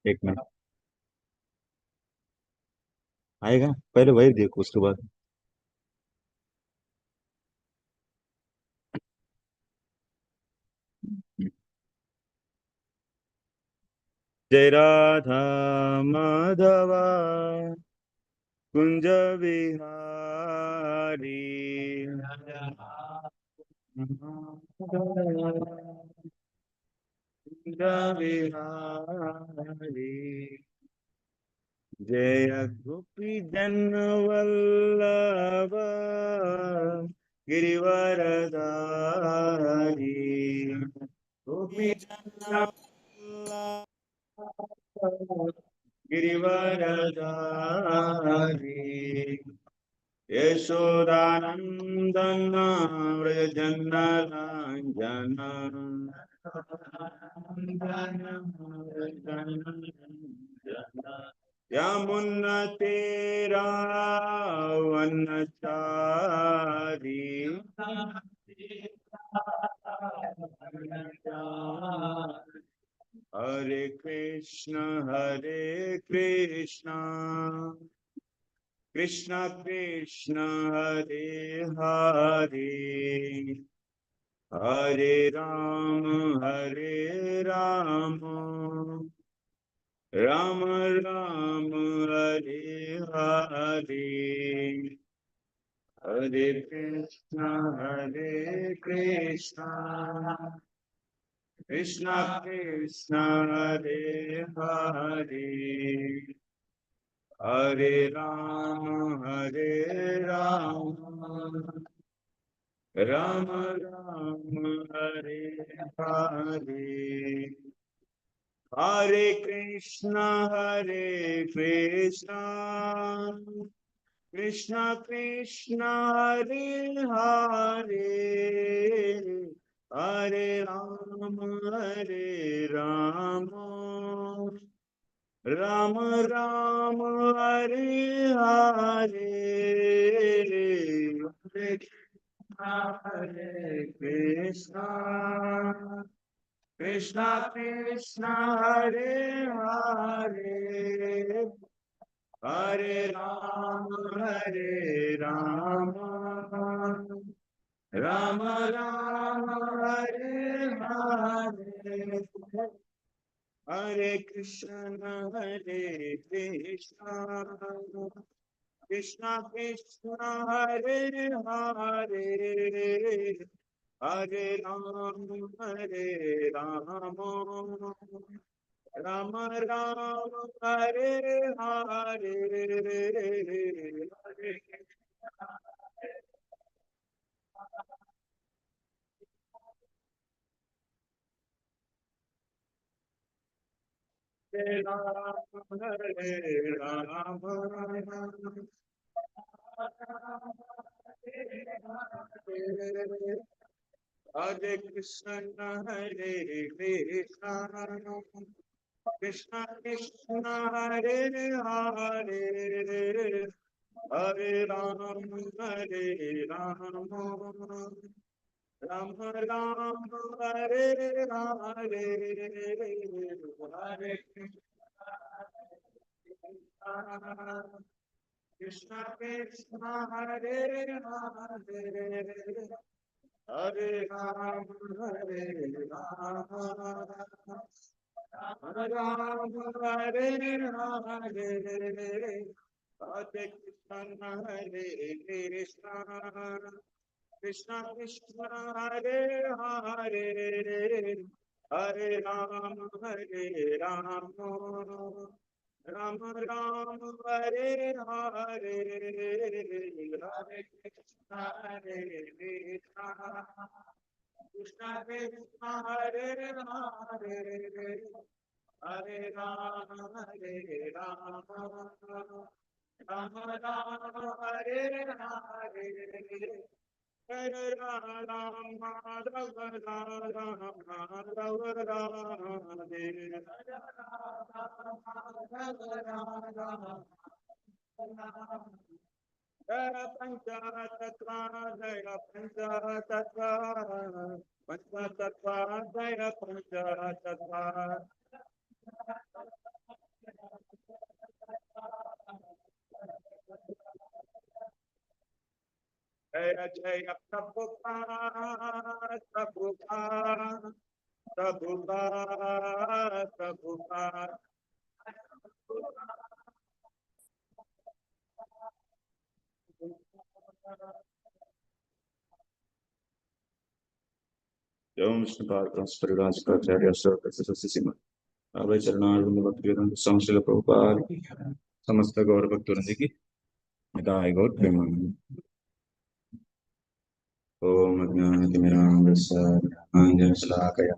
एक मिनट। आएगा, पहले वही देखो उसके बाद। जय राधा माधवा कुंज विहारी। कुंज विहारी। जय गोपी जन वल्लभ गिरिवरधारी। गोपी जन गिरिवरधारी। यशोदानन्दन व्रजनरञ्जन। यमुनतीरावनचारी। हरे कृष्ण कृष्ण कृष्ण हरे हरे, हरे राम राम राम हरे हरे। हरे कृष्ण कृष्ण कृष्ण हरे हरे, हरे राम राम राम हरे हरे। हरे कृष्ण कृष्ण कृष्ण हरे हरे, हरे राम राम राम हरे हरे। हरे कृष्ण कृष्ण कृष्ण हरे हरे, हरे राम राम राम हरे हरे। हरे कृष्ण कृष्ण कृष्ण हरे हरे, हरे राम राम राम हरे हरे। हरे राम हरे राम हरे कृष्ण कृष्ण कृष्ण हरे हरे, हरे राम राम राम हरे हरे। हरे कृष्ण कृष्ण हरे हरे, हरे राम राम हरे हरे। हरे कृष्ण कृष्ण कृष्ण हरे हरे, हरे राम राम राम हरे हरे। हरे कृष्ण कृष्ण हरे हरे, हरे राम राम राम हरे हरे। हरे राम माधव राम माधव राधे। जय पंचतत्वा जय पंचतत्वा, पंचतत्वा जय पंचतत्वा। Jaya Jaya Prabhupada, Prabhupada, Prabhupada, Prabhupada. Om Vishnupada Perspiaraiotn syāstra अभय चरणारविंद भक्तिवेदांत संश्लेष प्रभुपाद समस्त गौर भक्तवृंद की निताय गौर प्रेमानंद। ओम अज्ञानतिमिरान्धस्य ज्ञानाञ्जनशलाकया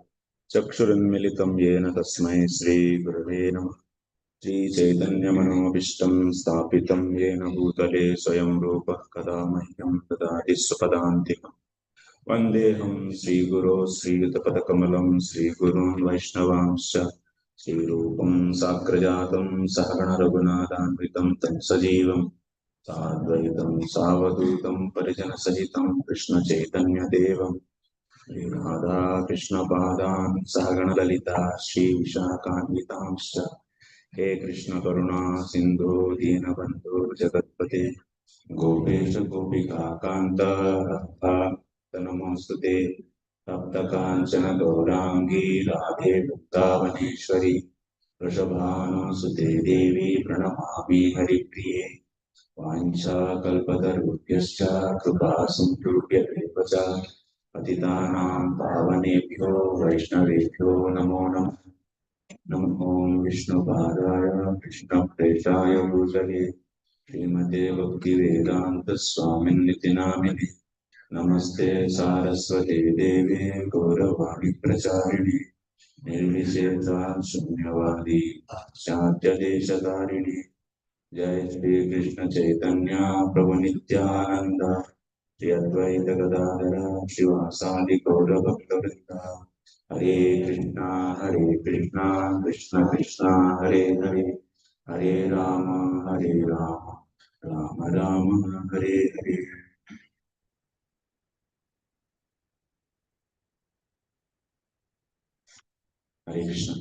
चक्षुरुन्मीलितं येन तस्मै श्रीगुरवे नमः। श्रीचैतन्यमनोभीष्टं स्थापितं येन भूतले स्वयं रूपः कदा मह्यं ददाति स्वपदान्तिकम्। वन्देऽहं श्रीगुरो श्रीयुतपदकमलं श्रीगुरून् वैष्णवांश्च श्रीरूपं साग्रजातं सहगण रघुनाथान्वितं तं सजीवं साद्वैतं सावधूतं परिजनसहितं कृष्णचैतन्यदेवं राधा कृष्णपादान् सहगण ललिता श्रीविशाखान्वितांश्च हे कृष्ण करुणा सिन्धो दीनबन्धो जगत्पते गोपेश गोपिका कान्त नमोऽस्तुते तप्तकाञ्चन गौराङ्गी राधे वृन्दावनेश्वरी वृषभानुसुते देवी प्रणमामि हरिप्रिये वाञ्छाकल्पतरुभ्यश्च कृपा सिन्धुभ्येव च पतितानां पावनेभ्यो वैष्णवेभ्यो नमो नमः। नमो विष्णुपादाय कृष्णप्रेष्ठाय भूतले श्रीमते भक्तिवेदान्त स्वामिन्निति नामिने नमस्ते सारस्वती देवे गौरवाणी प्रचारिणे निर्विशेषा शून्यवादी पाश्चात्यदेशधारिणे जय श्री कृष्ण चैतन्य प्रभु नित्यानंद श्री अद्वैत गदाधर श्रीवासादि गौरभक्तवृंद हरे Krishna Krishna Krishna Hare Hare Hare Ram Ram Ram Hare Hare. Hare Krishna.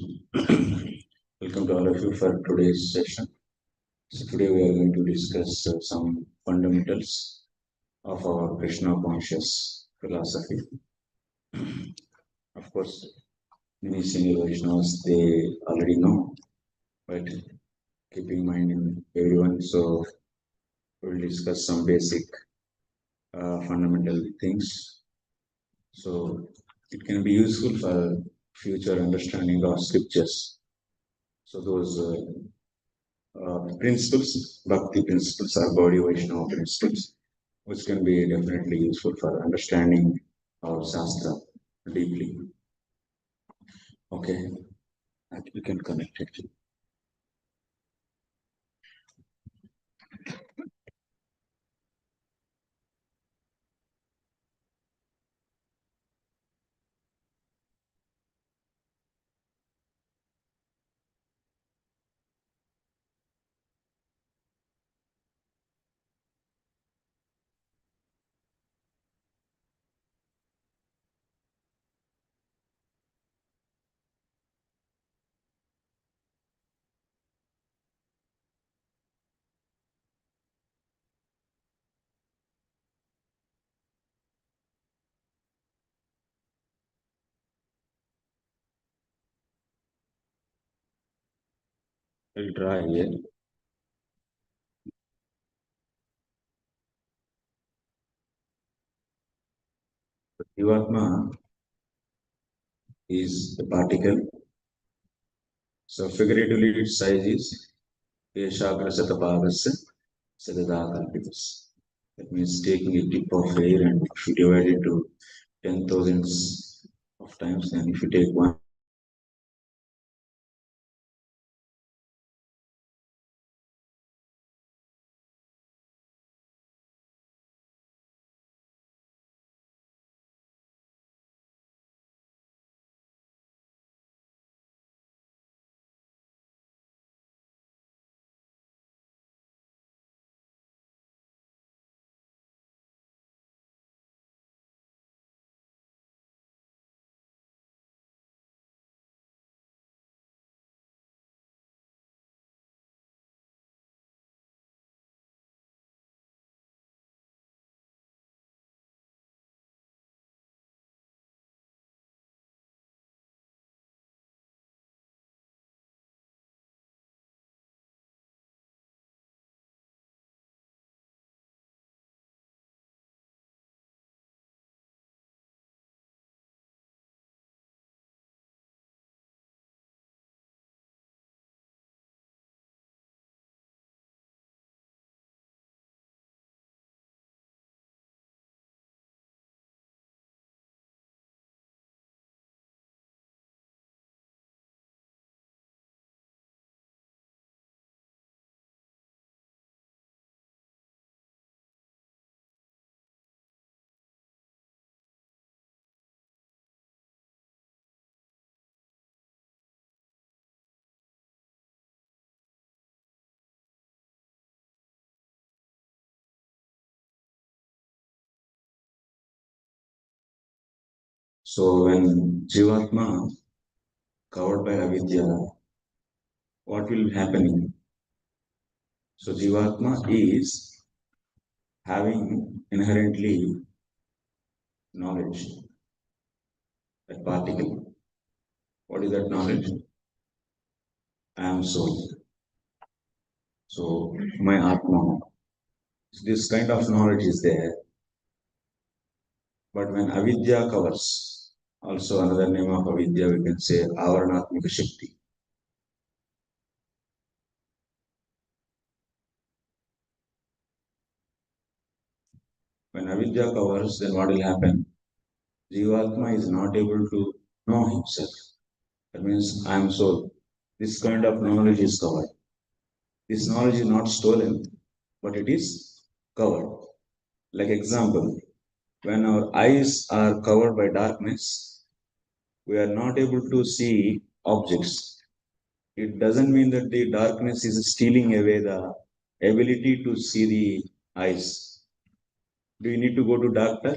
Welcome to all of you for today's session. So today we are going to discuss some fundamentals of our Krishna conscious philosophy. Of course, many senior Vaishnavas they already know, but keep in mind in everyone. So we'll discuss some basic fundamental things. So it can be useful for future understanding of scriptures. So those principles, bhakti principles are body Vaishnava principles, which can be definitely useful for understanding our shastra deeply. Okay, you can connect it. We'll try here. Jivatma is the particle. So figuratively its size is Eshagra Satapagasya Sadadakalpitas. That means taking a tip of air and if you divide it to 10,000 of times, then if you take one So when jivatma covered by avidya, what will happen? So jivatma is having inherently knowledge, that particle. What is that knowledge? I am soul. So my atma. This kind of knowledge is there. But when avidya covers, also another name of avidya, we can say avaranatmika shakti. When avidya covers, then what will happen? Jivatma is not able to know himself. That means I am soul. This kind of knowledge is covered. This knowledge is not stolen, but it is covered. Like example, when our eyes are covered by darkness, we are not able to see objects. It doesn't mean that the darkness is stealing away the ability to see the eyes. Do you need to go to doctor?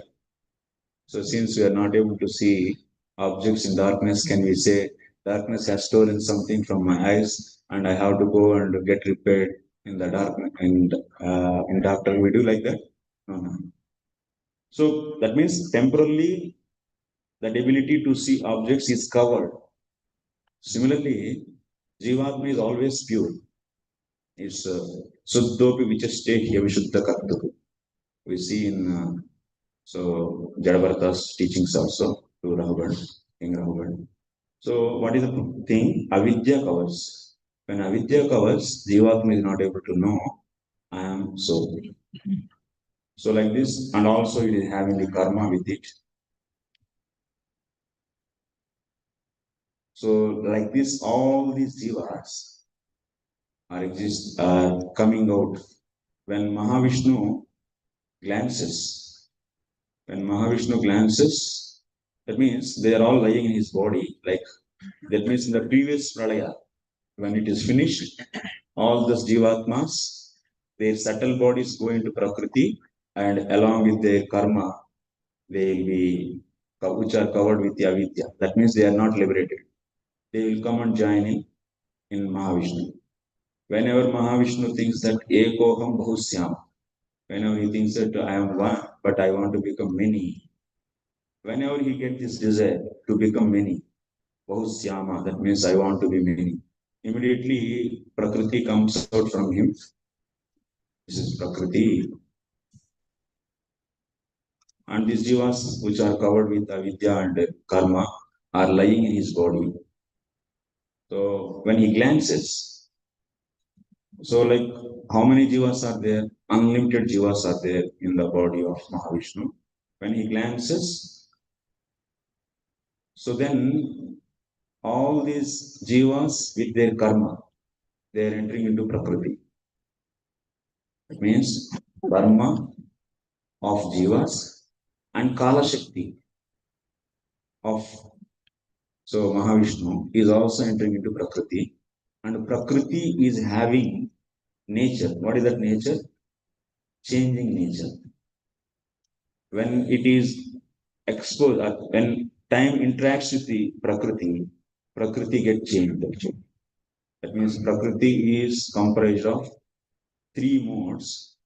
So since we are not able to see objects in darkness, can we say darkness has stolen something from my eyes and I have to go and get repaired in the darkness? And in doctor, we do like that? No, no. So that means temporarily that ability to see objects is covered. Similarly, jivatma is always pure. It's suddhopi vichastehi vishuddha kartu. We see in so Jadavarta's teachings also to Rahugan, King Rahugan. So what is the thing? Avidya covers. When avidya covers, jivatma is not able to know I am soul. So like this, and also it is having the karma with it. So like this, all these jivas are coming out when Maha Visnu glances. When Maha Visnu glances, that means they are all lying in his body. Like that means in the previous pralaya, when it is finished, all those jivatmas, their subtle bodies go into Prakrti, and along with their karma, they will be which are covered with the avidya. That means they are not liberated. They will come and join in Mahavishnu. Whenever Mahavishnu thinks that ekoham bahu syama, whenever he thinks that I am one, but I want to become many, whenever he gets this desire to become many, bahu syama, that means I want to be many. Immediately, Prakrti comes out from him. This is Prakrti. And these jivas, which are covered with avidya and karma, are lying in his body. So when he glances, so like how many jivas are there? Unlimited jivas are there in the body of Mahavishnu. When he glances, so then all these jivas with their karma, they are entering into Prakriti. It means karma of jivas and Kala Shakti of so Mahavishnu is also entering into Prakriti, and Prakriti is having nature. What is that nature? Changing nature. When it is exposed, when time interacts with the Prakriti, Prakriti gets changed actually. That means Prakriti is comprised of three modes,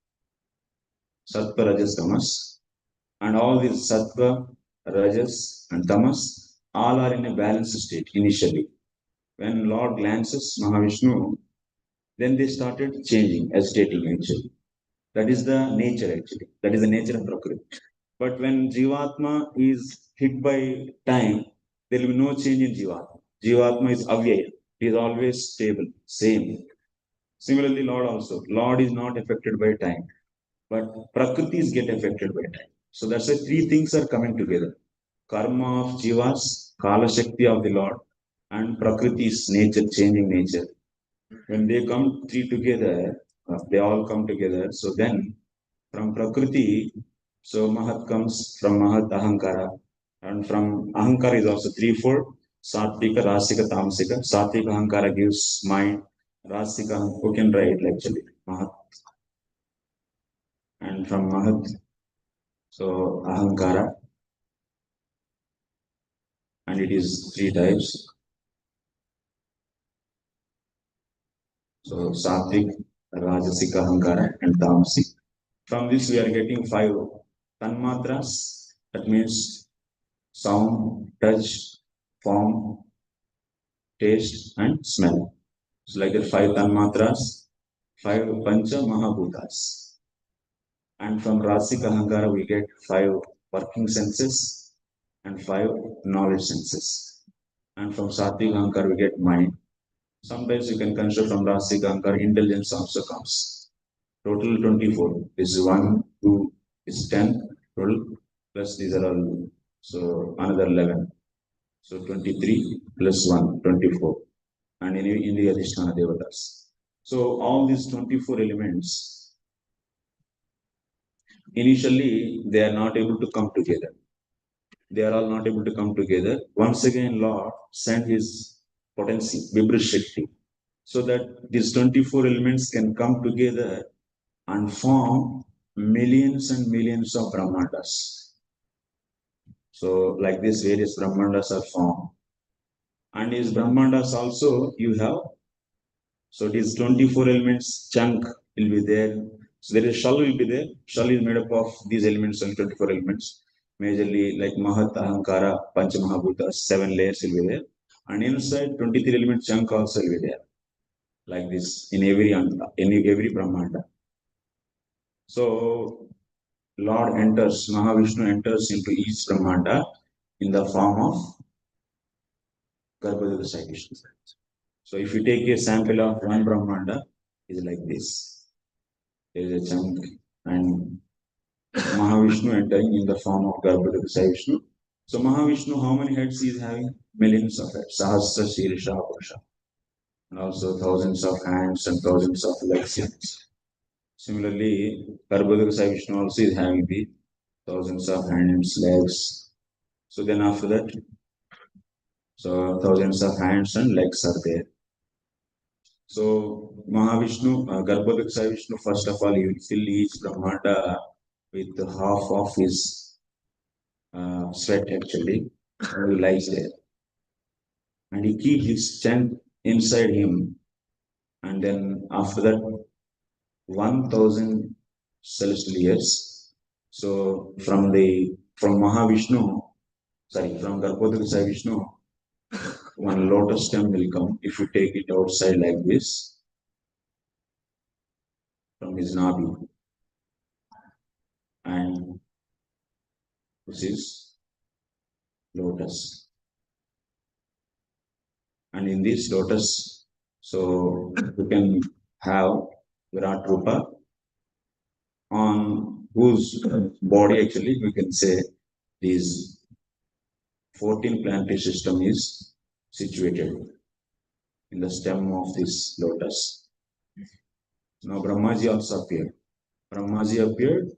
Sattva, Rajas, Tamas, and all these Sattva, Rajas, and Tamas all are in a balanced state initially. When Lord glances Mahavishnu, then they started changing, agitating actually. That is the nature actually. That is the nature of Prakriti. But when Jivatma is hit by time, there will be no change in Jivatma. Jivatma is avyaya. He is always stable, same. Similarly, Lord also. Lord is not affected by time, but Prakritis get affected by time. So that's why three things are coming together. Karma of Jivas, Kala Shakti of the Lord, and Prakriti's nature, changing nature. When they come three together, they all come together. So then from Prakriti, so Mahat comes from Mahat Ahankara, and from Ahankara is also threefold: Satvika, Rasika, Tamsika. Satvika Ahankara gives mind, Rasika, who can write actually, Mahat, and from Mahat, so Ahankara, and it is 3 types. So sattvic, rajasic, ahankara, and tamasic. From this we are getting 5 tanmatras. That means sound, touch, form, taste, and smell. So like the 5 tanmatras, 5 pancha mahabhutas. And from rasik ahankara we get 5 working senses and 5 knowledge senses. And from sattvic ahankara we get mind. Sometimes you can consider from rasik ahankara intelligence also comes. Total 24. This is 1, 2, is 10, 12, plus these are all, so another 11. So 23 plus 1, 24. And in the adhisthana devatas. So all these 24 elements, initially they are not able to come together. They are all not able to come together. Once again, Lord sent his potency, bibhrt, so that these 24 elements can come together and form millions and millions of Brahmandas. So like this, various Brahmandas are formed. And these Brahmandas also you have, so these 24 elements chunk will be there. So there is shell will be there. Shell is made up of these elements and 24 elements. Majorly like Mahat, Ahankara, Pancha Mahabhutas, 7 layers will be there. And inside 23 element chunk also will be there. Like this in every Brahmanda. So Lord enters, Maha Visnu enters into each Brahmanda in the form of Garbhodaga Sai Vishnu. So if you take a sample of one Brahmanda, it is like this. There is a chunk and Maha Vishnu entering in the form of Garbhodaga Sai Vishnu. So Maha Vishnu, how many heads he is having? Millions of heads. Sahasra Shirisha Purusha. And also thousands of hands and thousands of legs. Similarly, Garbhodaga Sai Vishnu also is having the thousands of hands, legs. So then after that, so thousands of hands and legs are there. So Mahavishnu, Garbhodaga Sai Vishnu, first of all, he will fill each Brahmanda with half of his sweat actually, and he lies there. And he keeps his chant inside him. And then after that, 1000 celestial years. So from Mahavishnu, from Garbhodaga Sai Vishnu, one lotus stem will come if you take it outside like this from his nabi. And this is lotus. And in this lotus, so you can have Virat Rupa on whose body actually we can say this 14 planetary system is situated in the stem of this lotus. Now Brahmaji also appeared. Brahmaji appeared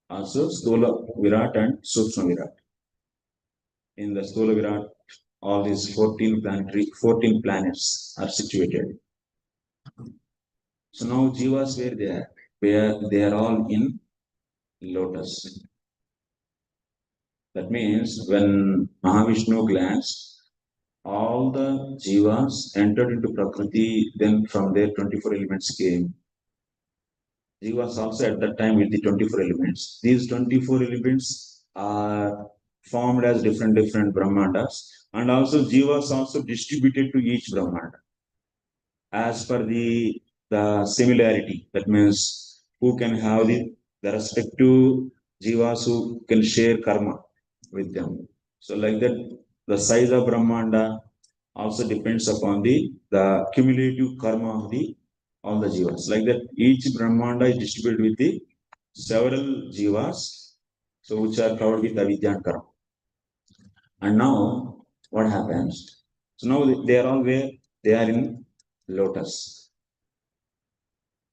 also Stula Virat and Sukshma Virat. In the Stula Virat, all these 14 planets are situated. So now jivas where they are? Where they are all in lotus. That means when Mahavishnu glanced, all the jivas entered into Prakrti, then from there 24 elements came. Jivas also at that time with the 24 elements. These 24 elements are formed as different Brahmandas, and also jivas also distributed to each Brahmanda as per the similarity. That means who can have the respective jivas who can share karma with them. So like that, the size of Brahmanda also depends upon the cumulative karma of all the jivas. Like that, each Brahmanda is distributed with the several jivas, so which are covered with avidya and karma. And now, what happens? So now they are all where? They are in lotus.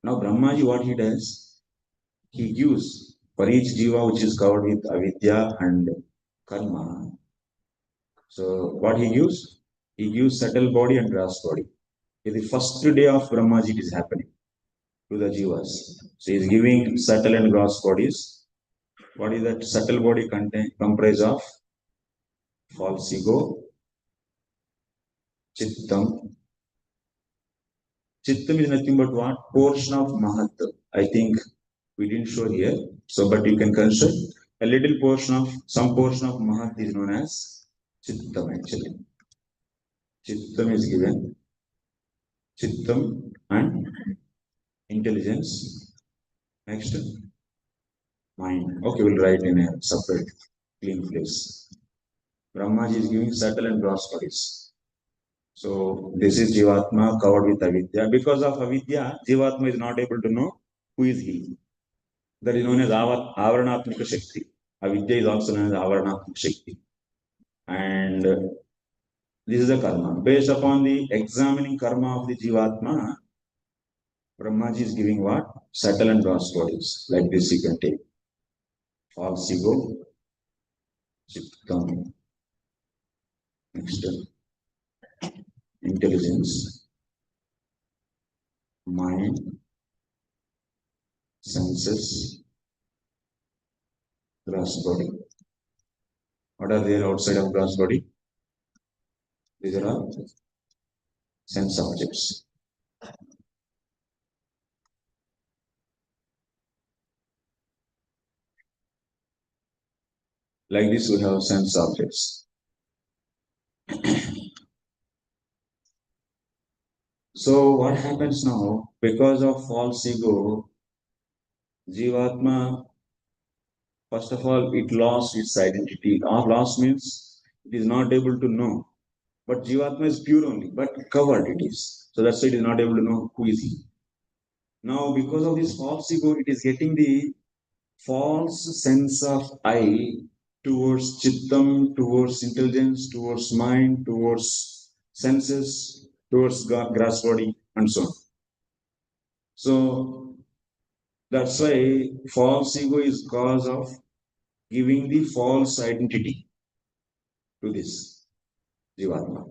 Now Brahmaji, what he does? He gives for each jiva which is covered with avidya and karma. So what he gives? He gives subtle body and gross body. In the first day of Brahmaji it is happening to the jivas. So he is giving subtle and gross bodies. What is that subtle body comprised of? False ego, Chittam. Chittam is nothing but what? Portion of Mahat. I think we didn't show here. So, but you can consider a little portion of, some portion of Mahat is known as Chittam actually. Chittam is given. Chittam and intelligence. Next, mind. Okay, we'll write in a separate clean place. Brahmaji is giving subtle and gross bodies. So this is jivatma covered with avidya. Because of avidya, jivatma is not able to know who is he. That is known as avaranatmika shakti. Avidya is also known as avaranatmika shakti. And this is the karma. Based upon the examining karma of the jivatma, Brahmaji is giving what? Subtle and gross bodies. Like this you can take. False ego, chittam. Next, intelligence, mind, senses, gross body. What are there outside of gross body? These are all sense objects. Like this, we have sense objects. So, what happens now? Because of false ego, jivatma, first of all, it lost its identity. Lost means it is not able to know. But jivatma is pure only, but covered it is. So that's why it is not able to know who is he. Now, because of this false ego, it is getting the false sense of I towards chittam, towards intelligence, towards mind, towards senses, towards grass body, and so on. So that's why false ego is cause of giving the false identity to this jivatma.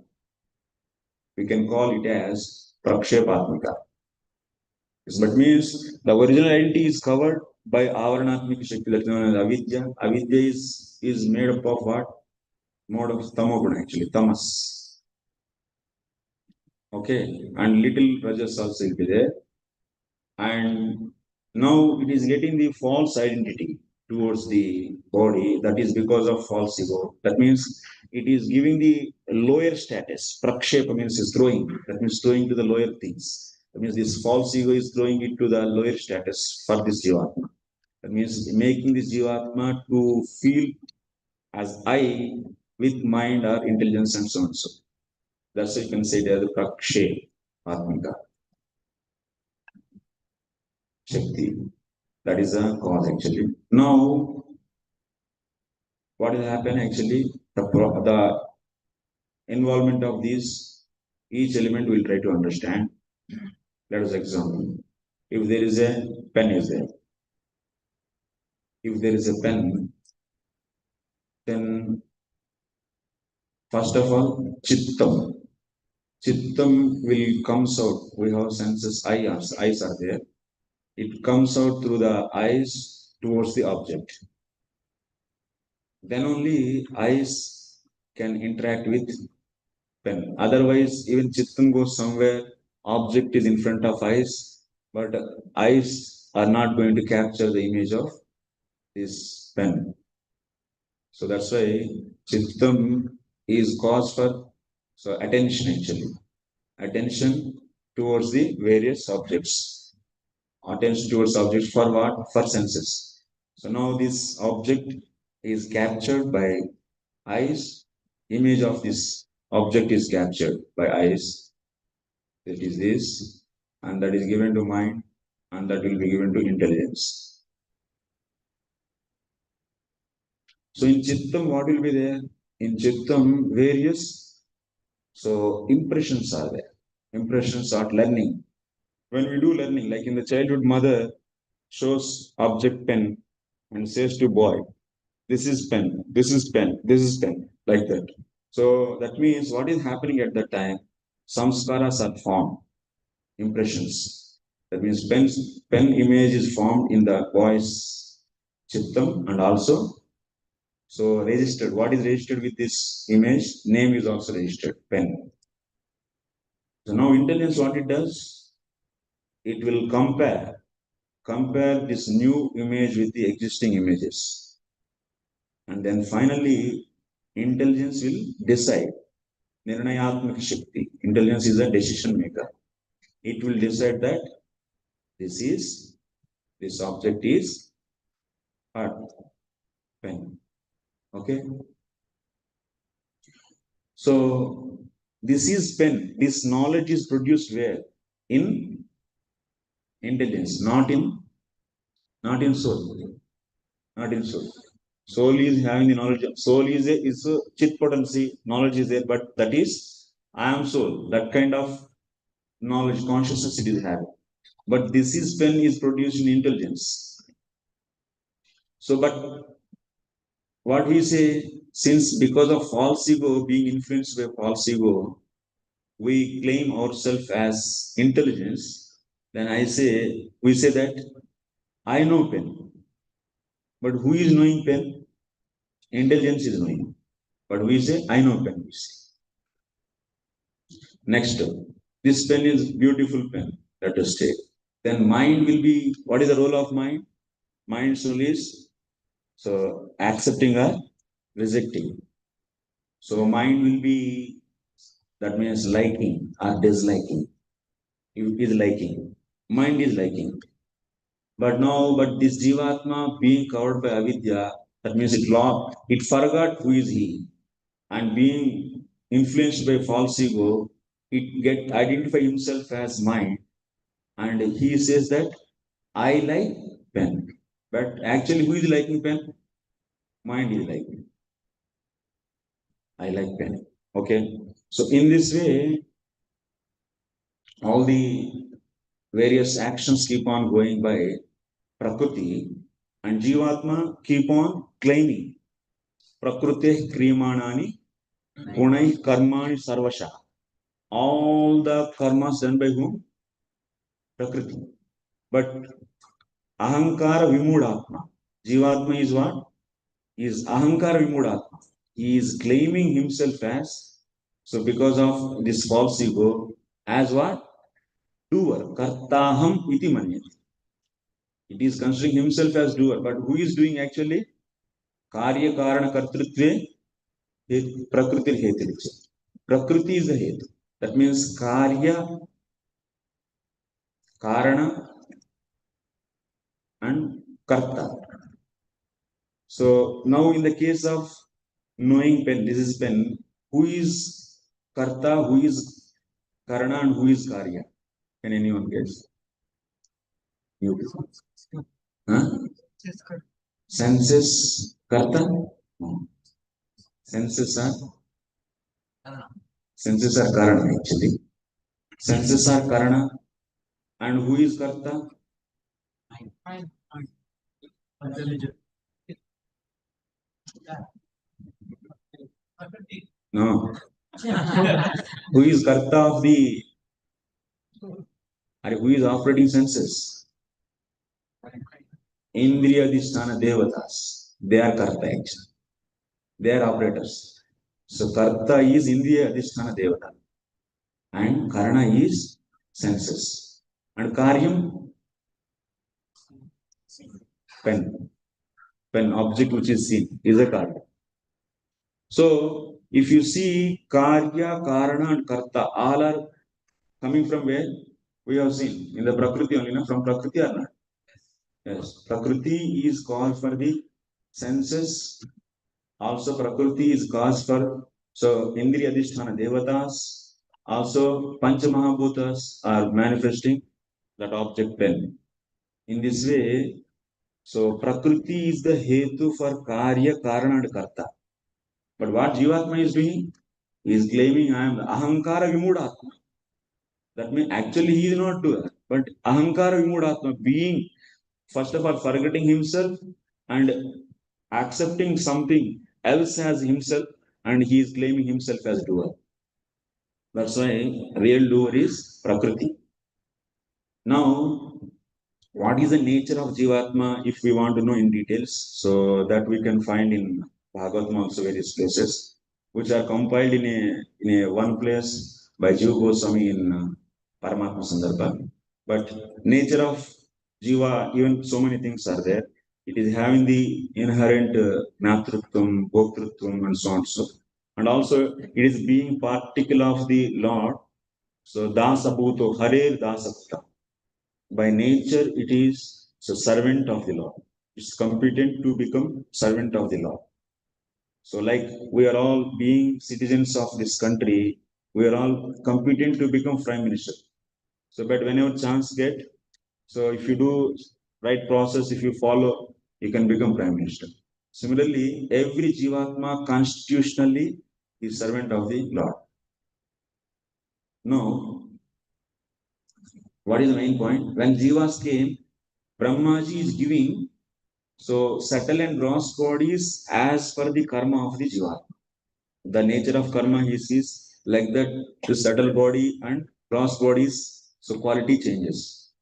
We can call it as prakshepatmika. But means the original identity is covered by avaranatmika shakti, that's known as avidya. Avidya is made up of what? Mode of tamoguna actually, tamas. Okay, and little rajas also will be there. And now it is getting the false identity towards the body, that is because of false ego. That means it is giving the lower status. Prakshepa means is throwing, that means throwing to the lower things. That means this false ego is throwing it to the lower status for this jivatma. That means making this jivatma to feel as I with mind or intelligence and so on. So that's why you can say they are the prakshepatmika shakti. That is a cause actually. Now, what will happen actually? The involvement of these, each element will try to understand. Let us example. If there is a pen is there. If there is a pen, then first of all, chittam. Chittam will comes out. We have senses, eyes are there. It comes out through the eyes towards the object. Then only eyes can interact with pen. Otherwise, even chittam goes somewhere, object is in front of eyes, but eyes are not going to capture the image of this pen. So that's why chittam is cause for attention actually. Attention towards the various objects. Attention towards objects for what? For senses. So now this object is captured by eyes. Image of this object is captured by eyes. That is this, and that is given to mind, and that will be given to intelligence. So in Chittam, what will be there? In Chittam, various impressions are there. Impressions are learning. When we do learning, like in the childhood, mother shows object pen and says to boy, this is pen, this is pen, this is pen, like that. So that means what is happening at that time? Samskaras are formed, impressions. That means pen image is formed in the boy's chittam, and also registered. What is registered with this image? Name is also registered, pen. So now intelligence, what it does, it will compare this new image with the existing images. And then finally, intelligence will decide. Nirnayatmaka Shakti. Intelligence is a decision maker. It will decide that this object is a pen. Okay. So this is pen. This knowledge is produced where? In intelligence, not in soul. Not in soul. Soul is having the knowledge. Soul is a chit potency. Knowledge is there, but that is I am soul. That kind of knowledge, consciousness it is having. But this is pen is produced in intelligence. So, but what we say, since because of false ego, being influenced by false ego, we claim ourselves as intelligence, then we say that I know pen. But who is knowing pen? Intelligence is knowing. But we say, I know pen. We say. Next, this pen is beautiful pen. Let us take. Then mind will be, what is the role of mind? Mind's role is, so accepting or rejecting. So mind will be, that means liking or disliking. It is liking. Mind is liking. But this jivatma being covered by avidya, that means it forgot who is he. And being influenced by false ego, it get identify himself as mind. And he says that I like pen. But actually, who is liking pen? Mind is liking. I like pen. Okay. So in this way, all the various actions keep on going by Prakrti, and jivatma keep on claiming Prakrti kriyamanani gunai karmani sarvasha. All the karmas done by whom? Prakrti. But ahankara vimudatma. Jivatma is what? Is ahankara vimudatma. He is claiming himself as, so because of this false ego, as what? Doer. Kartaham iti manyati. It is considering himself as doer. But who is doing actually? Karya karana kartrutve prakriti hetu. Prakriti is the hetu. That means karya, karana, and karta. So now in the case of knowing pen, this is pen, who is karta, who is karana, and who is karya? Can anyone guess? You. Huh? Senses karta? No. Senses are karana actually. Senses are karana, and who is karta? No. Who is karta of the, or who is operating senses? Indriya Adhisthana Devatas. They are karta actually. They are operators. So karta is Indriya Adhisthana Devata. And karana is senses. And karyam, pen. Pen, object which is seen, is a karya. So if you see karya, karana, and karta, all are coming from where? We have seen in the Prakrti only, from Prakrti or not? Yes. Prakrti is cause for the senses. Also, Prakrti is cause for, so Indriya Adhisthana Devatas. Also, Pancha Mahabhutas are manifesting that object pen. In this way, so Prakriti is the hetu for Karya, Karana, and Karta. But what Jivatma is doing? He is claiming I am the Ahankara Vimudatma. That means actually he is not doer, but Ahankara Vimudatma, being first of all forgetting himself and accepting something else as himself, and he is claiming himself as doer. That's why real doer is Prakriti. Now, what is the nature of jivatma if we want to know in details? So that we can find in Bhagavatam also various places, which are compiled in a one place. by Jiva Goswami in Paramatma Sandarbha. But nature of Jiva, even so many things are there. It is having the inherent Matrutvam, Bhoktrutvam, and so on. So, and also it is being particle of the Lord. So Dasa Bhuto, Harer Dasa Bhuta. By nature, it is so servant of the Lord. It's competent to become servant of the Lord. So, like we are all being citizens of this country, we are all competent to become prime minister. So, but whenever chance get, so if you do right process, if you follow, you can become prime minister. Similarly, every jivatma constitutionally is servant of the Lord. Now, what is the main point? When jivas came, Brahmaji is giving so subtle and gross bodies as per the karma of the jivatma. The nature of karma he sees like that the subtle body and gross bodies, so quality changes.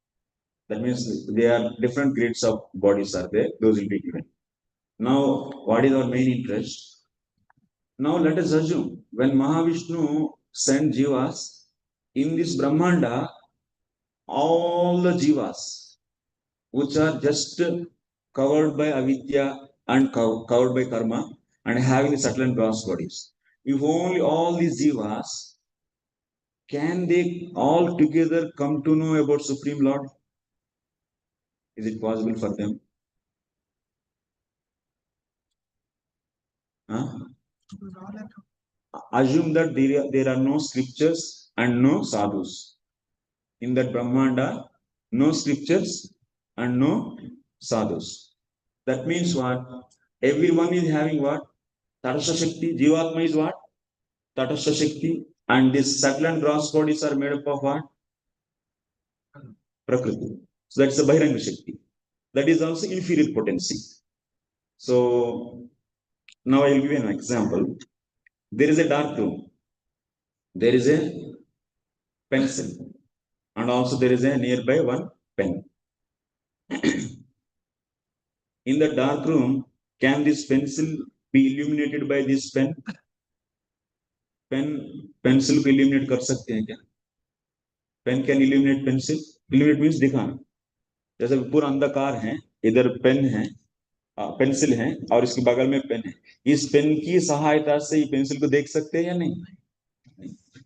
That means there are different grades of bodies are there, those will be given. Now, what is our main interest? Now let us assume when Maha Visnu sent jivas in this Brahmanda, all the jivas which are just covered by avidya and covered by karma and having subtle and gross bodies. If only all these jivas, can they all together come to know about Supreme Lord? Is it possible for them? Huh? Assume that there are no scriptures and no sadhus. In that Brahmanda, no scriptures and no sadhus. That means what? Everyone is having what? Tatastha Shakti. Jivatma is what? Tatastha Shakti. And these subtle and gross bodies are made up of what? Prakrti. So that's the Bahiranga Shakti. That is also inferior potency. So now I will give you an example. There is a dark room. There is a pencil. And also there is a nearby one pen. In the dark room, can this pencil be illuminated by this pen? Pencil को illuminate कर सकते हैं क्या? Pen can illuminate pencil. Illuminate means दिखाना. जैसे पूरा अंधकार है, इधर पेन है, पेंसिल है और इसके बगल में पेन है. इस पेन की सहायता से ये पेंसिल को देख सकते हैं या नहीं?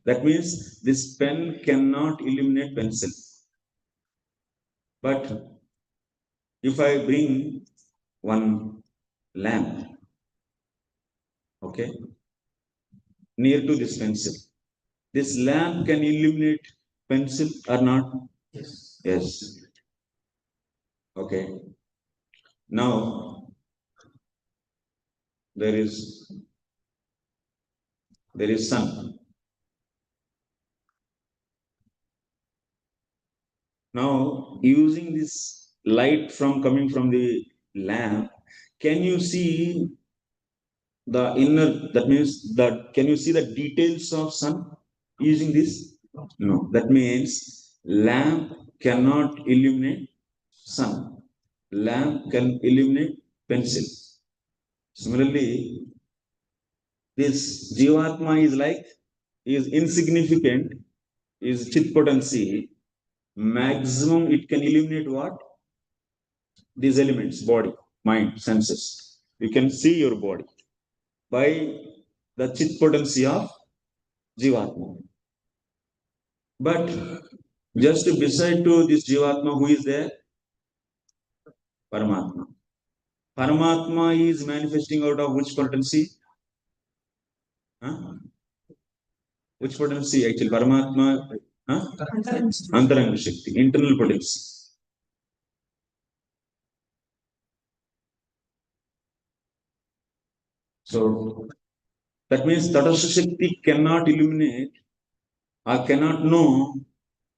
That means this pen cannot illuminate pencil. But if I bring one lamp, okay, near to this pencil, this lamp can illuminate pencil or not? Yes. Yes. Okay. Now there is sun. Now using this light coming from the lamp, can you see the inner? That means that can you see the details of sun using this? No. That means lamp cannot illuminate sun. Lamp can illuminate pencil. Similarly, this jivatma is insignificant, is chit potency. Maximum it can illuminate what? These elements, body, mind, senses. You can see your body by the chit potency of jivatma. But just beside to this jivatma, who is there? Paramatma. Paramatma is manifesting out of which potency? Huh? Which potency actually? Paramatma? Huh? Antaranga Shakti, internal potency. So that means Tatastha Shakti cannot illuminate or cannot know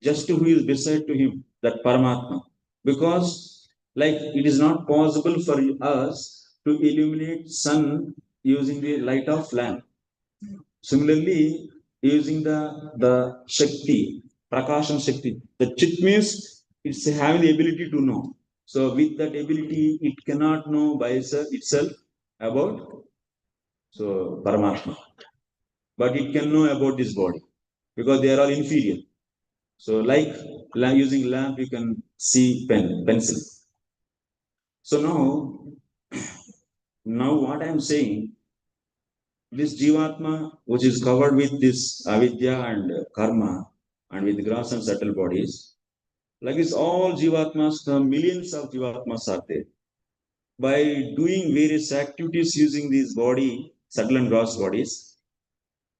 just who is beside to him, that Paramatma. Because like it is not possible for us to illuminate sun using the light of lamp. Similarly, using the Shakti, Prakasham Shakti, the Chit means it's having the ability to know. So with that ability, it cannot know by itself about so Paramatma. But it can know about this body because they are all inferior. So like using lamp, you can see pencil. So now what I am saying, this jivatma, which is covered with this avidya and karma, and with gross and subtle bodies, like this, all jivatmas, the millions of jivatmas are there. By doing various activities using these body, subtle and gross bodies,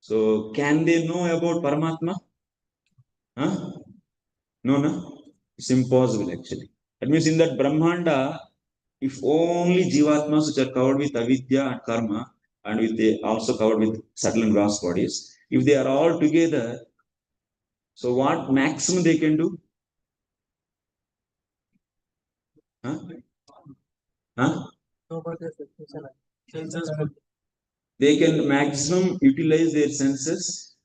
so can they know about Paramatma? Huh? No. It's impossible actually. That means in that Brahmanda, if only jivatmas which are covered with avidya and karma, and with they also covered with subtle and gross bodies, if they are all together, so what maximum they can do? Huh? Huh? They can maximum utilize their senses.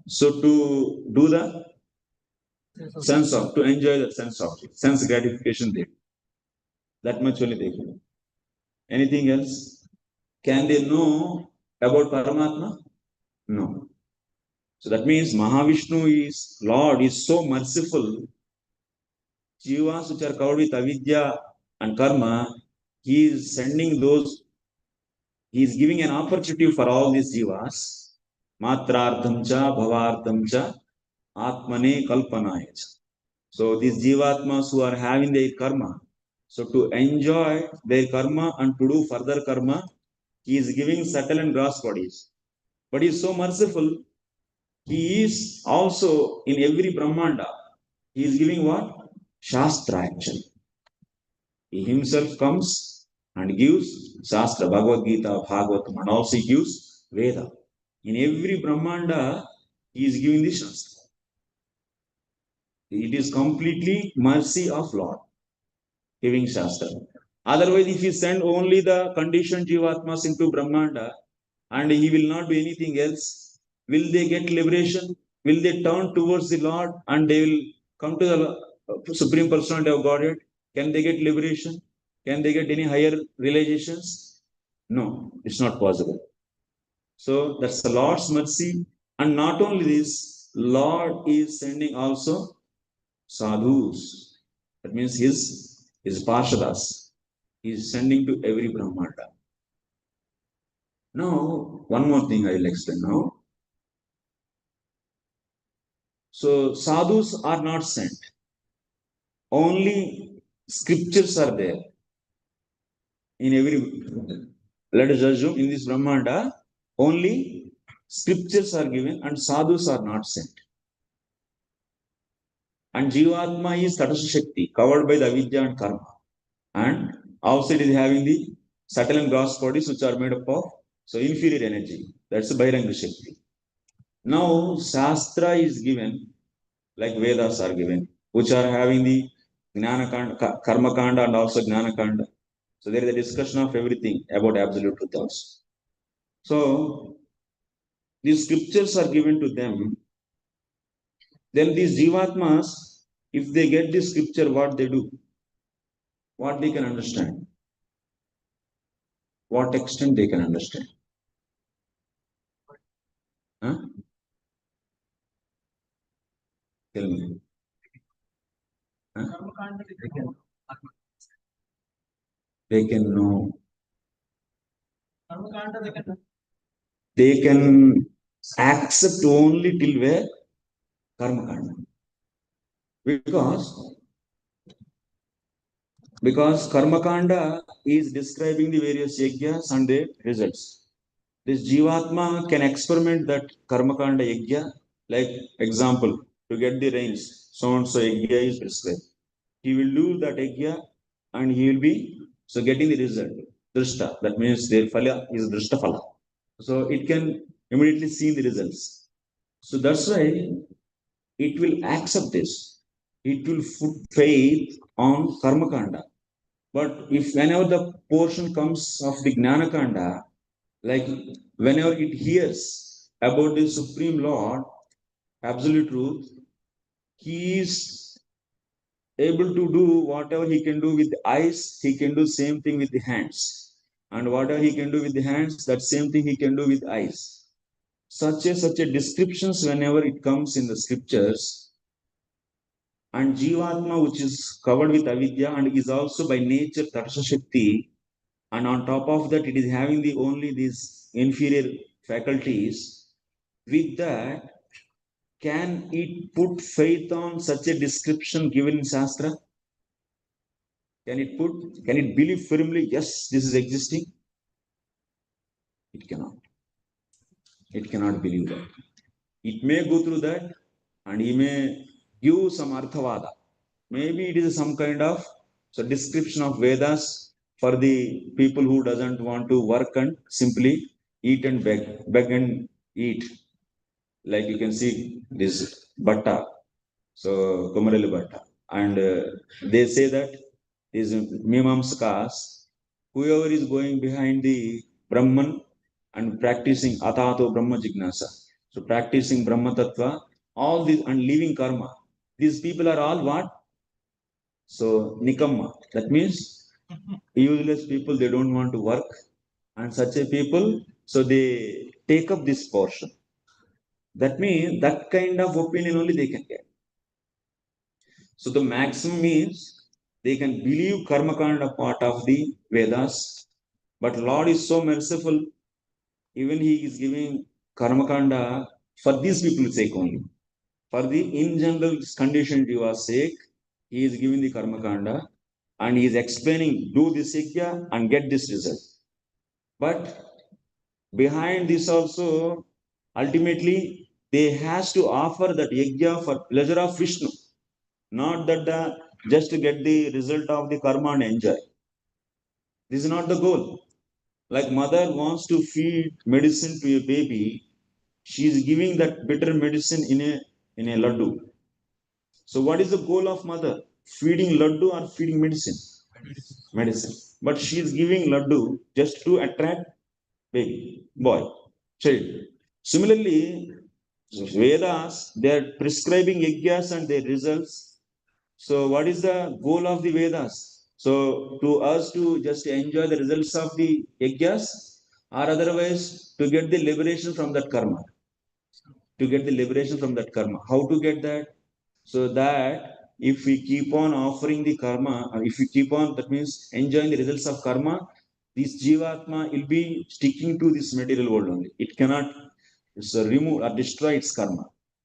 So to do the sense of, to enjoy the sense of it, sense gratification there. That much only they can. Anything else? Can they know about Paramatma? No. So that means Maha Visnu is Lord, is so merciful. Jivas which are covered with avidya and karma, he is sending those, he is giving an opportunity for all these jivas. Matrartham cha, bhavartham cha, atmane kalpanaya cha. So these jivatmas who are having their karma, so to enjoy their karma and to do further karma, he is giving subtle and gross bodies. But he is so merciful, he is also in every Brahmanda, he is giving what? Shastra actually. He himself comes and gives shastra, Bhagavad Gita, Bhagavatam, and also he gives Veda. In every Brahmanda, he is giving the shastra. It is completely mercy of Lord, giving shastra. Otherwise, if you send only the conditioned jivatmas into Brahmanda and he will not do anything else, will they get liberation? Will they turn towards the Lord and they will come to the Supreme Personality of Godhead? Can they get liberation? Can they get any higher realizations? No, it's not possible. So that's the Lord's mercy. And not only this, Lord is sending also sadhus. That means his parshadas. He is sending to every Brahmanda. Now, one more thing I will explain now. So, sadhus are not sent. Only scriptures are there. In every, let us assume in this Brahmanda, only scriptures are given and sadhus are not sent. And jivatma is Tatastha Shakti, covered by the avidya and karma. And outside is having the subtle and gross bodies which are made up of inferior energy. That's the Bhairanga Shakti. Now, shastra is given, like Vedas are given, which are having the Jnana Kanda, Karma Kanda and also Jnana Kanda. So there is a discussion of everything about absolute truth also. So these scriptures are given to them. Then these jivatmas, if they get this scripture, what they do? What they can understand? What extent they can understand? Huh? Tell me. Huh? They can know. They can accept only till where? Karma kanda. Because karma kanda is describing the various yajnas and their results. This jivatma can experiment that karma kanda yajna, like example, to get the rains, so and so yajna is prescribed. He will do that yajna and he will be getting the result. Drishta, that means their phala is drishta phala. So it can immediately see the results. So that's why it will accept this. It will put faith on karma kanda. But if whenever the portion comes of the gnana kanda, like whenever it hears about the Supreme Lord, absolute truth, he is able to do whatever he can do with the eyes, he can do same thing with the hands. And whatever he can do with the hands, that same thing he can do with eyes. such a descriptions whenever it comes in the scriptures, and jivatma, which is covered with avidya and is also by nature tarsha shakti, and on top of that it is having the only these inferior faculties. With that, can it put faith on such a description given in shastra? Can it believe firmly, yes, this is existing? It cannot. It cannot believe that. It may go through that and he may give some arthavada. Maybe it is some kind of description of Vedas for the people who doesn't want to work and simply eat and beg and eat. Like you can see this bhatta, so Kumarali bhatta. And they say that these Mimamsakas, whoever is going behind the Brahman and practicing Atato Brahma Jignasa, so practicing Brahma Tattva, all these and leaving karma, these people are all what? So Nikamma, that means useless people, they don't want to work, and such a people, so they take up this portion. That means that kind of opinion only they can get. So the maximum means they can believe karma kanda part of the Vedas, but Lord is so merciful, even He is giving karma kanda for these people's sake only. For the in general conditioned jivas sake, He is giving the karma kanda and He is explaining, do this yajna and get this result. But behind this also, ultimately, they has to offer that yajna for pleasure of Vishnu, not that just to get the result of the karma and enjoy. This is not the goal. Like mother wants to feed medicine to a baby, she is giving that bitter medicine in a laddu. So what is the goal of mother? Feeding laddu or feeding medicine? Medicine. But she is giving laddu just to attract baby, boy, child. Similarly, Vedas, they are prescribing yajnas and their results. So what is the goal of the Vedas? So to us to just enjoy the results of the yajnas, or otherwise to get the liberation from that karma. To get the liberation from that karma. How to get that? So that if we keep on offering the karma, if we keep on, that means enjoying the results of karma, this jivatma will be sticking to this material world only. It cannot remove or destroy its karma.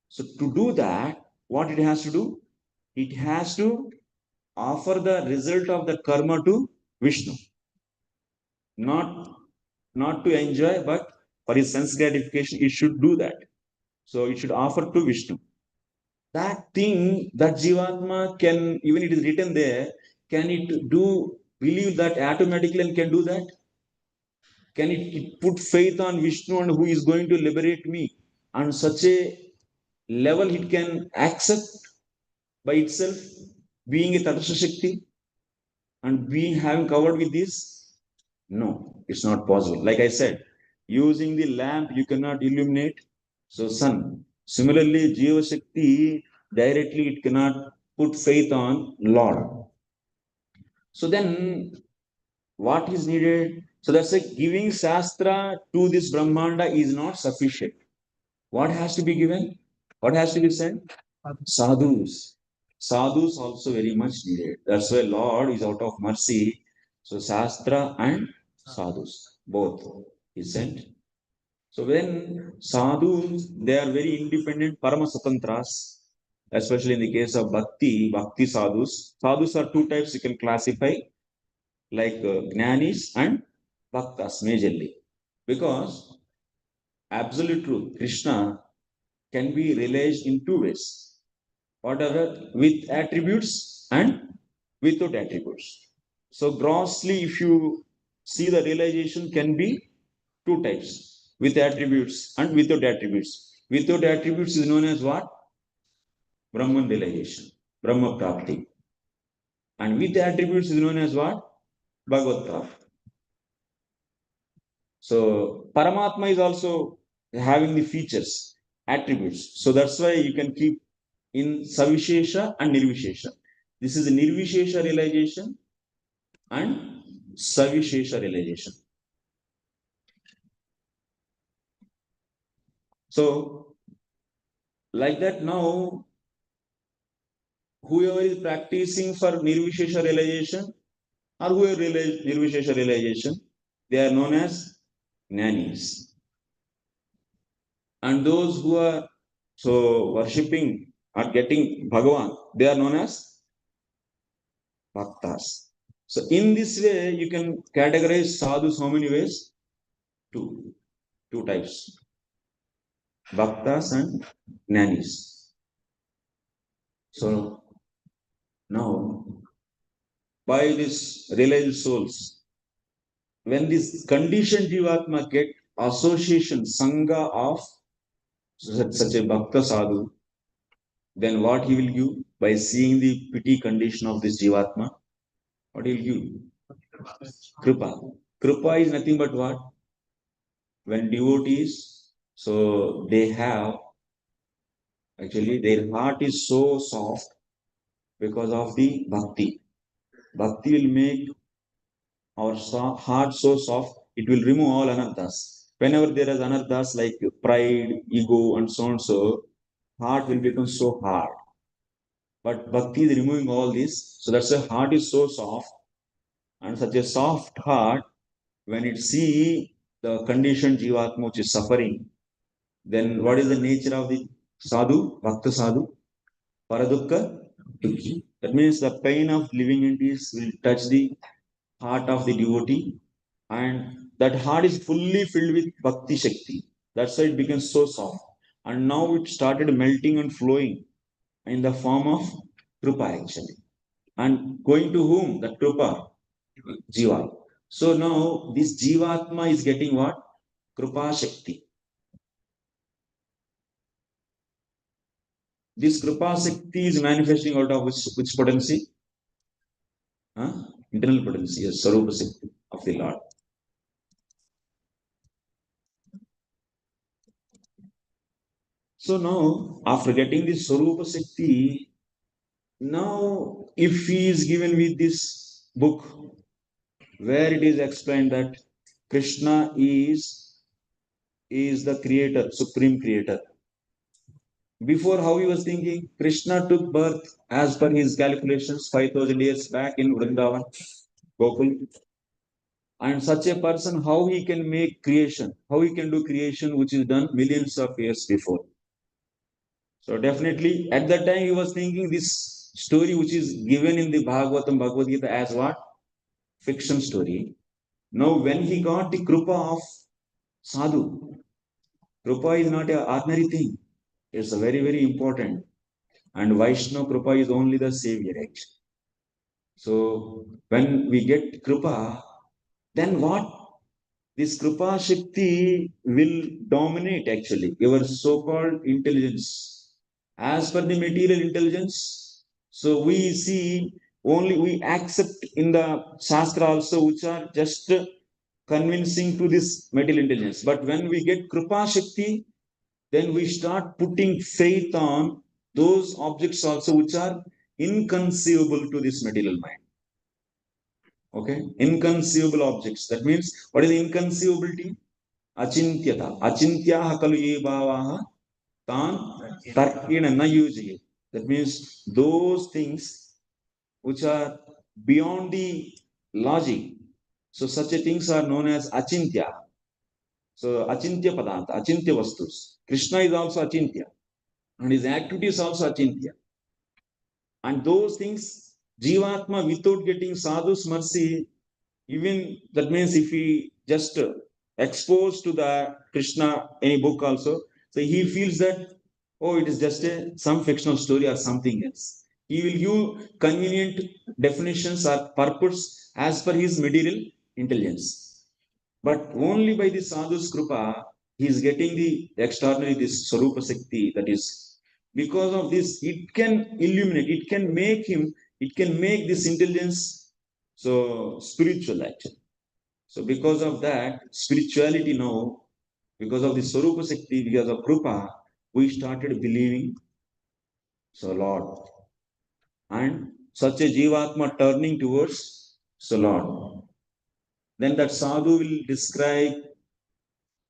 So to do that, what it has to do? It has to offer the result of the karma to Vishnu. Not to enjoy, but for his sense gratification, it should do that. So it should offer to Vishnu. That thing, that jivatma can, even it is written there, can it do believe that automatically and can do that? Can it put faith on Vishnu and who is going to liberate me? On such a level it can accept by itself, being a Tatasha Shakti and being having covered with this? No, it's not possible. Like I said, using the lamp you cannot illuminate. So sun. Similarly, Jiva Shakti directly it cannot put faith on Lord. So then what is needed? So that's like giving shastra to this Brahmanda is not sufficient. What has to be given? What has to be sent? Sadhus. Sadhus also very much needed. That's why Lord is out of mercy. So shastra and sadhus, both is sent. So when sadhus, they are very independent, parama satantras, especially in the case of bhakti sadhus. Sadhus are two types you can classify, like Gyanis and bhaktas majorly. Because absolute truth, Krishna, can be realized in two ways. Whatever, with attributes and without attributes. So grossly, if you see, the realization can be two types, with attributes and without attributes. Without attributes is known as what? Brahman realization, Brahma Prakrti. And with attributes is known as what? Bhagavad Prakrti. So Paramatma is also having the features, attributes. So that's why you can keep in Savishesha and Nirvishesha. This is Nirvishesha realization and Savishesha realization. So, like that now, whoever is practicing for nirvishesha realization or whoever realize nirvishesha realization, they are known as Gyanis. And those who are worshipping or getting Bhagavan, they are known as bhaktas. So in this way, you can categorize sadhus how many ways? Two types. Bhaktas and Gyanis. So now, by this realized souls, when this conditioned jivatma get association, sangha of such a bhakta sadhu, then what he will give? By seeing the pity condition of this jivatma, what he will give? Kripa. Kripa is nothing but what? When devotees, so they have, actually their heart is so soft because of the bhakti. Bhakti will make our heart so soft, it will remove all anarthas. Whenever there is anarthas like pride, ego, and so on, so heart will become so hard. But bhakti is removing all this, so that's why heart is so soft. And such a soft heart, when it see the conditioned jivatma which is suffering, then what is the nature of the sadhu, bhakta sadhu? Paradukka dukhi. That means the pain of living entities will touch the heart of the devotee, and that heart is fully filled with bhakti shakti. That's why it becomes so soft. And now it started melting and flowing in the form of krupa actually. And going to whom? The krupa, jiva. So now this jivatma is getting what? Krupa shakti. This krupa shakti is manifesting out of which potency? Huh? Internal potency, yes, sarupa shakti of the Lord. So now, after getting this sarupa shakti, now if he is given with this book, where it is explained that Krishna is the creator, supreme creator. Before, how he was thinking, Krishna took birth as per his calculations 5,000 years back in Vrindavan, Gokul. And such a person, how he can make creation, how he can do creation which is done millions of years before. So definitely at that time he was thinking this story which is given in the Bhagavad Gita as what? Fiction story. Now when he got the krupa of sadhu, krupa is not an ordinary thing. It's a very, very important. And Vaishnava krupa is only the savior actually. So when we get krupa, then what? This krupa shakti will dominate actually your so-called intelligence. As per the material intelligence, so we see only we accept in the shastra also which are just convincing to this material intelligence. But when we get krupa shakti, then we start putting faith on those objects also which are inconceivable to this material mind. Okay, inconceivable objects. That means what is inconceivability? Achintyata. Achintyaha kalu ye bhavaha tan tarkena na yujaye. That means those things which are beyond the logic. So such a things are known as achintya. So achintya padanta, achintya vastus. Krishna is also achintya, and his activity is also achintya. And those things, jivatma, without getting sadhu's mercy, even that means if he just exposed to the Krishna any book also, so he feels that oh, it is just some fictional story or something else. He will give convenient definitions or purpose as per his material intelligence. But only by the sadhu's krupa, he is getting the extraordinary this sarupa shakti. That is because of this, it can illuminate, it can make him, it can make this intelligence so spiritual actually. So because of that, spirituality now, because of the Sarupa Shakti, because of Krupa, we started believing so Lord. And such a jivatma turning towards so Lord. Then that sadhu will describe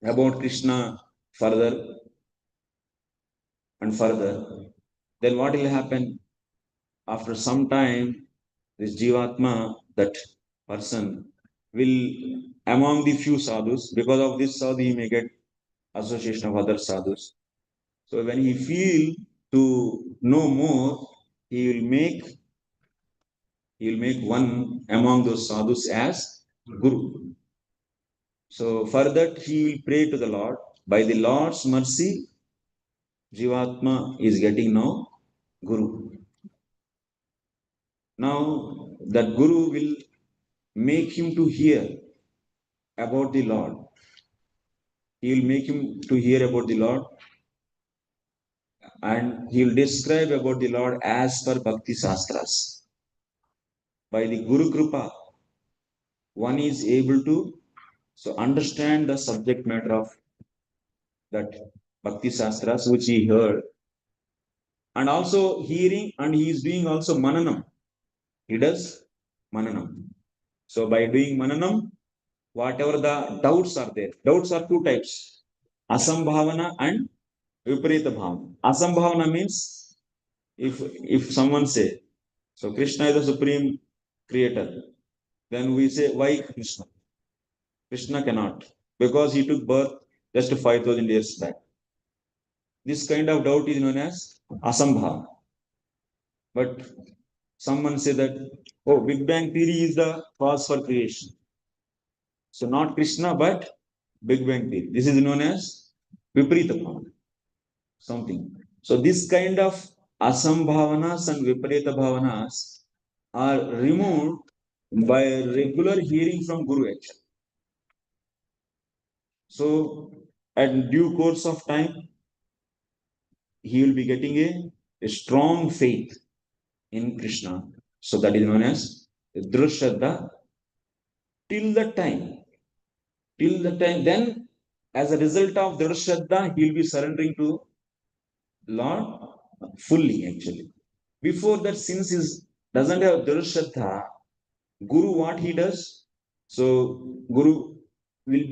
about Krishna further. and further, then what will happen? After some time, this jivatma, that person, will among the few sadhus, because of this sadhu, he may get association of other sadhus. So when he feel to know more, he will make one among those sadhus as guru. So for that he will pray to the Lord. By the Lord's mercy, jivatma is getting now guru. Now that guru will make him to hear about the Lord. He will make him to hear about the Lord, and he will describe about the Lord as per bhakti śāstras. By the Guru Kripa, one is able to understand the subject matter of that bhakti śāstras which he heard, and also hearing, and he is doing also mananam. He does mananam. So by doing mananam, whatever the doubts are there, doubts are two types: asambhavana and viparita bhavana. Asambhavana means if someone say, so Krishna is the supreme creator, then we say, why Krishna? Krishna cannot, because he took birth just 5,000 years back. This kind of doubt is known as asambhava. But someone say that, oh, Big Bang theory is the cause for creation. So not Krishna, but Big Bang theory. This is known as viparita bhavana. Something. So this kind of asambhavanas and viparita bhavanas are removed by regular hearing from Guru actually. So at due course of time, he will be getting a strong faith in Krishna. So that is known as Drushaddha till the time. Then as a result of Drushaddha, he will be surrendering to Lord fully actually. Before that, since he doesn't have Drushaddha, Guru what he does? So Gurudev will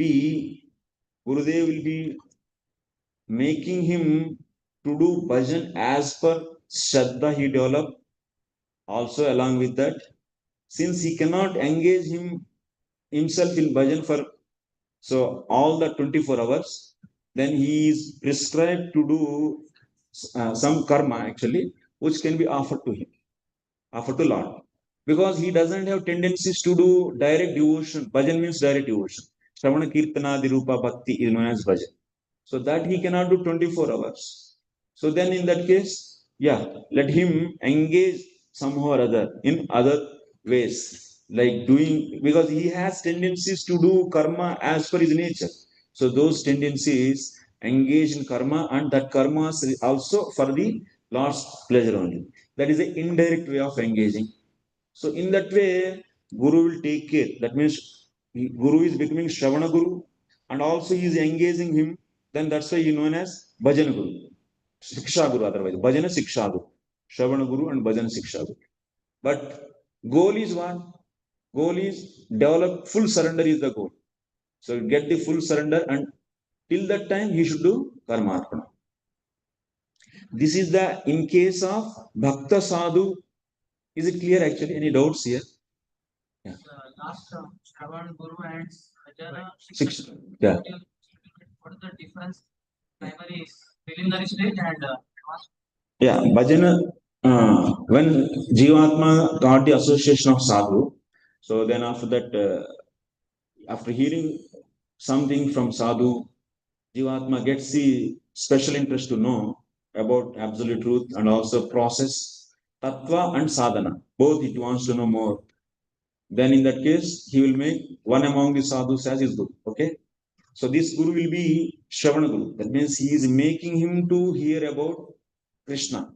be making him to do bhajan as per Shraddha he developed. Also along with that, since he cannot engage himself in bhajan for all the 24 hours, then he is prescribed to do some karma actually, which can be offered to him, offered to Lord. Because he doesn't have tendencies to do direct devotion. Bhajan means direct devotion. Shravana Kirtana Dirupa Bhakti is known as bhajan. So that he cannot do 24 hours. So then in that case, let him engage somehow or other in other ways, like doing, because he has tendencies to do karma as per his nature. So those tendencies engage in karma, and that karma is also for the Lord's pleasure only. That is an indirect way of engaging. So in that way, Guru will take care. That means Guru is becoming Shravana Guru, and also he is engaging him. Then that's why he is known as Bhajana Guru, Siksha Guru otherwise. Bhajana Siksha Guru, Shravana Guru and Bhajana Siksha Guru. But goal is what? Goal is develop full surrender is the goal. So get the full surrender, and till that time he should do karma arpana. This is the in case of Bhakta Sadhu. Is it clear actually? Any doubts here? Yeah. Last Shravan Guru and Bhajana. Six. Yeah. What is the difference? Primary is preliminary stage and yeah, bhajana. When jivatma got the association of sadhu, so then after that, after hearing something from sadhu, jivatma gets the special interest to know about absolute truth and also process, tattva and sadhana. Both it wants to know more. Then in that case, he will make one among the sadhus as his guru. Okay. So this guru will be Shravana Guru. That means he is making him to hear about Krishna.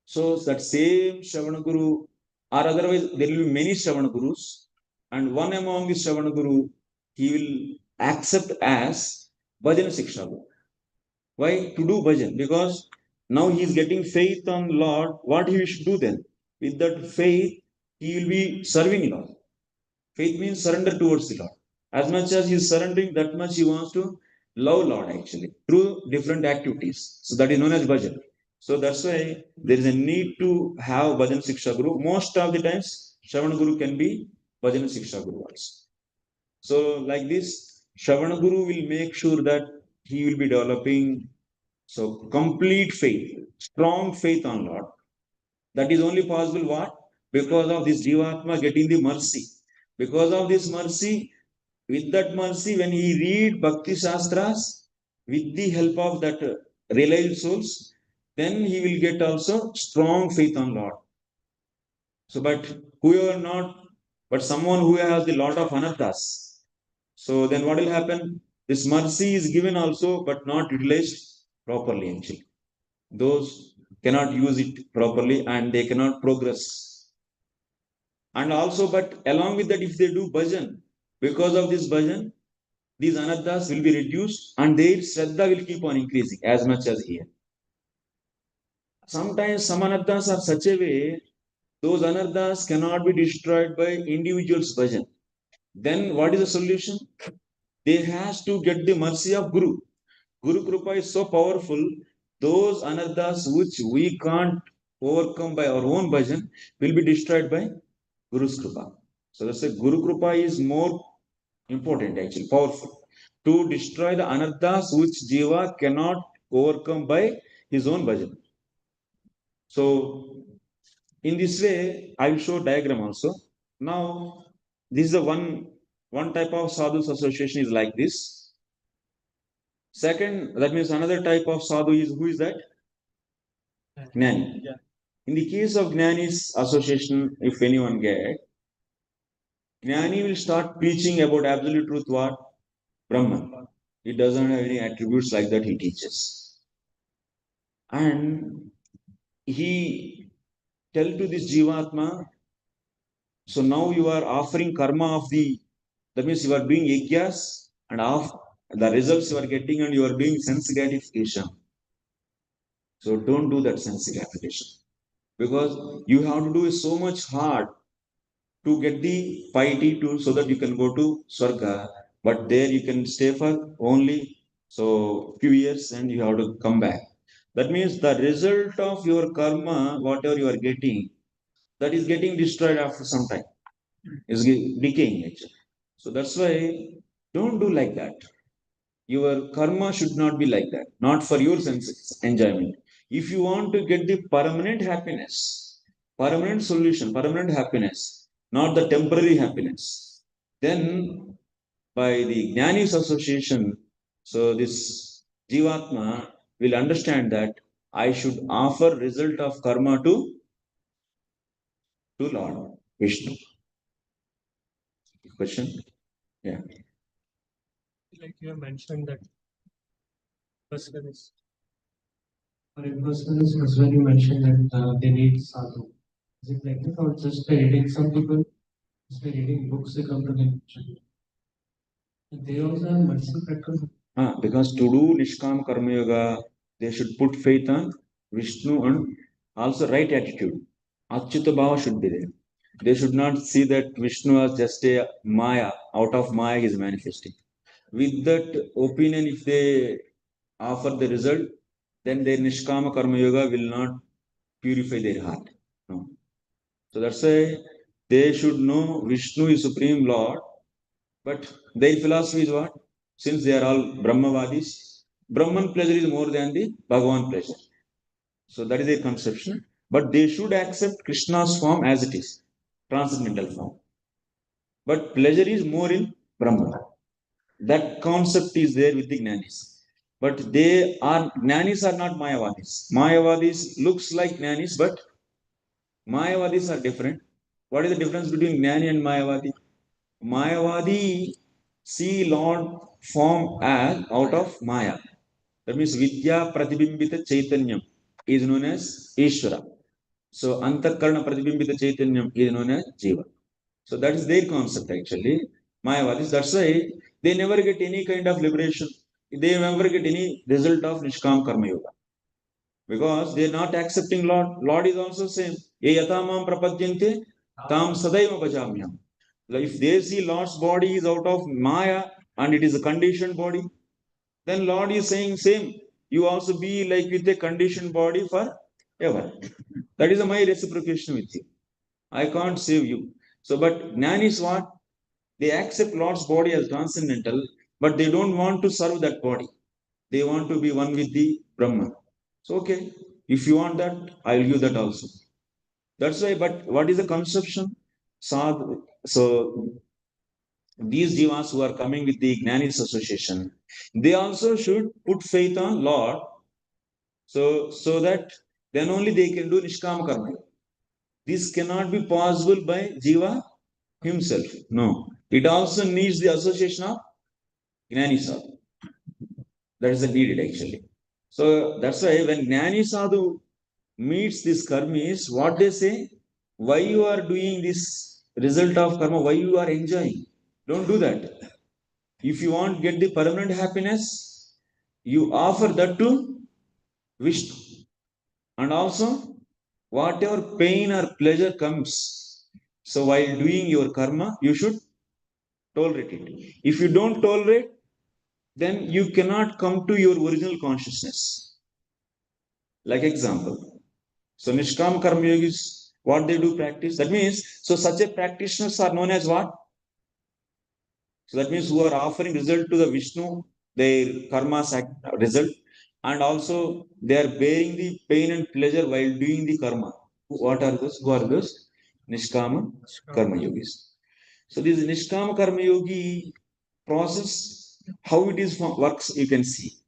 So that same Shravana Guru, or otherwise there will be many Shravana Gurus, and one among the Shravana Guru he will accept as Bhajana Siksha Guru. Why? To do bhajan, because now he is getting faith on Lord. What he should do then? With that faith, he will be serving Lord. Faith means surrender towards the Lord. As much as he is surrendering, that much he wants to love Lord actually through different activities. So that is known as bhajan. So that's why there is a need to have bhajan shiksha guru. Most of the times, Shravana guru can be bhajan shiksha guru also. So like this, Shravana guru will make sure that he will be developing so complete faith, strong faith on Lord. That is only possible what? Because of this jivatma getting the mercy. Because of this mercy, with that mercy, when he read bhakti shastras, with the help of that realized souls, then he will get also strong faith on Lord. So, but whoever not, but someone who has the lot of anarthas, so then what will happen? This mercy is given also, but not utilized properly actually. Those cannot use it properly and they cannot progress. And also, but along with that, if they do bhajan, because of this bhajan, these anarthas will be reduced and their shraddha will keep on increasing as much as here. Sometimes some anarthas are such a way, those anarthas cannot be destroyed by individuals' bhajan. Then what is the solution? They has to get the mercy of Guru. Guru Krupa is so powerful, those anarthas which we can't overcome by our own bhajan will be destroyed by Guru's Krupa. So that's why Guru Krupa is more important actually, powerful. To destroy the anarthas which Jiva cannot overcome by his own bhajan. So in this way, I will show diagram also. Now, this is the one type of sadhu's association is like this. Second, that means another type of sadhu is who is that? Gnani. Yeah. In the case of Gnani's association, if anyone get, Gnani will start preaching about absolute truth, what? Brahman. He doesn't have any attributes like that he teaches. And he tell to this jivatma, so now you are offering karma of the, that means you are doing yajnas and of the results you are getting and you are doing sense gratification. So don't do that sense gratification. Because you have to do so much hard to get the piety to so that you can go to Swarga, but there you can stay for only so few years and you have to come back. That means the result of your karma, whatever you are getting, that is getting destroyed after some time. Is decaying actually. So that's why don't do like that. Your karma should not be like that, not for your sense enjoyment. If you want to get the permanent happiness, permanent solution, permanent happiness, not the temporary happiness, then by the Gyanis association, so this jivatma will understand that I should offer result of karma to Lord Vishnu. Question? Yeah. Like you have mentioned that person is, for a person is when you mentioned that they need sadhu. Is it like that or just by reading? Some people just by reading books they come to the conclusion. They also have mercy practice. Because to do Nishkam Karma Yoga, they should put faith on Vishnu and also right attitude. Achyuta Bhava should be there. They should not see that Vishnu as just a Maya, out of Maya he is manifesting. With that opinion, if they offer the result, then their Nishkama Karma Yoga will not purify their heart. No. So that's why they should know Vishnu is Supreme Lord, but their philosophy is what? Since they are all Brahmavadis, Brahman pleasure is more than the Bhagavan pleasure. So that is their conception. But they should accept Krishna's form as it is, transcendental form. But pleasure is more in Brahman. That concept is there with the Gyanis. But Gyanis are not Mayavadis. Mayavadis looks like Gyanis, but Mayavadis are different. What is the difference between Jnani and Mayavadi? Mayavadi see Lord form as out of Maya. That means Vidya Pratibimbita Chaitanyam is known as Ishvara. So Antakarna Pratibimbita Chaitanyam is known as Jiva. So that is their concept actually. Mayavadis. That's why they never get any kind of liberation. They never get any result of Nishkam Karma Yoga. Because they are not accepting Lord. Lord is also same. Ye yatamam prapadyante tam sadaiva bhajamyam. If they see Lord's body is out of Maya and it is a conditioned body, then Lord is saying same. You also be like with a conditioned body forever. That is my reciprocation with you. I can't save you. So, but Jnani is what? They accept Lord's body as transcendental, but they don't want to serve that body. They want to be one with the Brahman. So, okay, if you want that, I'll give that also. That's why, but what is the conception? Sadhu. So, these jivas who are coming with the Gyanis association, they also should put faith on Lord, so that then only they can do Nishkama Karma. This cannot be possible by Jiva himself. No. It also needs the association of Jnani Sadhu. That is the needed actually. So that's why when Jnani Sadhu meets this karmis, what they say, why you are doing this result of karma, why you are enjoying. Don't do that. If you want to get the permanent happiness, you offer that to Vishnu. And also, whatever pain or pleasure comes, so while doing your karma, you should tolerate it. If you don't tolerate, then you cannot come to your original consciousness. Like example, so Nishkam Karma Yogis, what they do practice, that means, so such a practitioners are known as what? So that means who are offering result to the Vishnu, their karma result, and also they are bearing the pain and pleasure while doing the karma. What are those? Who are those? Nishkama Karma Yogis. So this Nishkama Karma Yogi process, how it is works, you can see.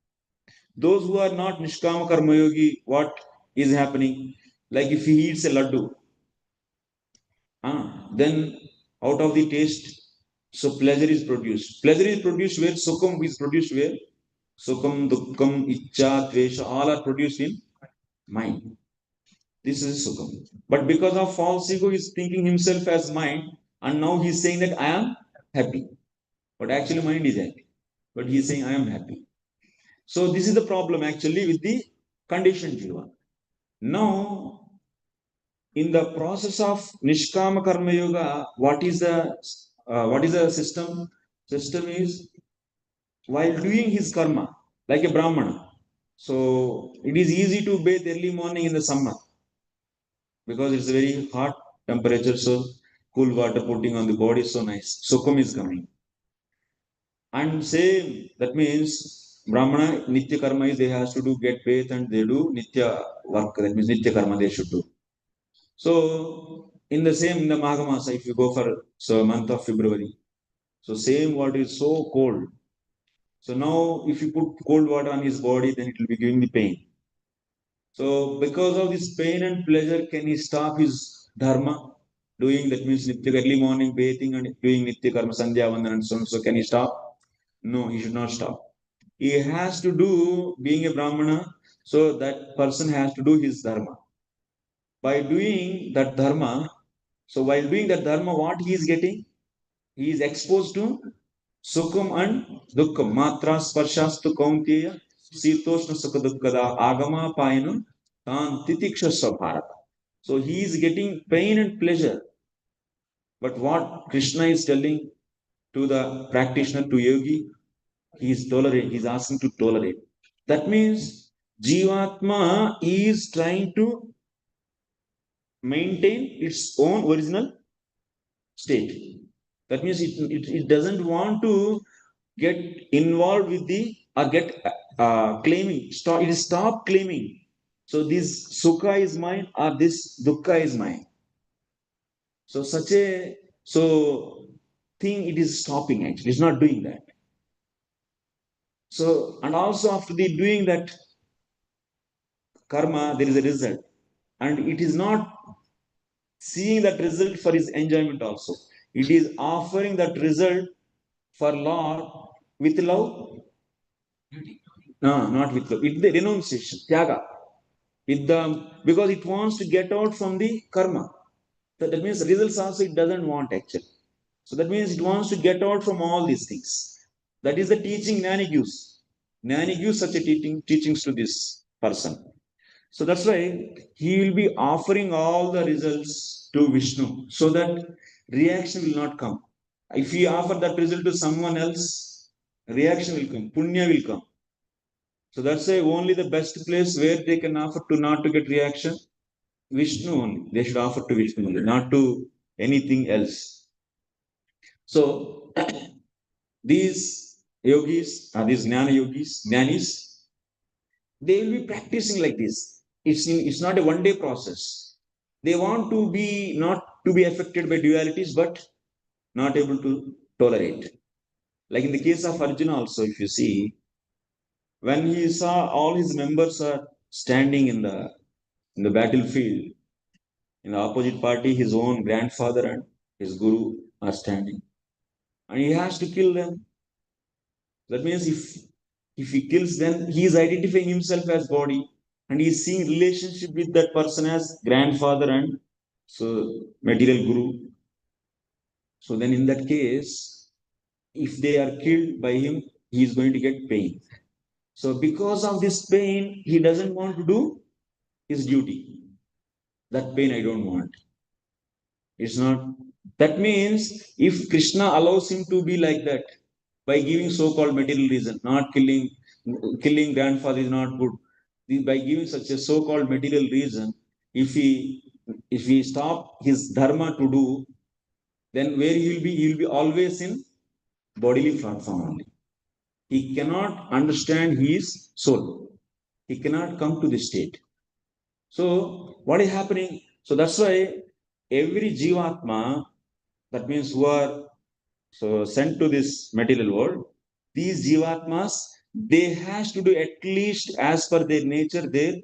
Those who are not Nishkama Karma Yogi, what is happening? Like if he eats a laddu, then out of the taste, so pleasure is produced. Pleasure is produced where? Sukham is produced where? Sukham, Dukkham, Ichcha, Dvesha, all are produced in mind. This is Sukham. But because of false ego, he is thinking himself as mind, and now he is saying that I am happy. But actually, mind is happy. But he is saying I am happy. So this is the problem actually with the conditioned jiva. Now, in the process of Nishkama Karma Yoga, what is the system? System is while doing his karma, like a Brahmana. So it is easy to bathe early morning in the summer because it's a very hot temperature. So cool water putting on the body is so nice. Sukham is coming. And same, that means Brahmana Nitya Karma is they has to do get faith and they do Nitya work. That means Nitya Karma they should do. So in the same in the Magha Masa, if you go for month of February, so same water is so cold. So now if you put cold water on his body, then it will be giving the pain. So because of this pain and pleasure, can he stop his dharma? Doing that means Nitya early morning bathing and doing Nitya Karma Sandhya Vandana and so on. So can he stop? No, he should not stop. He has to do, being a Brahmana, so that person has to do his dharma. By doing that dharma, so while doing that dharma, what he is getting? He is exposed to Sukham and Dukkham. Matra Sparshastu Kaunteya Sitoshna Sukha Dukkhada Agama Payana Tan Titiksha Svabhava. So he is getting pain and pleasure. But what Krishna is telling to the practitioner, to yogi, he is tolerate. He is asking to tolerate. That means jivatma is trying to maintain its own original state. That means it doesn't want to get involved with the or get claiming. It is stop claiming. So this sukha is mine or this dukkha is mine. So such a thing it is stopping actually. It's not doing that. So and also after the doing that karma, there is a result, and it is not seeing that result for his enjoyment also. It is offering that result for Lord with love. No, not with love. It's the renunciation, tyaga. With the because it wants to get out from the karma. So that means results also it doesn't want actually. So that means it wants to get out from all these things. That is the teaching Jnani gives. Jnani gives such a teachings to this person. So that's why he will be offering all the results to Vishnu so that reaction will not come. If he offer that result to someone else, reaction will come, punya will come. So that's why only the best place where they can offer to not to get reaction, Vishnu only. They should offer to Vishnu only, not to anything else. So these yogis, these jnana yogis, jnanis, they will be practicing like this. It's not a one-day process. They want to be not to be affected by dualities, but not able to tolerate. Like in the case of Arjuna also, if you see, when he saw all his members are standing in the battlefield, in the opposite party, his own grandfather and his guru are standing, and he has to kill them. That means if he kills them, he is identifying himself as body, and he is seeing relationship with that person as grandfather and so material guru. So then in that case, if they are killed by him, he is going to get pain. So because of this pain, he doesn't want to do his duty. That pain I don't want. It's not. That means if Krishna allows him to be like that by giving so-called material reason, not killing grandfather is not good. By giving such a so-called material reason, if he stop his dharma to do, then where he will be always in bodily platform only. He cannot understand his soul. He cannot come to this state. So what is happening? So that's why every jivatma, that means who are so sent to this material world, these jivatmas, they has to do at least as per their nature, their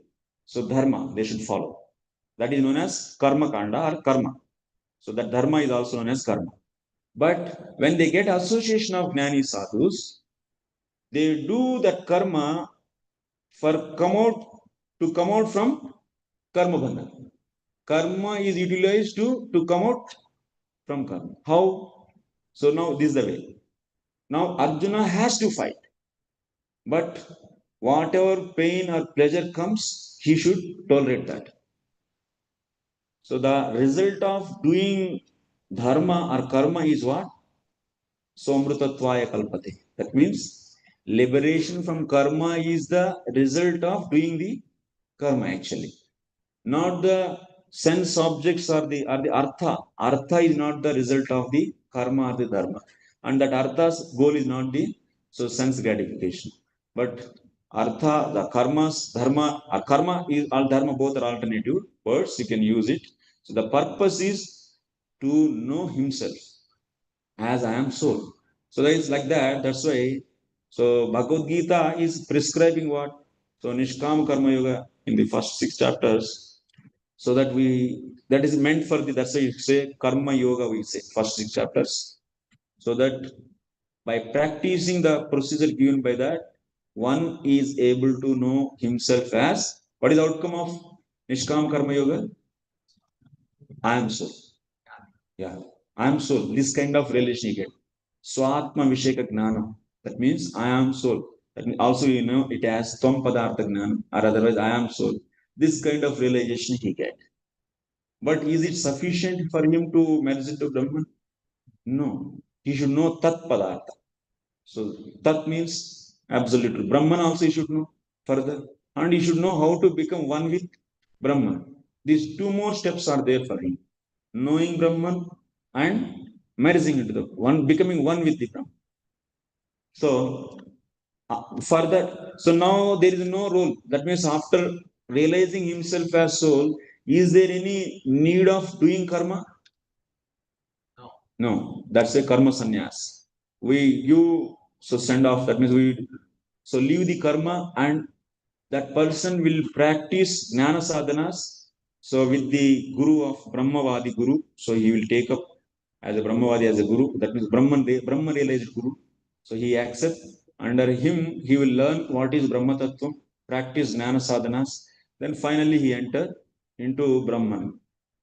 so dharma they should follow. That is known as karma kanda or karma. So that dharma is also known as karma. But when they get association of jnani sadhus, they do that karma for come out from karma bandhana. Karma is utilized to come out from karma. How? So now this is the way. Now Arjuna has to fight. But whatever pain or pleasure comes, he should tolerate that. So the result of doing dharma or karma is what? Somrutatvaya kalpate. That means liberation from karma is the result of doing the karma actually. Not the sense objects or the artha. Artha is not the result of the karma or the dharma. And that artha's goal is not the sense gratification. But artha, the karmas, dharma, or karma is all dharma, both are alternative words, you can use it. So the purpose is to know himself as I am soul. So that is like that. That's why. So Bhagavad Gita is prescribing what? So Nishkam Karma Yoga in the first 6 chapters. So that is meant for that's why you say Karma Yoga, we say first 6 chapters. So that by practicing the procedure given by that, one is able to know himself as what is the outcome of Nishkam Karma Yoga? I am soul. Yeah, I am soul. This kind of relation you get. Swatma Visheka Gnana. That means I am soul. That means also it has Tvam Padartha Gnana, or otherwise I am soul. This kind of realization he get. But is it sufficient for him to merge into Brahman? No. He should know Tat Padartha. So Tat means absolute. Brahman also he should know further. And he should know how to become one with Brahman. These 2 more steps are there for him. Knowing Brahman and merging into the one, becoming one with the Brahman. So for that, so now there is no role. That means after realizing himself as soul, is there any need of doing karma? No, that's a karma sannyas. You send off. That means leave the karma, and that person will practice jnana sadhanas. So with the guru of Brahmavadi guru, so he will take up as a Brahmavadi as a guru. That means Brahma realized guru. So he accepts. Under him, he will learn what is Brahma Tattvam, practice jnana sadhanas. Then finally he enter into Brahman.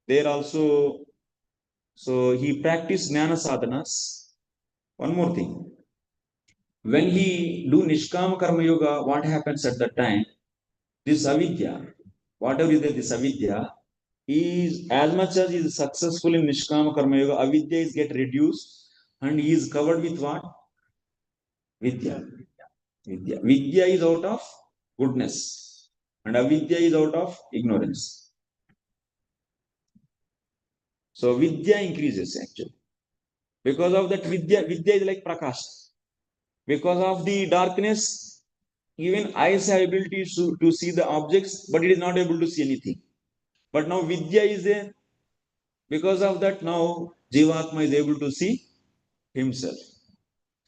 There also, so he practiced jnana sadhanas. One more thing. When he do Nishkama Karma Yoga, what happens at that time? This avidya, whatever is there, this avidya, is as much as he is successful in Nishkama Karma Yoga, avidya is get reduced and he is covered with what? Vidya. Vidya is out of goodness, and avidya is out of ignorance. So vidya increases actually. Because of that vidya is like prakash. Because of the darkness, even eyes have ability to see the objects, but it is not able to see anything. But now vidya is there. Because of that, now jivatma is able to see himself.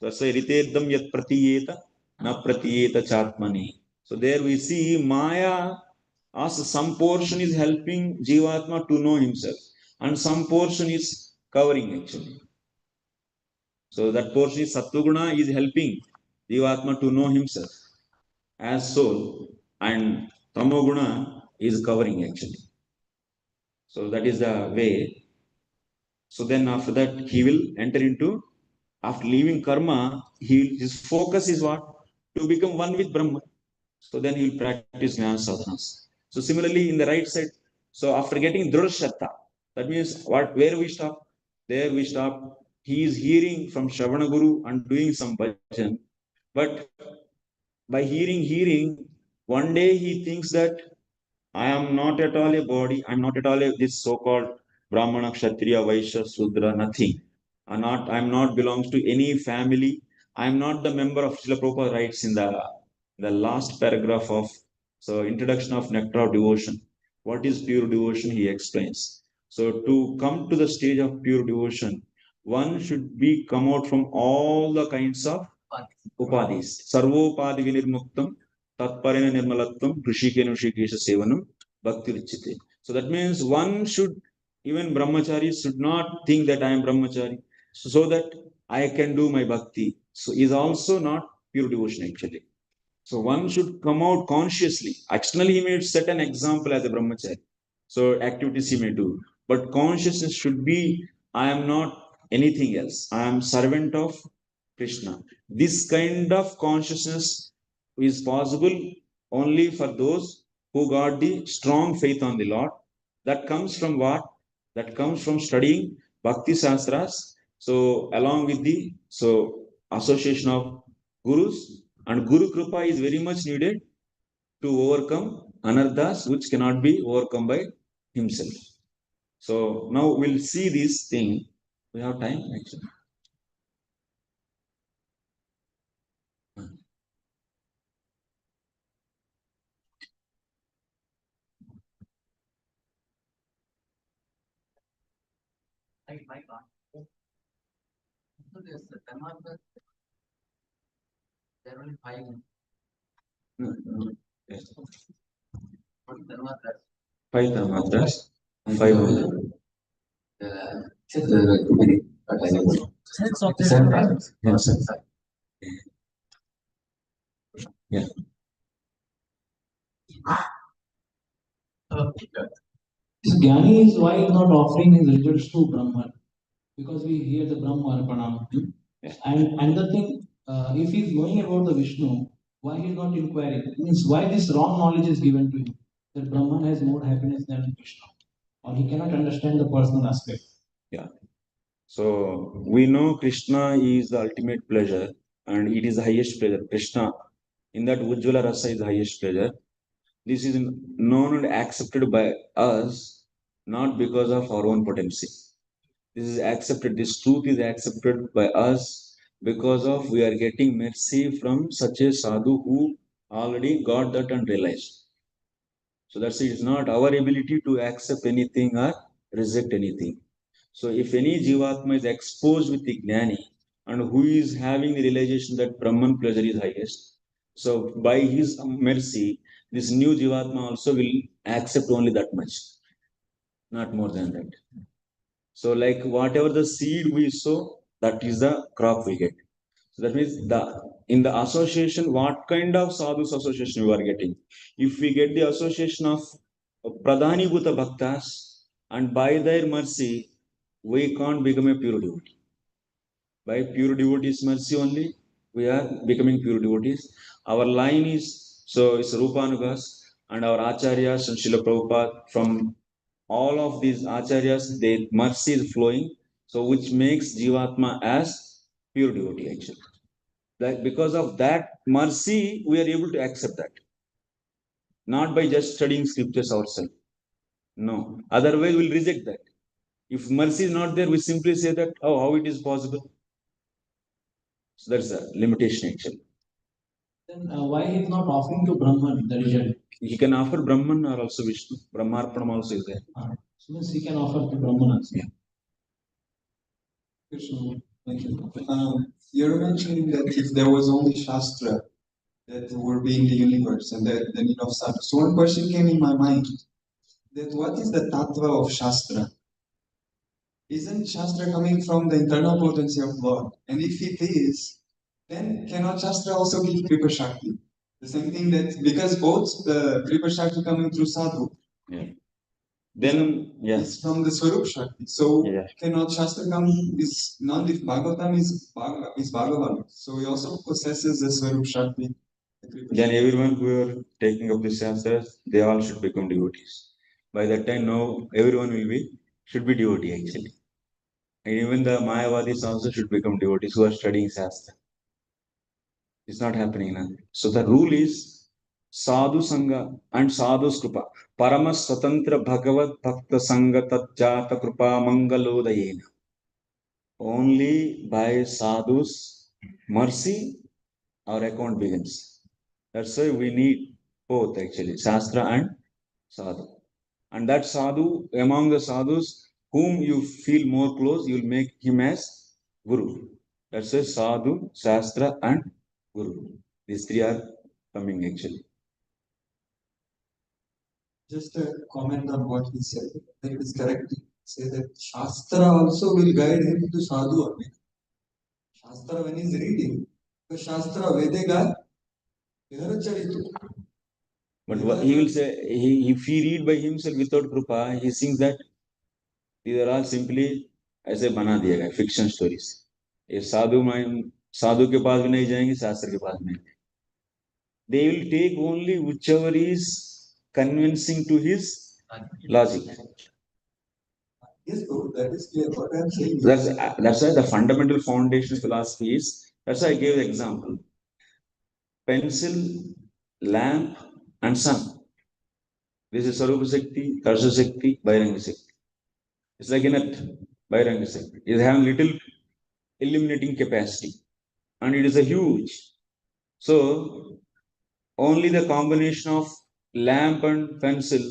That's why ritedam yat pratiyeta na pratiyeta chatmani. So there we see Maya as some portion is helping jivatma to know himself, and some portion is covering actually. So that portion is Sattva is helping jivatma to know himself as soul, and Tamoguna is covering actually. So that is the way. So then after that he will enter into, after leaving karma, his focus is what? To become one with Brahma. So then he will practice Jnana sadhanas. So similarly in the right side, so after getting Drudashraddha, that means what? Where we stop? There we stop. He is hearing from Shravana Guru and doing some bhajan. But by hearing, one day he thinks that I am not at all a body, I am not at all this so-called Brahmana, Kshatriya, Vaishya, Sudra, nothing. I am not belongs to any family. I am not the member of Srila Prabhupada writes in the last paragraph of introduction of Nectar of Devotion. What is pure devotion? He explains. So to come to the stage of pure devotion, one should be come out from all the kinds of upadis. Sarvopadi vinirmuktam tatparena nirmalatvam rishikenu shikesha sevanam bhakti richite. So that means one should, even brahmachari should not think that I am brahmachari, so that I can do my bhakti. So is also not pure devotion actually. So one should come out consciously. Externally, he may set an example as a brahmachari. So activities he may do. But consciousness should be, I am not anything else. I am servant of Krishna. This kind of consciousness is possible only for those who got the strong faith on the Lord. That comes from what? That comes from studying bhakti shastras. So along with the association of gurus, and Guru Kripa is very much needed to overcome anarthas which cannot be overcome by himself. So now we'll see this thing. We have time actually. My God. So there's the Dharma, there are only five. Yes. What is Dharma? Five mantras. Five mantras. Sense of Yes. Yeah. So Gyanis is why he's not offering his results to Brahman, because we hear the Brahma Arpanam. And another thing, if he's knowing about the Vishnu, why he's not inquiring? It means why this wrong knowledge is given to him that Brahman has more happiness than Vishnu, or he cannot understand the personal aspect. Yeah. So we know Krishna is the ultimate pleasure and it is the highest pleasure. Krishna, in that Ujjvala Rasa is the highest pleasure. This is known and accepted by us not because of our own potency. This is accepted, this truth is accepted by us because of we are getting mercy from such a sadhu who already got that and realized. So that's it. It's not our ability to accept anything or reject anything. So if any jivatma is exposed with the Jnani and who is having the realization that Brahman pleasure is highest, so by his mercy, this new jivatma also will accept only that much, not more than that. So like whatever the seed we sow, that is the crop we get. So that means in the association, what kind of sadhus association you are getting? If we get the association of Pradhani Bhuta Bhaktas, and by their mercy, we can't become a pure devotee. By pure devotees' mercy only, we are becoming pure devotees. Our line is, so it's Rupanugas, and our Acharyas and Srila Prabhupada, from all of these Acharyas, their mercy is flowing, so which makes Jivatma as pure devotee actually. That because of that mercy, we are able to accept that. not by just studying scriptures ourselves. No, otherwise we'll reject that. If mercy is not there, we simply say that, oh, how it is possible? So that's a limitation actually. Then why he is not offering to Brahman the result? He can offer Brahman or also Vishnu. Brahmarpanam also is there. So means he can offer to Brahman also. Yeah. Krishna, thank you. You're mentioning that if there was only shastra that would be in the universe and the need of sadhu. So one question came in my mind, that what is the tattva of shastra? Isn't shastra coming from the internal potency of Lord? And if it is, then cannot shastra also give kripa shakti? The same thing that, because both the kripa shakti coming through sadhu, Then, yes. it's from the Swarup Shakti. So Yeah. cannot Shastra come is not if Bhagavatam is Bhagavan. So he also possesses the Swarup Shakti. Then everyone who are taking up the shastras, they all should become devotees. By that time, now everyone should be devotee actually. And even the Mayavadis also should become devotees who are studying shastra. It's not happening now. So the rule is sadhu sangha and sadhu krupa. Parama swatantra bhagavad bhakta sangha tatjata krupa mangalodayena. Only by sadhu's mercy our account begins. That's why we need both actually, shastra and sadhu. And that sadhu, among the sadhus, whom you feel more close, you will make him as guru. That's why sadhu, shastra, and guru. These three are coming actually. Just a comment on what he said. That is correct. Say that Shastra also will guide him to sadhu. Shastra when he's reading, the Shastra Vedega, But what he will say, if he read by himself without krupa, he thinks that these are all simply ऐसे बना दिए गए fiction stories. ये साधु के पास भी नहीं जाएंगे, शास्त्र के पास नहीं. They will take only whichever is convincing to his logic. Yes, bro, that is clear. What I'm saying. That's why the fundamental foundation philosophy is. That's why I gave the example. Pencil, lamp, and sun. This is Sarupa Shakti, Tarsha Shakti, Bairanga Shakti. It's like a nut, Bairanga Shakti. It has little illuminating capacity, and it is a huge. So only the combination of lamp and pencil.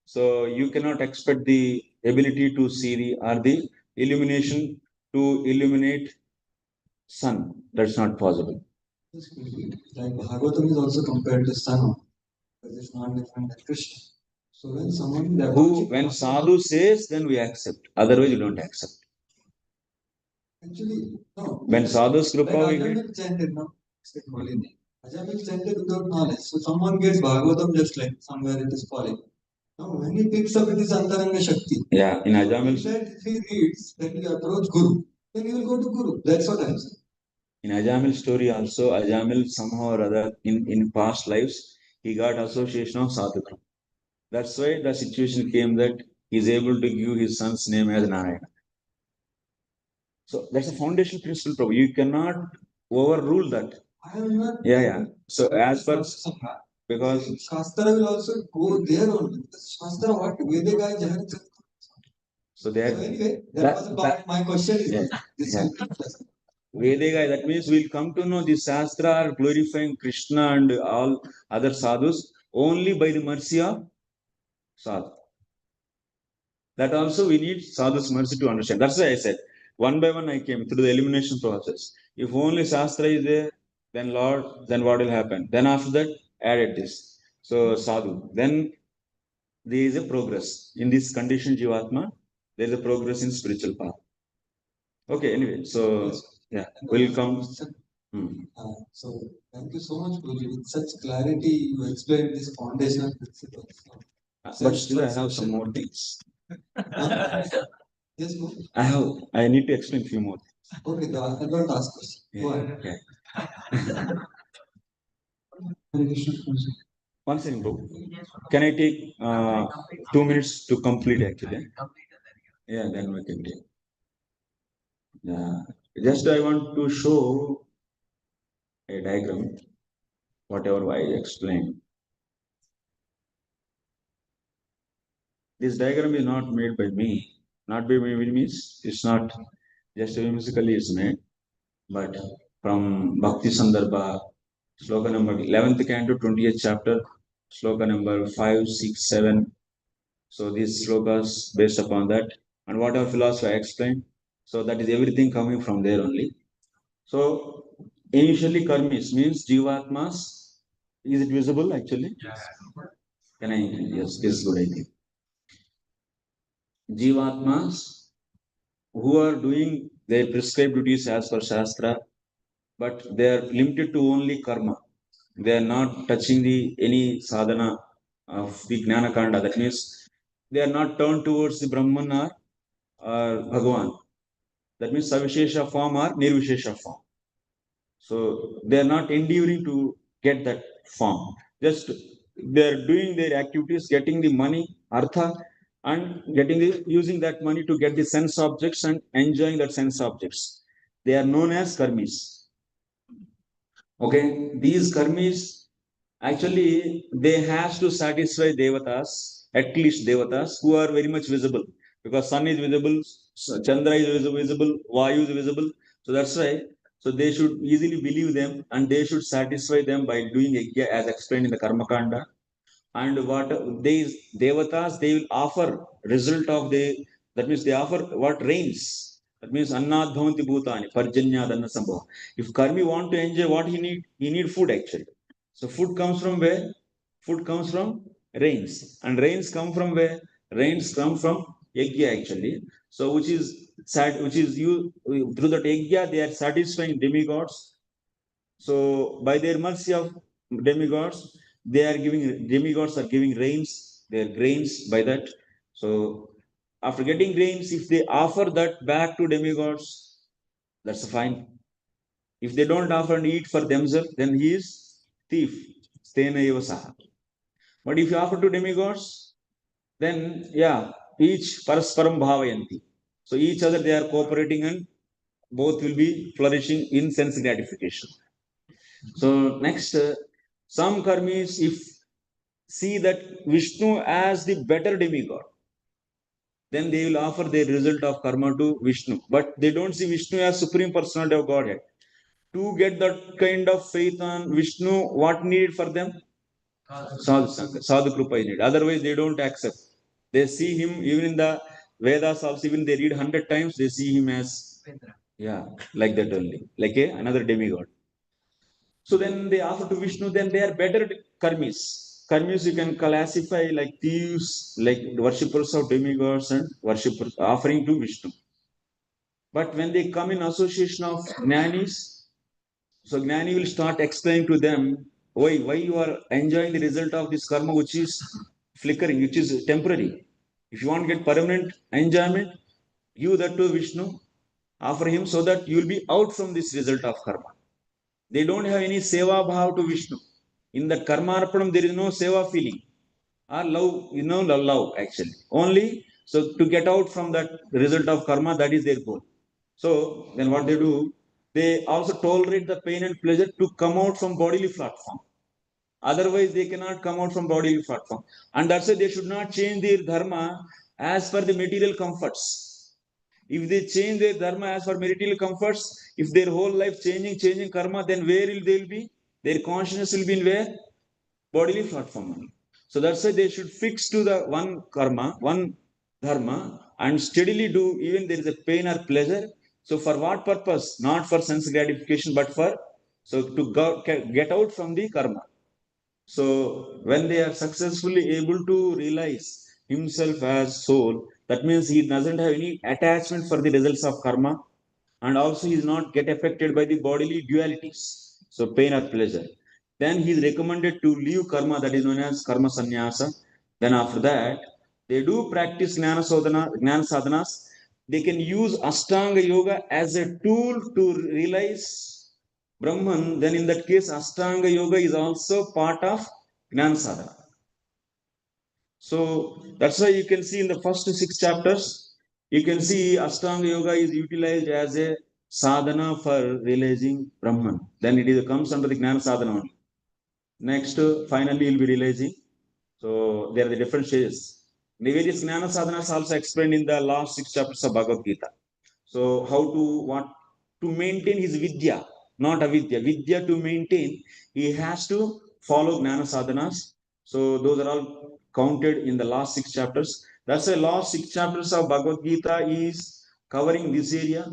So you cannot expect the ability to see the illumination to illuminate sun. That's not possible. Like Bhagavatam is also compared to sun, because it's not different than Krishna. So when someone When sadhu says, then we accept. Otherwise, you don't accept. Actually, no. When sadhu's krupa we Ajamil get. chanted, no. Ajamil chanted without knowledge. So someone gets Bhagavatam just like somewhere it is falling. Now when he picks up, it is Antaranga Shakti. Yeah, in So Ajamil. if he reads, then he approach Guru. Then he will go to Guru. That's what I'm saying. In Ajamil story also, Ajamil somehow or other in past lives, he got association of sadhu. That's why the situation came that he is able to give his son's name as Narayana. So that's a foundational principle, Prabhu. You cannot overrule that. I am not. Yeah. So as per, because Shastra will also go there only. Shastra what? Vedega Jahar. so there. So anyway, that was about my question. Yeah. Vedega, that means we'll come to know the shastra are glorifying Krishna and all other sadhus only by the mercy of sadhu. That also we need sadhu's mercy to understand. That's why I said, one by one I came through the elimination process. If only shastra is there, then Lord, then what will happen? Then after that, added this. So sadhu. Then there is a progress. In this condition, jivatma, there is a progress in spiritual path. Okay, anyway, so yeah, we'll come. So thank you so much, Guruji. With such clarity, you explained this foundational principles. But still, I have some more things. Yes, Guru. I need to explain a few more. Okay, I don't ask questions. Go ahead. Okay. Hare Krishna. One second, bro. Can I take 2 minutes to complete actually? Yeah, then we can take. Yeah. Just I want to show a diagram, whatever I explained. this diagram is not made by me. Not by me means it's not just whimsically is made, but from Bhakti Sandarbha, sloka number 11th canto, 20th chapter, sloka number 5, 6, 7. So these slokas based upon that, and what our philosopher explained. So that is everything coming from there only. So initially karmis means jivatmas. Is it visible actually? Yes. Can I? Yes, this is good idea. Jivatmas who are doing their prescribed duties as per shastra, but they are limited to only karma. They are not touching the any sadhana of the Gnana Kanda. That means they are not turned towards the Brahman or Bhagavan. That means Savishesha form or Nirvishesha form. So they are not enduring to get that form. Just they are doing their activities, getting the money, artha, and using that money to get the sense objects and enjoying that sense objects. They are known as karmis. Okay, these karmis actually they has to satisfy devatas, at least devatas who are very much visible, because sun is visible, Chandra is visible, Vayu is visible. So that's why. So they should easily believe them, and they should satisfy them by doing yajna as explained in the Karma Kanda. And what these devatas they will offer result of the, that means they offer what rains. That means annad bhavanti bhutani parjanya dhanna sambhava. If karmi want to enjoy, what he need food actually. So food comes from where? Food comes from rains, and rains come from where? Rains come from yajna actually. So which is sad, which is you through that yajna they are satisfying demigods. So by their mercy of demigods, demigods are giving rains, their grains by that. So after getting grains, if they offer that back to demigods, that's fine. If they don't offer and eat for themselves, then he is thief. But if you offer to demigods, then yeah, each parasparam bhavayanti. So each other they are cooperating and both will be flourishing in sense gratification. So next, some karmis, if see that Vishnu as the better demigod, then they will offer their result of karma to Vishnu. But they don't see Vishnu as supreme personality of Godhead. To get that kind of faith on Vishnu, what needed for them? Sadhu Krupa is needed. Otherwise, they don't accept. They see him even in the Vedas also, even they read 100 times, they see him as, yeah, like that only, like another demigod. So then they offer to Vishnu, then they are better karmis. Karmis you can classify like thieves, like worshippers of demigods and worshippers offering to Vishnu. But when they come in association of Gyanis, so Gnani will start explaining to them why you are enjoying the result of this karma which is flickering, which is temporary. If you want to get permanent enjoyment, give that to Vishnu, offer him so that you will be out from this result of karma. They don't have any seva bhav to Vishnu. In that karma arpanam, there is no seva feeling or love, love actually. Only so to get out from that result of karma, that is their goal. So then what they do, they also tolerate the pain and pleasure to come out from bodily platform. Otherwise, they cannot come out from bodily platform. And that's why they should not change their dharma as per the material comforts. If they change their dharma as for material comforts, if their whole life changing karma, then where will they be? Their consciousness will be in where? Bodily platform only. So that's why they should fix to the one karma, one dharma, and steadily do, even there is a pain or pleasure. So for what purpose? Not for sense gratification, but for to get out from the karma. So when they are successfully able to realize himself as soul, that means he doesn't have any attachment for the results of karma, and also he is not get affected by the bodily dualities, so pain or pleasure. Then he is recommended to leave karma, that is known as karma sannyasa. Then after that, they do practice jnana sadhanas. They can use Ashtanga yoga as a tool to realize Brahman. Then in that case, Ashtanga yoga is also part of jnana sadhana. So that's why you can see in the first 6 chapters, you can see Ashtanga yoga is utilized as a sadhana for realizing Brahman. Then it comes under the Jnana sadhana only. Next, finally, you'll be realizing. So there are the different stages. various Jnana sadhanas also explained in the last 6 chapters of Bhagavad Gita. So how to maintain his vidya, not avidya. Vidya to maintain, he has to follow Jnana sadhanas. So those are all counted in the last 6 chapters. That's why last 6 chapters of Bhagavad Gita is covering this area.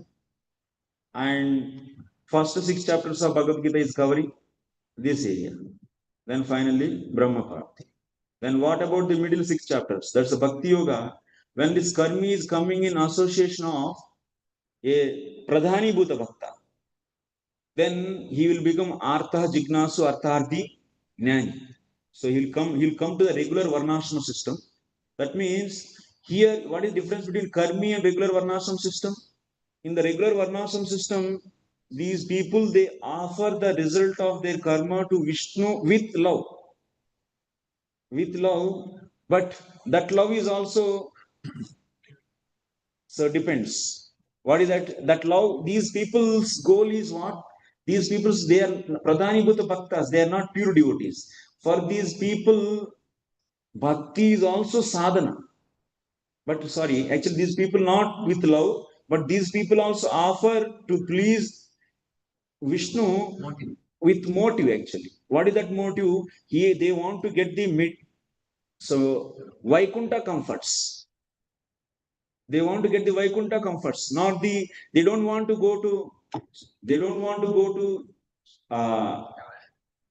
And first 6 chapters of Bhagavad Gita is covering this area. Then finally, Brahmachari. Then what about the middle 6 chapters? That's the Bhakti Yoga. When this karmi is coming in association of a pradhani bhuta bhakta, then he will become artha jignasu artharthi jnani. So he'll come to the regular varnashram system. That means here, what is the difference between karmi and regular varnashram system? In the regular varnashram system, these people, they offer the result of their karma to Vishnu with love. With love, but that love is also, so depends. What is that? That love, these people's goal is what? These people's, they are pradhani bhuta bhaktas, they are not pure devotees. For these people, bhakti is also sadhana. But sorry, actually these people not with love, but these people also offer to please Vishnu with motive actually. What is that motive? They want to get the Vaikunta comforts. They want to get the Vaikunta comforts, not they don't want to go to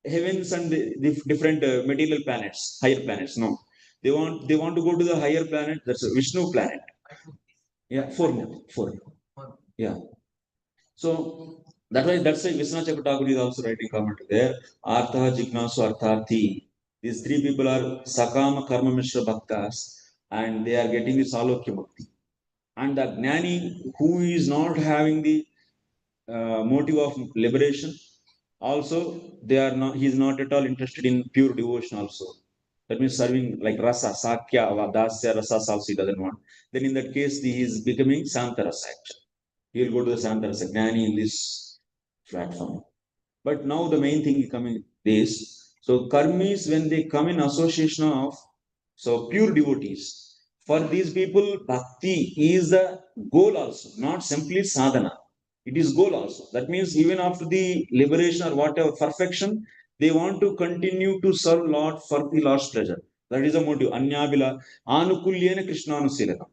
heavens and the different material planets, higher planets. No. They want to go to the higher planet, that's a Vishnu planet. Yeah, four. Yeah. So that's why Vishnu Chakravarti is also writing comment there. Artha Jignasu Artharthi. These 3 people are Sakama Karma Mishra Bhaktas, and they are getting the Salokya Bhakti. And the Gnani who is not having the motive of liberation, also he is not at all interested in pure devotion also. That means serving like rasa, sakya, dasya, rasa also he doesn't want. Then in that case, he is becoming Santarasa actually. He will go to the Santarasa, Gnani in this platform. But now the main thing is coming this. So karmis, when they come in association of pure devotees, for these people, bhakti is the goal also, not simply sadhana. It is goal also. That means even after the liberation or whatever perfection, they want to continue to serve Lord for the Lord's pleasure. That is the motive. Anyabila anukulyena krishnanusila.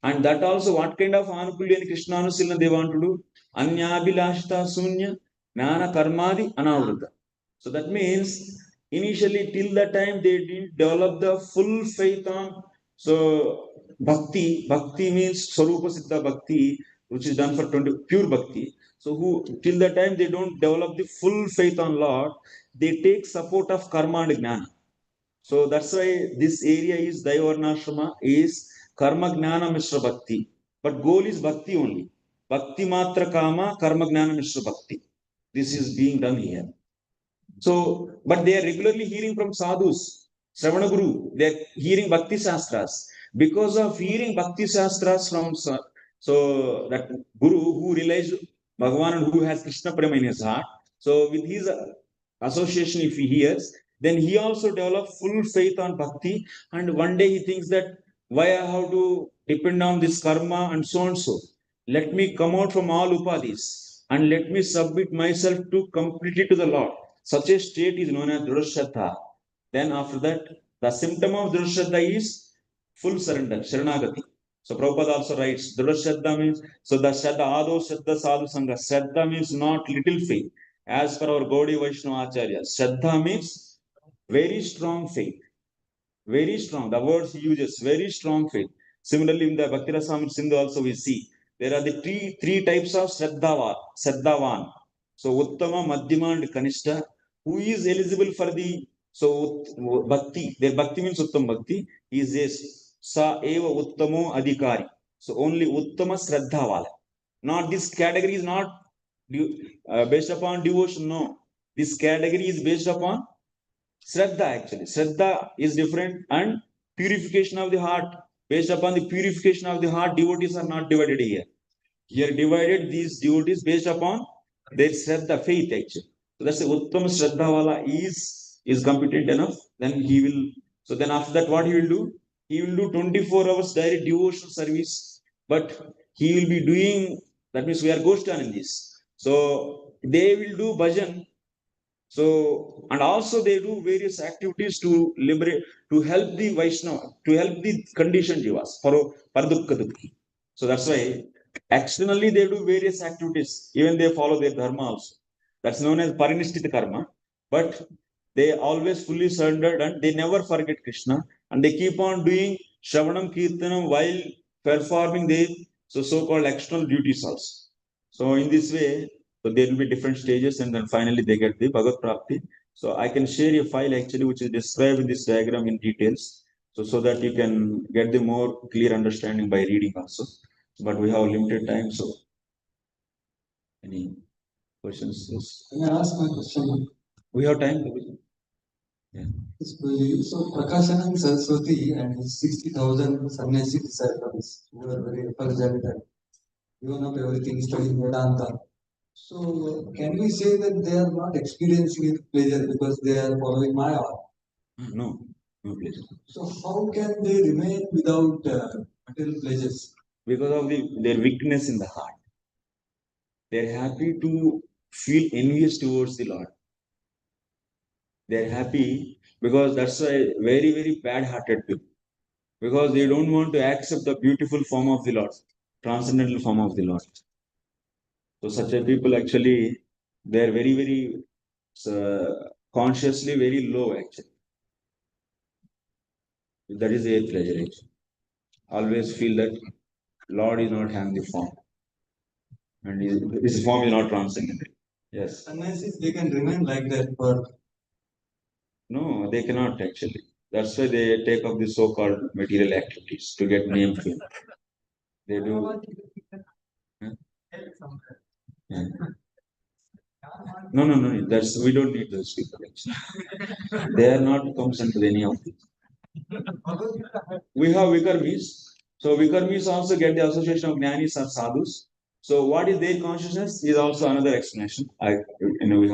And that also, what kind of anukulyena krishnanusila they want to do? Anyabilashta sunya jnana karmadi anavruta. So that means initially till that time they didn't develop the full faith on bhakti. Bhakti means Swarupa Siddha Bhakti, which is done for pure bhakti. So who till that time they don't develop the full faith on Lord, they take support of karma and jnana. So that's why this area is Daivarnashrama is karma jnana mishra bhakti. But goal is bhakti only. Bhakti matra kama karma jnana mishra bhakti. This is being done here. So, but they are regularly hearing from sadhus, Sravana Guru, they are hearing bhakti shastras. Because of hearing bhakti shastras from that Guru who realized Bhagavan and who has Krishna Prema in his heart, so with his association, if he hears, then he also develops full faith on bhakti, and one day he thinks that why I have to depend on this karma and so and so. Let me come out from all upadhis and let me submit myself completely to the Lord. Such a state is known as Drudashraddha. Then after that, the symptom of Drudashraddha is full surrender, Sharanagati. So Prabhupada also writes, Drudashraddha means, so the Shraddha, Ado Shraddha Sadhu Sangha. Shraddha means not little faith. As per our Gaudiya Vaishnava Acharya, Shraddha means very strong faith. Very strong. The words he uses, very strong faith. Similarly, in the Bhakti Rasamrita Sindhu also we see, there are the three types of Shraddhavan. So Uttama, Madhyama and Kanishta, who is eligible for the Bhakti. Their Bhakti means Uttam Bhakti. He is this Sa Eva Uttamo Adhikari. So only Uttama Shraddhavala. Not this category is not based upon devotion. No. This category is based upon Shraddha actually. Shraddha is different, and purification of the heart. Based upon the purification of the heart, devotees are not divided here. Here divided these devotees based upon their Shraddha, faith actually. So that's the Uttama Shraddha wala is competent enough. Then he will, so then after that what he will do? he will do 24 hours direct devotional service, but he will be doing, that means we are Ghoshtanandis. So they will do bhajan. So, and also they do various activities to liberate, to help the Vaishnava, to help the conditioned jivas, for dukkha dukhi. So that's why externally they do various activities, even they follow their dharma also. That's known as parinishthita karma. But they always fully surrendered and they never forget Krishna. And they keep on doing Shravanam Kirtanam while performing their so-called external duties also. So in this way, so there will be different stages and then finally they get the Bhagavad Prapti. So I can share a file actually which is described in this diagram in details. So that you can get the more clear understanding by reading also. But we have limited time, so any questions? Yes. Can I ask my question? We have time. So Prakashanand Saraswati and his 60,000 sannyasi disciples who were very effulgent and given up everything, studying Vedanta. So can we say that they are not experiencing pleasure because they are following Maya? No, no pleasure. So how can they remain without material pleasures? Because of their weakness in the heart. They're happy to feel envious towards the Lord. They're happy because that's why very, very bad-hearted people. Because they don't want to accept the beautiful form of the Lord, transcendental form of the Lord. So such a people actually, they're very, very consciously very low actually. That is their pleasure actually. Always feel that Lord is not having the form. And his form is not transcendental. Yes. Sannyasis, they can remain like that for. No, they cannot actually. That's why they take up the so-called material activities to get name fame. They do. Huh? Yeah. No. That's we don't need those people actually. They are not concerned with any of these. We have vikarmis. So vikarmis also get the association of Gyanis or sadhus. So what is their consciousness is also another explanation. We have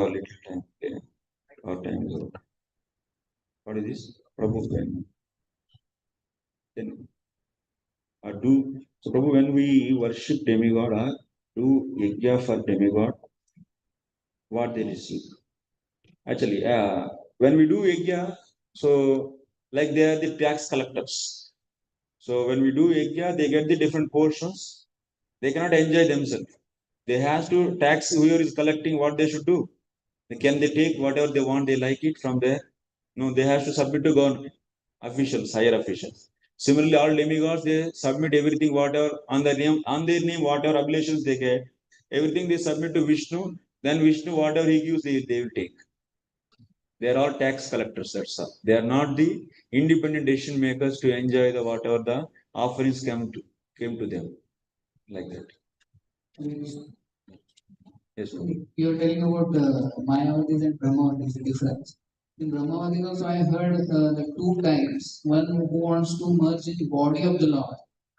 little time. Yeah. Our time is over. What is this? Prabhu then so Prabhu, when we worship demigod or do yajna for demigod, what they receive? Actually, when we do yajna, so like they are the tax collectors. So when we do yajna, they get the different portions. They cannot enjoy themselves. They have to tax whoever is collecting what they should do. Can they take whatever they want, they like it from there? No, they have to submit to government officials, higher officials. Similarly, all demigods, they submit everything, whatever on their name, whatever oblations they get, everything they submit to Vishnu. Then Vishnu, whatever he gives, they will take. They are all tax collectors, that's all. They are not the independent decision makers to enjoy the whatever the offerings came to them. Like that. Yes, You're telling about Mayavadis and Brahmavadis, the difference. In Brahmavadis also I heard the two kinds. One who wants to merge in the body of the Lord,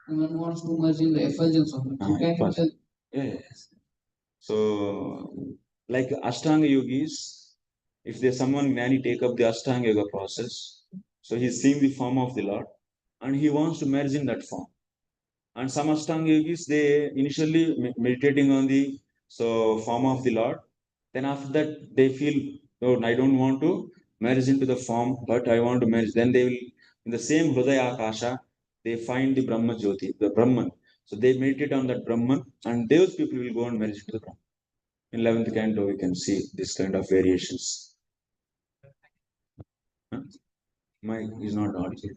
and one who wants to merge in the effulgence of the Lord. Can you tell? Yes. So, like Ashtanga yogis, if there's someone Gnani take up the Ashtanga yoga process, so he's seeing the form of the Lord and he wants to merge in that form. And some Ashtanga yogis, they initially meditating on the form of the Lord. Then after that, they feel, oh, I don't want to merge into the form, but I want to merge. Then they will, in the same Hridaya Akasha, they find the Brahma Jyoti, the Brahman. So they meditate on that Brahman, and those people will go and merge into the Brahman. In 11th canto, we can see this kind of variations. Huh? Mike is not audible.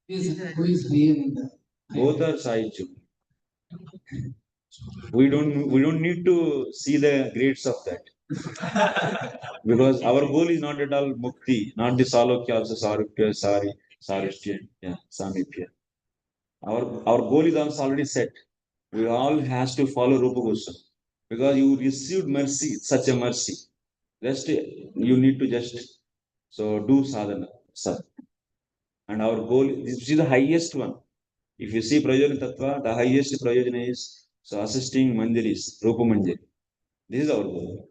Who is higher in the? Both are Sahiju. We don't need to see the grades of that. Because our goal is not at all mukti, not the salokya, also sarupya, sarishya, samipya. Our goal is also already set. We all has to follow Rupa Goswami. Because you received mercy, such a mercy. Just you need to just do sadhana. And our goal, this is the highest one. If you see Prayojana Tattva, the highest Prayojana is assisting Mandiris, Rupa Manjari. This is our goal.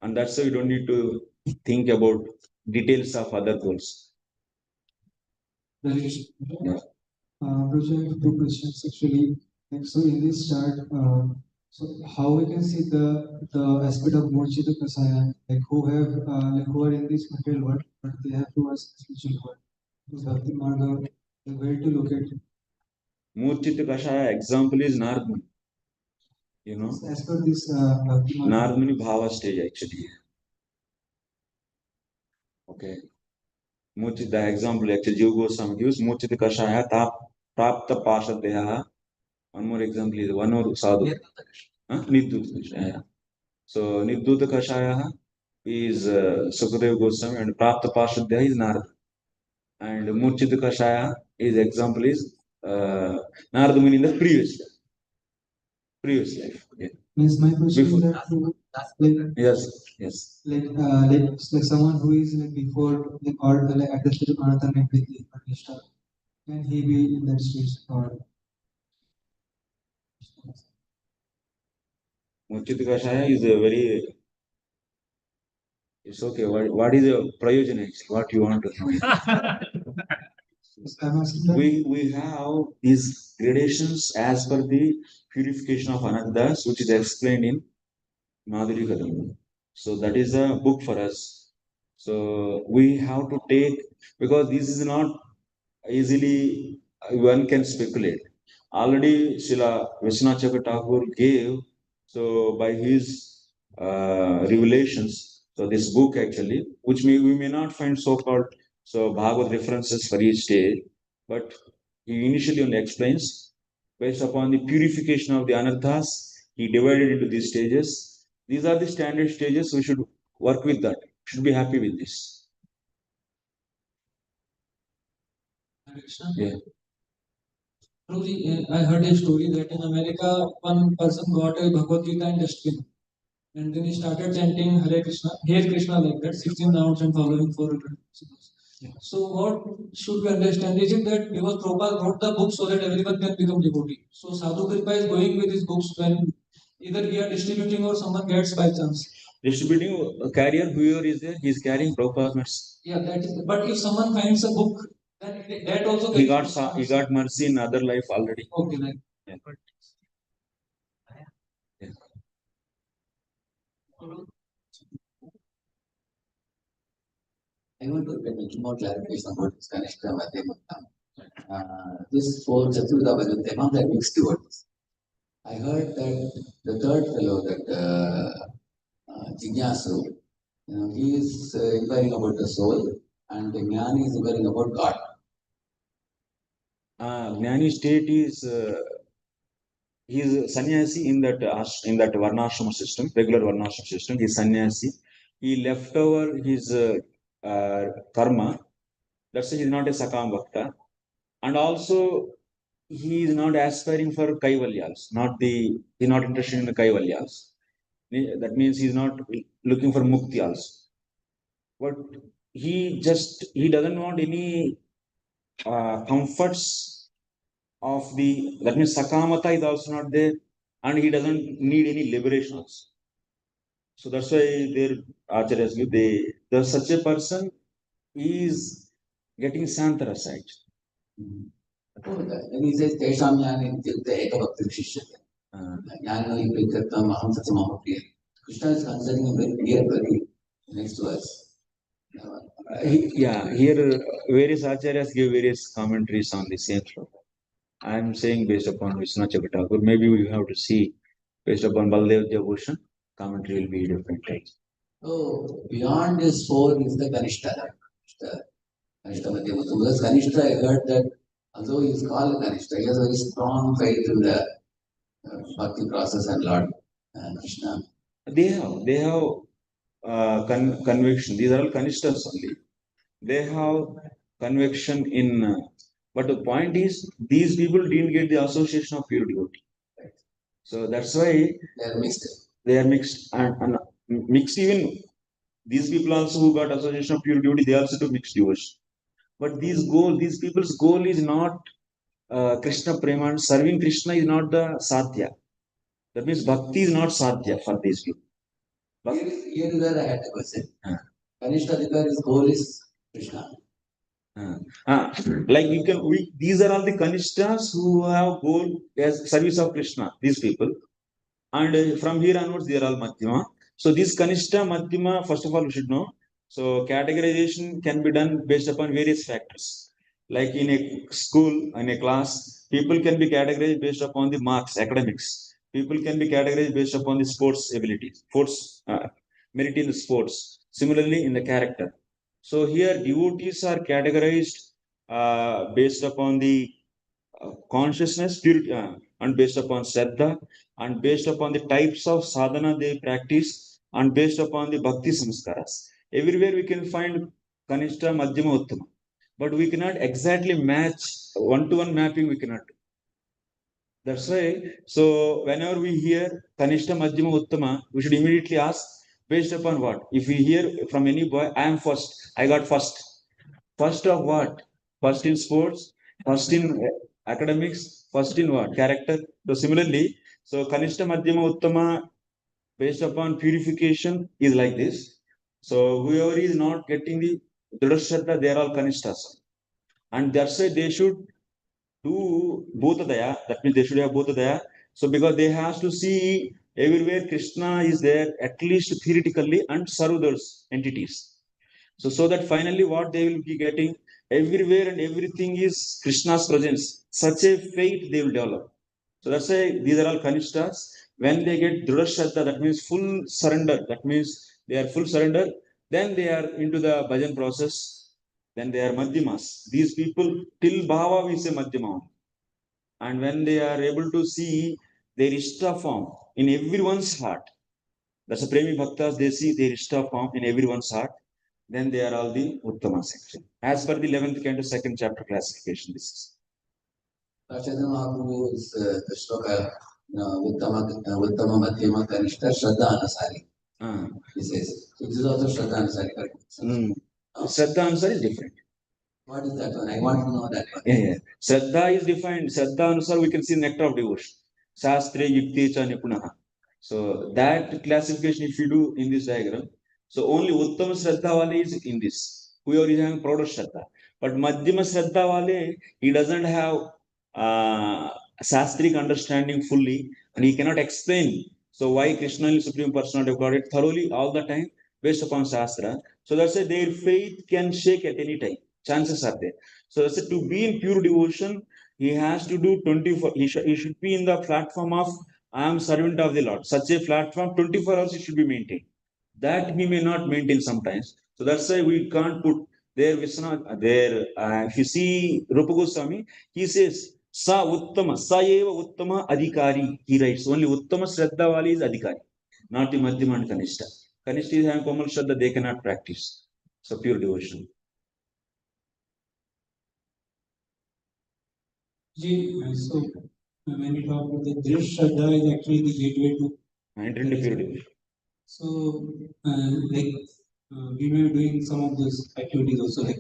And that's why we don't need to think about details of other goals. The Yeah. Guruji, I have two questions actually. Like, so in this chart, so how we can see the aspect of Murchita Kasaya, like who have like who are in this material world, but they have to ask spiritual world. Because Bhakti Marga, like where to locate it? Murchita Kashaya example is Narmani. You know, As per this Bhakti Marga. Narmani Bhava stage actually. Okay. Murchita, the example actually Jiva Goswami gives Murchita Kashaya Prapta Pashadeha. One more example is one more sadhu. Nidduta Kashaya. So Nidduta Kashaya is Sukadeva Goswami and Prapta Pashadeha is Narada. And Murchita Kashaya is example is Narada Muni in the previous life. Okay. Means my question Before. is that like Yes. like someone who is like before like or like at the stage of Anatha and Pratishtha, can he be in that stage or? Murchita Kashaya is a very. It's okay. What is the prayojan actually? What you want to know? I'm asking that. We have these gradations as per the purification of anarthas, which is explained in Madhuri Kadamba. So that is a book for us. So we have to take, because this is not easily one can speculate. Already Srila Vishwanath Thakur gave, so by his revelations, so this book actually, which we may not find so-called so Bhagavad references for each stage, but he initially only explains based upon the purification of the anarthas, he divided into these stages. These are the standard stages, we should work with that, should be happy with this. Yeah. I heard a story that in America, one person got a Bhagavad Gita and dustbin. And then he started chanting Hare Krishna like that, 16 rounds and following 400 principles. Yeah. So what should we understand? Is it that because Prabhupada wrote the book so that everyone can become devotee? So Sadhu Kripa is going with his books when either we are distributing or someone gets by chance. Distributing a carrier, whoever is there, he is carrying Prabhupada's mercy. Yeah, that is. But if someone finds a book, then that also he got mercy in other life already. Okay, like. Yeah. Yeah. I want to get a little more clarification about this Kanishka Madhyamutta. This four Chaturudha Vajantema, they are mixed devotees. I heard that the third fellow, that Jignasu, he is inquiring about the soul, and the Jnani is inquiring about God. Jnani state is he is sannyasi in that varnashrama system, regular varnashrama system. He is sannyasi. He left over his karma. That's why he is not a sakam bhakta, and also he is not aspiring for kaivalyas. He is not interested in the kaivalyas. That means he is not looking for mukti also. But he doesn't want any comforts of that means sakamata is also not there, and he doesn't need any liberation also. So that's why their acharyas give such a person is getting santara aside. When he says Tesham Jnani Ityukte Ekabhakti Vishishyate, Jnani Prikattam Aham Satyam Priya. Krishna is considering a very clear very next to us. Here various acharyas give various commentaries on the same sloka. I am saying based upon Vishwanath Thakur. Maybe we have to see based upon Baldev Jabhushan, commentary will be different. So beyond this four is the Kanishta. Kanishta Madhyamutta. Because Kanishta, I heard that although he is called Kanishta, he has a very strong faith in the bhakti process and Lord Krishna. They have conviction. These are all Kanishtas only. They have conviction in. But the point is, these people didn't get the association of pure devotee. Right. So that's why they are mixed. They are mixed and mixed even. These people also who got association of pure devotee, they also do mixed devotion. But these people's goal is not Krishna prema, and serving Krishna is not the sadhya. That means bhakti is not sadhya for these people. Here is where I had a question. Kanishta Adhikar's goal is Krishna. Like you can, these are all the kanishtas who have goal as service of Krishna. These people, and from here onwards, they are all madhyama. So this kanishta, madhyama, first of all, we should know. So categorization can be done based upon various factors. Like in a school, in a class, people can be categorized based upon the marks, academics. People can be categorized based upon the sports abilities, sports merit in the sports. Similarly, in the character. So here, devotees are categorized based upon the consciousness, purity, and based upon shraddha, and based upon the types of sadhana they practice, and based upon the bhakti samskaras. Everywhere we can find kanishta, madhyama, uttama, but we cannot exactly match one-to-one mapping. We cannot. That's why. So whenever we hear kanishta, madhyama, uttama, we should immediately ask based upon what. If we hear from any boy, I am first. I got first. First of what? First in sports, first in academics, first in what? Character. So similarly, so Kanishta Madhyama Uttama based upon purification is like this. So whoever is not getting the Dridashraddha, they are all Kanishtas. And that's why they should do both daya. That means they should have both daya. So because they have to see everywhere Krishna is there, at least theoretically, and serve those entities. So that finally what they will be getting everywhere and everything is Krishna's presence. Such a faith they will develop. So that's why these are all kanishtas. When they get Dhrudashraddha, that means full surrender. That means they are full surrender. Then they are into the bhajan process. Then they are madhyamas. These people till bhava we say madhyama. And when they are able to see their ishta form in everyone's heart, that's a premi bhaktas, they see their ishta form in everyone's heart, then they are all the Uttama section. As per the 11th canto, second chapter classification, this is. Chaitanya Mahaprabhu's shloka, Uttama Madhyama Kanishta Shraddha Anusari. He says, so this is also Shraddha Anusari, correct? Shraddha Anusar is different. What is that one? I want to know that one. Yeah. Shraddha is defined. Shraddha Anusar, we can see nectar of devotion. Shastra Yukti Cha Nipunaha. So that classification, if you do in this diagram, so only Uttama Shraddha Wale is in this. Whoever is having prouder Shraddha. But Madhyama Shraddha Wale, he doesn't have shastric understanding fully, and he cannot explain. So why Krishna is Supreme Personality of Godhead thoroughly all the time based upon Shastra. So that's why their faith can shake at any time. Chances are there. So that's why to be in pure devotion, he has to do 24. He should be in the platform of I am servant of the Lord. Such a platform, 24 hours, it should be maintained. That he may not maintain sometimes. So that's why we can't put there Vishwanath there. If you see Rupa Goswami, he says, Sa Uttama, Sa Eva Uttama Adhikari. He writes, only Uttama Shraddha Wali is Adhikari, not the Madhyama and Kanishta. Kanishta is having Komal Shraddha, they cannot practice. So pure devotion. So when you talk about the Drish Shraddha is actually the gateway to Enter into pure devotion. So, we may be doing some of those activities also, like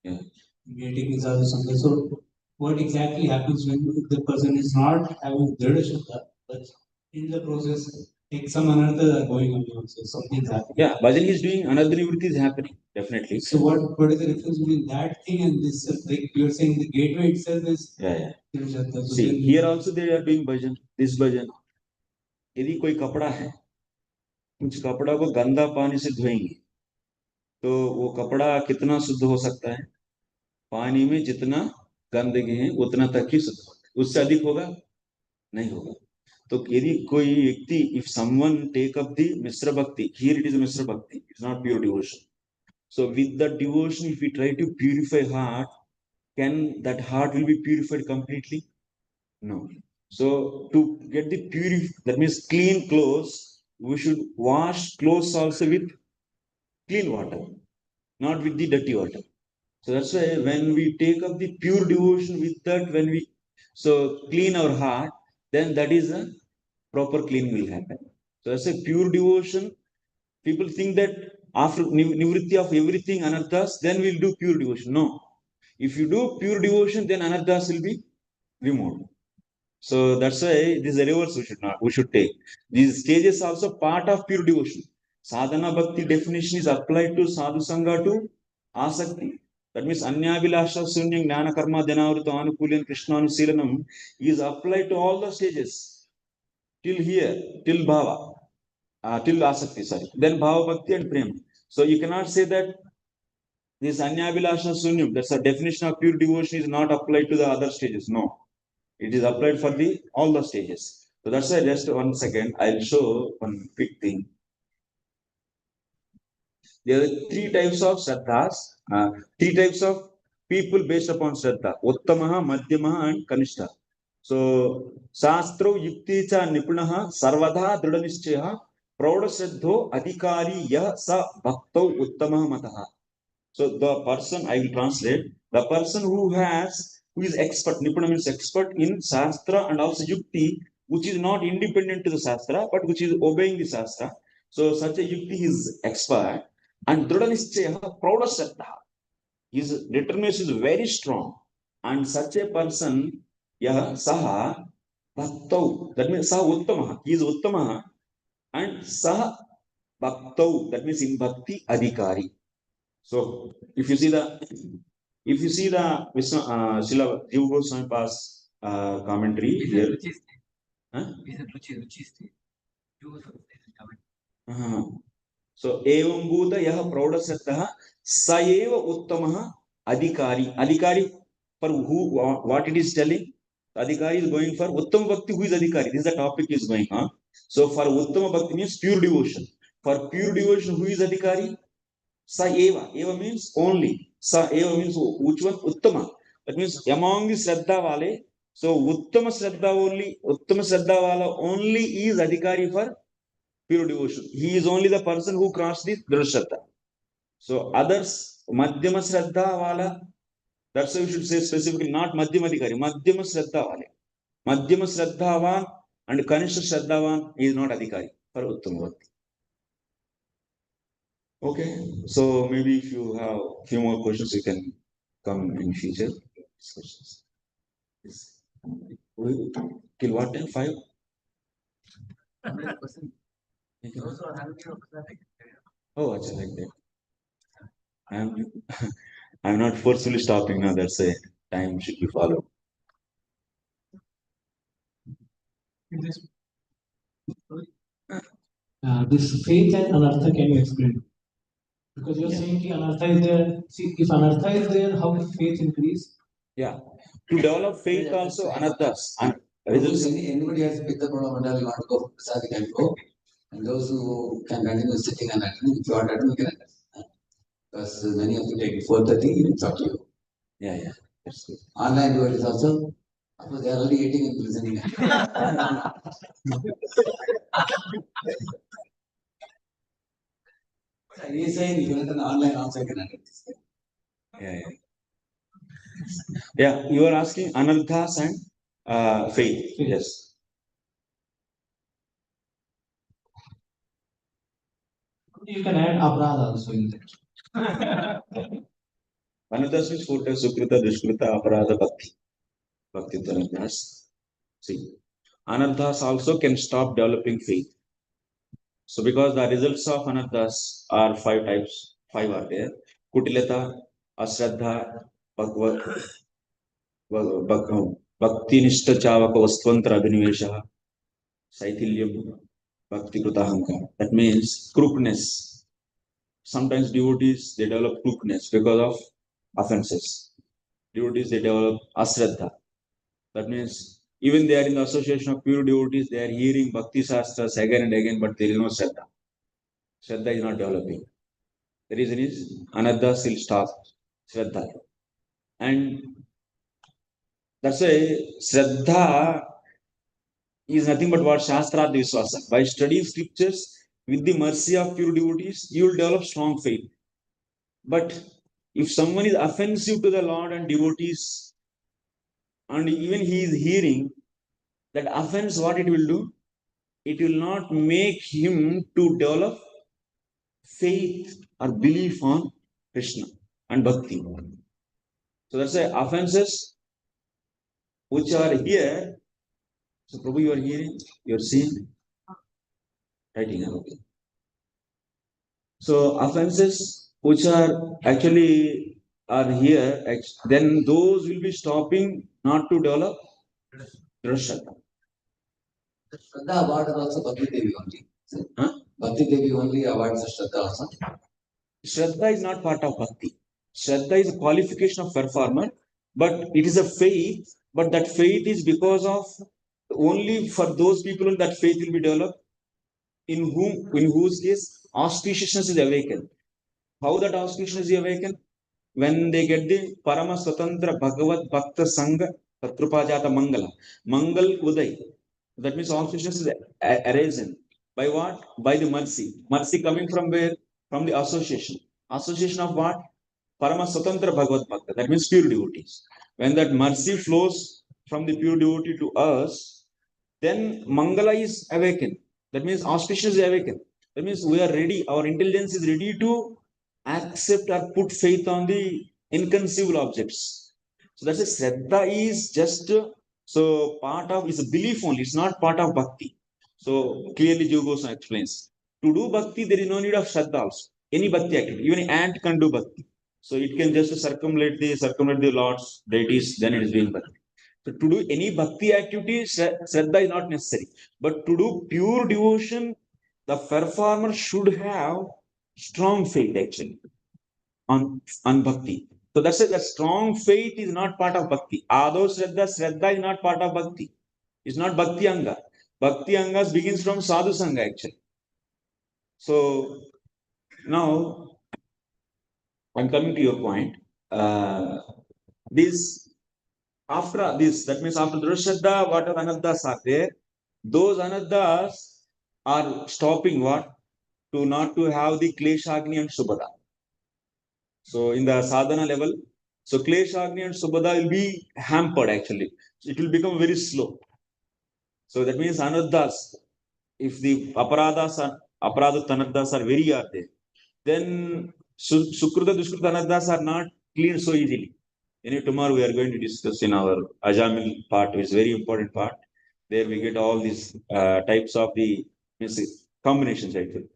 Yeah. getting sadhu sangha. So, what exactly happens when the person is not having Dhrida Shraddha, but in the process, like some anartha are going on also, something's happening. Yeah, bhajan is doing, another nivritti is happening, definitely. So, what is the difference between that thing and this? Like you are saying, the gateway itself is Yeah. Dhrida Shraddha. So See, then here also they are doing bhajan, this bhajan. यदि कोई कपड़ा है, उस कपड़ा को गंदा पानी से धोएंगे, तो वो कपड़ा कितना शुद्ध हो सकता है? पानी में जितना गंदगी है उतना तक ही शुद्ध होगा, उससे अधिक होगा नहीं होगा. तो यदि कोई व्यक्ति, if someone take up the Mishra Bhakti, here it is Mishra Bhakti, it's not pure devotion. So with the devotion, if we try to purify heart, can that heart will be purified completely? No. So to get the that means clean clothes, we should wash clothes also with clean water, not with the dirty water. So that's why when we take up the pure devotion with that, when we clean our heart, then that is a proper clean will happen. So that's a pure devotion. People think that after nivritti of everything anarthas, then we'll do pure devotion. No. If you do pure devotion, then anarthas will be removed. So that's why these reverse we should take. These stages also part of pure devotion. Sadhana bhakti definition is applied to sadhu sangha to asakti. That means Anyabilasha Sunyam Jnana Karma Dhanavruta Anukulyam Krishnanusilanam is applied to all the stages. Till here, till Bhava, till Asakti, sorry. Then Bhava Bhakti and Prema. So you cannot say that this Anyabilasha Sunyam, that's a definition of pure devotion, is not applied to the other stages. No. It is applied for the all the stages. So that's why just 1 second, I'll show one quick thing. There are three types of Shraddhas, three types of people based upon Shraddha. Uttamaha, Madhyamaha and Kanishta. So, Shastra Yukti cha Nipunaha Sarvadha Dridanischaya Praudasraddho Adhikari Yah Sa Bhaktau Uttamaha Mataha. So, the person, I will translate, the person who is expert, Nipuna means expert in Shastra and also Yukti, which is not independent to the Shastra, but which is obeying the Shastra. So, such a Yukti is expert. And Dridanischaya Praudasraddha. His determination is very strong. And such a person, Yah Saha Bhaktau, that means Saha Uttamaha, he is Uttamaha, and Saha Bhaktau, that means in Bhakti Adhikari. So if you see the Vishnu, Srila Jiva Goswami Pa's commentary here. Huh? So evam bhuta yah praudasraddha sa eva uttamaha adhikari. Adhikari for who, what it is telling? Adhikari is going for Uttama Bhakti. Who is Adhikari? This is the topic is going on. So for Uttama Bhakti means pure devotion. For pure devotion, who is Adhikari? Sa eva. Eva means only. Sa eva means which one? Uttama. That means among the Shraddha Vale. So Uttama Shraddha Vala only is Adhikari for pure devotion. He is only the person who crossed the Drashraddha. So others, Madhyama Shraddha Vala, that's why we should say specifically not Madhyama Adhikari, Madhyama Shraddha Vale. Madhyama Shraddhavan and Kanishta Shraddhavan is not Adhikari for Uttama Bhakti. Okay, so maybe if you have a few more questions, you can come in future discussions. Till what time? 5? Oh, actually, like that. I'm not forcefully stopping now. That's a time should be followed. This faith and anartha, can you explain? Because you're saying anartha is there. See, if anartha is there, how will faith increase? Yeah. To develop faith also, anarthas. Anybody has picked up on a mandal, you want to go for Prasad, you can go. And those who can continue sitting and attending, if you want to attend, you can attend. Because many of you take 4:30, it's up to you. Yeah. That's good. Online devotees also, of course, they are already eating and listening. He is saying you can attend online also, you can attend this. Yeah, you are asking anarthas and faith. Yes. You can add aparadha also in that. Anarthas means 4 times Sukrita, Dushkrita, Aparadha, Bhakti. Bhakti anarthas. See, anarthas also can stop developing faith. So because the results of anarthas are 5 types, 5 are there. Kutilata, Ashraddha, Bhakti Nishta Chavaka Vastvantra Abhinivesha, Saithilyam, Bhakti Krutahanka. That means crookedness. Sometimes devotees they develop crookedness because of offenses. Devotees they develop asraddha. That means even they are in the association of pure devotees, they are hearing bhakti shastras again and again, but there is no shraddha. Shraddha is not developing. The reason is anartha still stops shraddha. And that's why shraddha is nothing but what shastra vishwasa. By studying scriptures with the mercy of pure devotees, you will develop strong faith. But if someone is offensive to the Lord and devotees, and even he is hearing, that offense, what it will do? It will not make him to develop faith or belief on Krishna and Bhakti. So that's why offenses which are here. So Prabhu, you are hearing, you are seeing, writing. Okay. So offenses which are actually are here, then those will be stopping not to develop Shraddha. Shraddha award is also Bhakti Devi only. Huh? Bhakti Devi only awards the Shraddha also. Shraddha is not part of Bhakti. Shraddha is a qualification of performer, but it is a faith, but that faith is because of only for those people that faith will be developed, in whose case auspiciousness is awakened. How that auspiciousness is awakened? When they get the Parama Swatantra Bhagavad Bhakta Sangha Tatrupajata Mangala. Mangal Uday. That means auspiciousness is arisen. By what? By the mercy. Mercy coming from where? From the association. Association of what? Parama Swatantra Bhagavad Bhakta. That means pure devotees. When that mercy flows from the pure devotee to us, then Mangala is awakened. That means auspicious is awakened. That means we are ready, our intelligence is ready to accept or put faith on the inconceivable objects. So that's a Shraddha is just so part of, is a belief only, it's not part of bhakti. So clearly Jiva Goswami explains. To do bhakti, there is no need of Shraddha also. Any bhakti activity, even an ant can do bhakti. So it can just circumambulate the Lord's deities, then it is doing bhakti. So to do any bhakti activity, Shraddha is not necessary. But to do pure devotion, the performer should have strong faith actually on bhakti. So that's it. That strong faith is not part of bhakti. Ado Shraddha is not part of bhakti. It's not bhakti anga. Bhakti angas begins from sadhu sangha actually. So now I'm coming to your point. After this, that means after Shraddha, what are anaddas are there? Those anaddas are stopping what? To not to have the kleshagni and subhada. So in the sadhana level, so kleshagni and subhada will be hampered actually. It will become very slow. So that means anaddas, if the aparadha anaddas are very are there, then Sukruta Duskruta anaddas are not cleared so easily. Tomorrow we are going to discuss in our Ajamil part, which is very important part. There we get all these types of the combinations actually.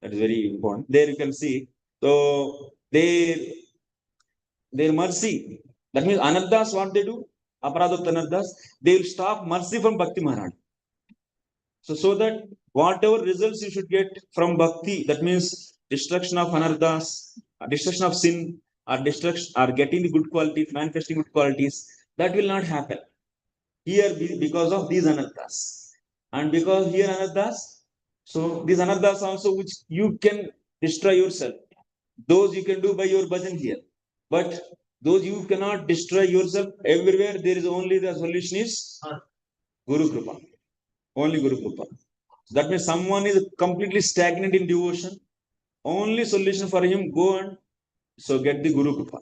That is very important. There you can see. So their mercy. That means anaddas, what they do? Aparadha anaddas, they will stop mercy from Bhakti Maharaj. So that whatever results you should get from Bhakti, that means destruction of anardas, destruction of sin, or destruction, or getting the good qualities, manifesting good qualities, that will not happen. Here, because of these anardas. And because here anardas, so these anardas also, which you can destroy yourself. Those you can do by your bhajan here. But those you cannot destroy yourself everywhere, there is only the solution is Guru Kripa. Only Guru Kripa. So that means someone is completely stagnant in devotion. Only solution for him, go and so get the Guru Kripa.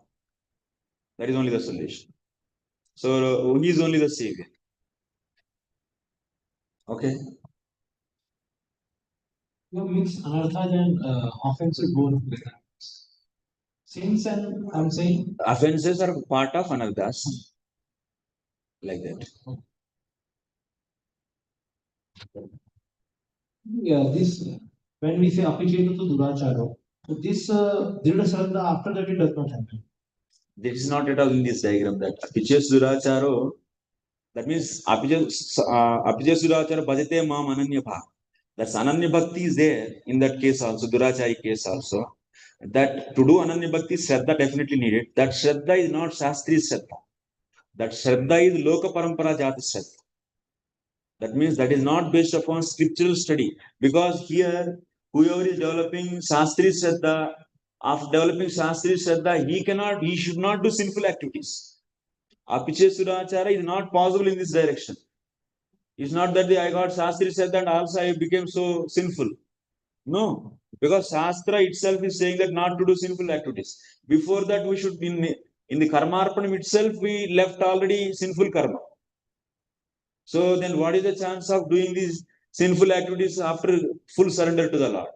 That is only the solution. So he is only the savior. Okay. You mix anarthas and offenses both together. Sins and I'm saying Offenses are part of anarthas. Like that. yeah, this when we say apiceta to duracharo, so this Dhrida Shraddha after that it does not happen. This is not at all in this diagram that Apichas Duracharo, that means Apichas Duracharo Bhajate Mam Ananya Bha. That's Ananya Bhakti is there in that case also, Durachari case also. That to do Ananya Bhakti, Shraddha definitely needed. That Shraddha is not Shastri Shraddha. That Shraddha is Loka Parampara Jata Shraddha. That means that is not based upon scriptural study. Because here, whoever is developing Shastri Shraddha, after developing Shastri Shraddha, he should not do sinful activities. Apiche Surachara is not possible in this direction. It's not that I got Shastri Shraddha and also I became so sinful. No, because Shastra itself is saying that not to do sinful activities. Before that, we should, in the Karmarpanam itself, we left already sinful karma. So then what is the chance of doing these sinful activities after full surrender to the Lord?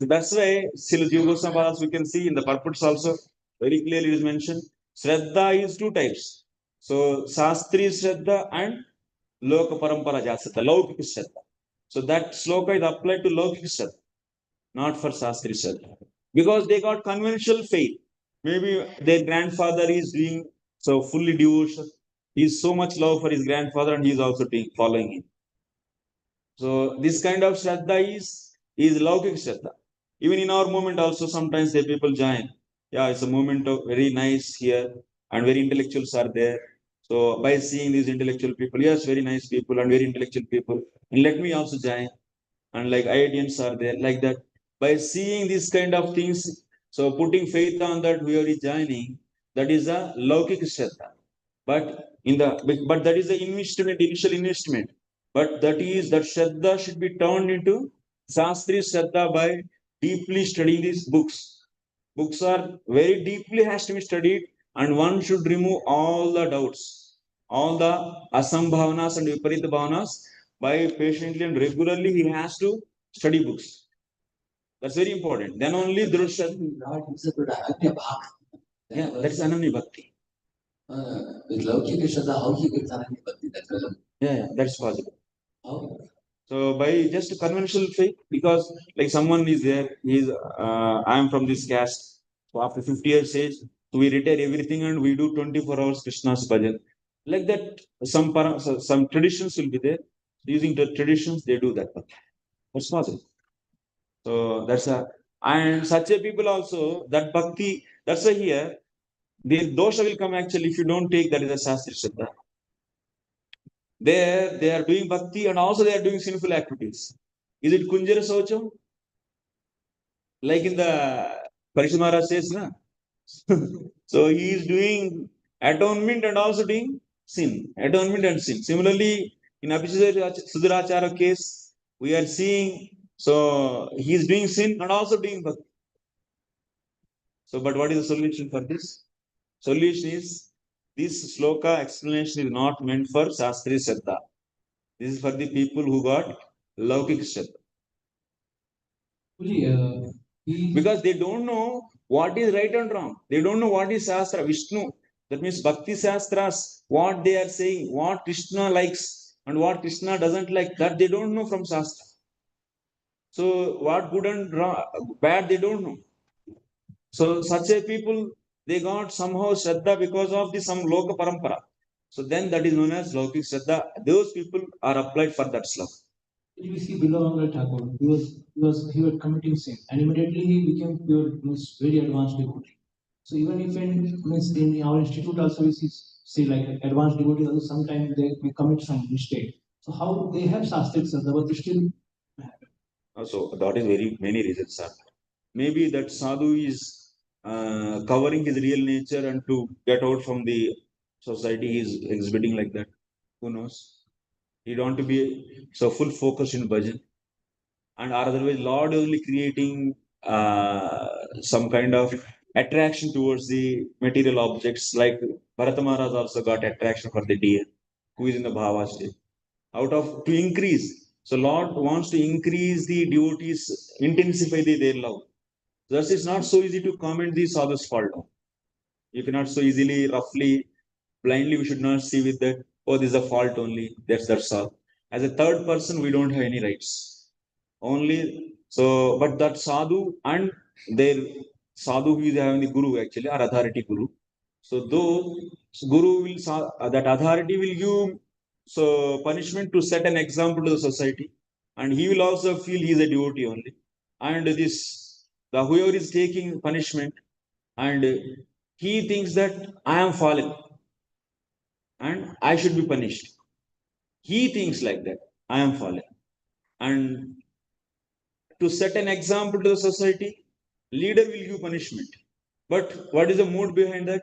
So that's why Srila Jiva Goswami we can see in the purports also very clearly is mentioned. Shraddha is two types. So Shastri Shraddha and Loka Parampara Jasata, Laukika Shraddha. So that sloka is applied to Laukika Shraddha, not for Shastri Shraddha. Because they got conventional faith. Maybe their grandfather is doing so fully devotion. He is so much love for his grandfather and he is also following him. So this kind of shraddha is laukik shraddha. Even in our movement also sometimes the people join. Yeah, it's a movement of very nice here and very intellectuals are there. So by seeing these intellectual people, yes, very nice people and very intellectual people, and let me also join. And like IITians are there, like that. By seeing these kind of things, so putting faith on that whoever is joining, that is a laukik shraddha. But that is the investment, initial investment. But that shraddha should be turned into Shastri Shraddha by deeply studying these books. Books are very deeply has to be studied, and one should remove all the doubts, all the asambhavanas and viparita bhavanas. By patiently and regularly, he has to study books. That's very important. Then only Drusha. Yeah, that's Ananya Bhakti. With Laukika Shraddha, how he gets Ananya Bhakti? Yeah, that's possible. How? So by just conventional faith, because like someone is there, I am from this caste. So after 50 years age, so we retire everything and we do 24 hours Krishna's bhajan. Like that, some traditions will be there. Using the traditions, they do that. That's possible. So and such a people also, that bhakti, that's why here, the dosha will come actually if you don't take that is a shastri shraddha. There, they are doing bhakti and also they are doing sinful activities. Is it Kunjara Socham? Like in the Parishad Maharaj says, na? So he is doing atonement and also doing sin. Atonement and sin. Similarly, in Sudharachara case, we are seeing, so he is doing sin and also doing bhakti. So, but what is the solution for this? Solution is, this sloka explanation is not meant for Shastri Shraddha. This is for the people who got Laukik Shraddha. Because they don't know what is right and wrong. They don't know what is Shastra, Vishnu. That means Bhakti Shastras, what they are saying, what Krishna likes and what Krishna doesn't like, that they don't know from Shastra. So what good and bad, they don't know. So such a people, they got somehow Shraddha because of some Loka Parampara. So then that is known as Laukik Shraddha. Those people are applied for that sloka. We see Bilavangal Thakur, he was committing sin, and immediately he became pure, very advanced devotee. So even if in our institute also we see like advanced devotee, also sometimes they commit some mistake. So how they have Shastrik Shraddha, but they still happen. So that is very many reasons, sir. Maybe that sadhu is covering his real nature and to get out from the society he is exhibiting like that. Who knows? He don't want to be so full focused in bhajan. And otherwise, Lord only creating some kind of attraction towards the material objects. Like Bharata Maharaj also got attraction for the deer, who is in the bhava state. Out of to increase. So Lord wants to increase the devotees, intensify their love. Thus, it's not so easy to comment the sadhu's fault. You cannot so easily, roughly, blindly. We should not see with that. Oh, this is a fault only. That's all. As a third person, we don't have any rights. Only so, but that sadhu and their sadhu who is having the guru actually, or authority guru. So though guru will that authority will give so punishment to set an example to the society, and he will also feel he is a devotee only. And the whoever is taking punishment, and he thinks that I am fallen and I should be punished. He thinks like that I am fallen, and to set an example to the society, leader will give punishment. But what is the mood behind that?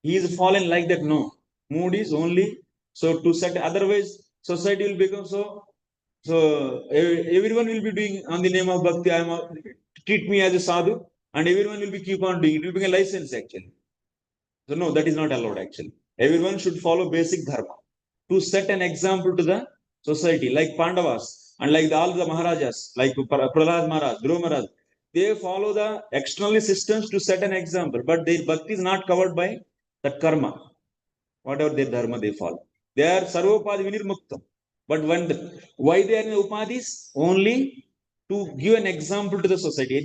He is fallen like that. No, mood is only so to set. Otherwise, society will become so. So everyone will be doing on the name of bhakti. Treat me as a sadhu, and everyone will be keep on doing. It will become a license actually. So no, that is not allowed actually. Everyone should follow basic dharma to set an example to the society, like Pandavas and like all the Maharajas, like Prahlad Maharaj, Dhruva Maharaj. They follow the external systems to set an example, but their bhakti is not covered by that karma, whatever their dharma they follow. They are sarvopadi vinirmuktam. But why they are in the upadhis? Only to give an example to the society.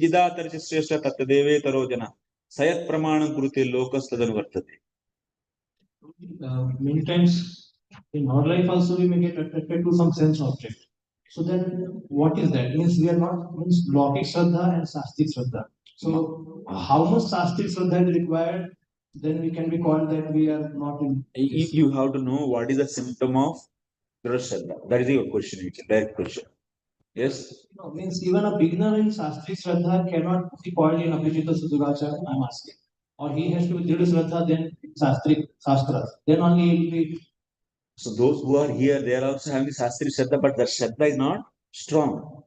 Sayat pramanam krute lokas tadanu Many times in our life also we may get attracted to some sense object. So then what is that? Means we are not means Lokik Shraddha and Shastrik Shraddha. So how much Shastrik Shraddha is required, then we can be called that we are not in. You have to know what is the symptom of Shraddha. That is your question, it's a direct question. Yes? No, means even a beginner in Shastrik Shraddha cannot be called in Abhijita Sudhugacharya, I'm asking. Or he has to be Dhrida Shraddha, then Shastrik Shastra. Then only he will be. So those who are here, they are also having Shastri Shraddha, but the Shraddha is not strong.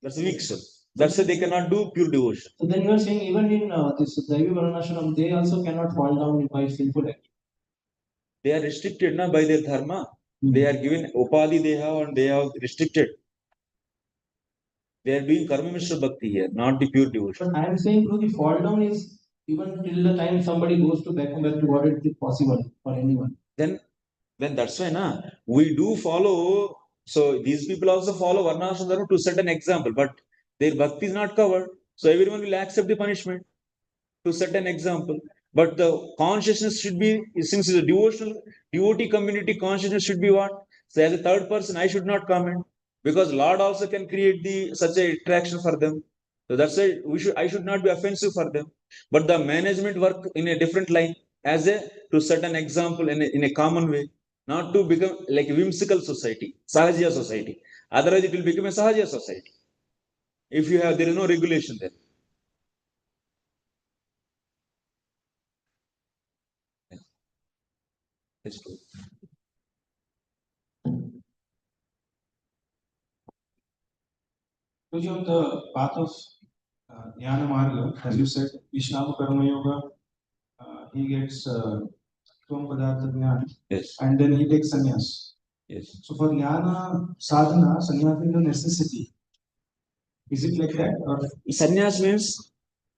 That's a weak Shraddha. That's why they cannot do pure devotion. So then you are saying even in this Daivi Varnashram, they also cannot fall down by sinful act. They are restricted now by their dharma. They are given Upadhi they have and they are restricted. They are doing Karma Mishra Bhakti here, not the pure devotion. But I am saying the fall down is even till the time somebody goes to back to God, it is possible for anyone. Then that's why we do follow. So these people also follow Varnashram to set an example, but their bhakti is not covered. So everyone will accept the punishment to set an example. But the consciousness should be, since it's a devotee community, consciousness should be what? So as a third person, I should not comment, because Lord also can create such a attraction for them. So that's why I should not be offensive for them. But the management work in a different line to set an example in a common way, not to become like a whimsical society, Sahajiya society. Otherwise, it will become a Sahajiya society. If there is no regulation there. That's true. Because on the path of Jnana Marga, as you said, Vishnama Karma Yoga, he gets Tvam Padartha Jnana, Yes. and then he takes sannyas. Yes. So for Jnana Sadhana, sannyas is a necessity. Is it like that? Or Sannyas means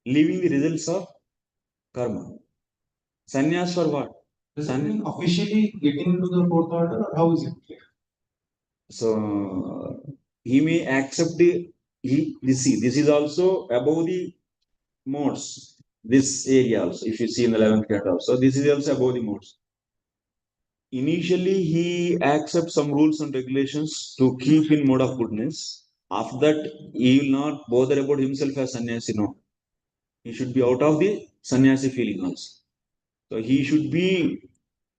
leaving the results of karma. Sannyas for what? does it mean officially getting into the fourth order, or how is it? So he may accept this is also above the modes. This area also, if you see in the 11th canto also, this is also above the modes. Initially, he accepts some rules and regulations to keep in mode of goodness. After that, he will not bother about himself as sannyasi. No, he should be out of the sannyasi feeling also. So he should be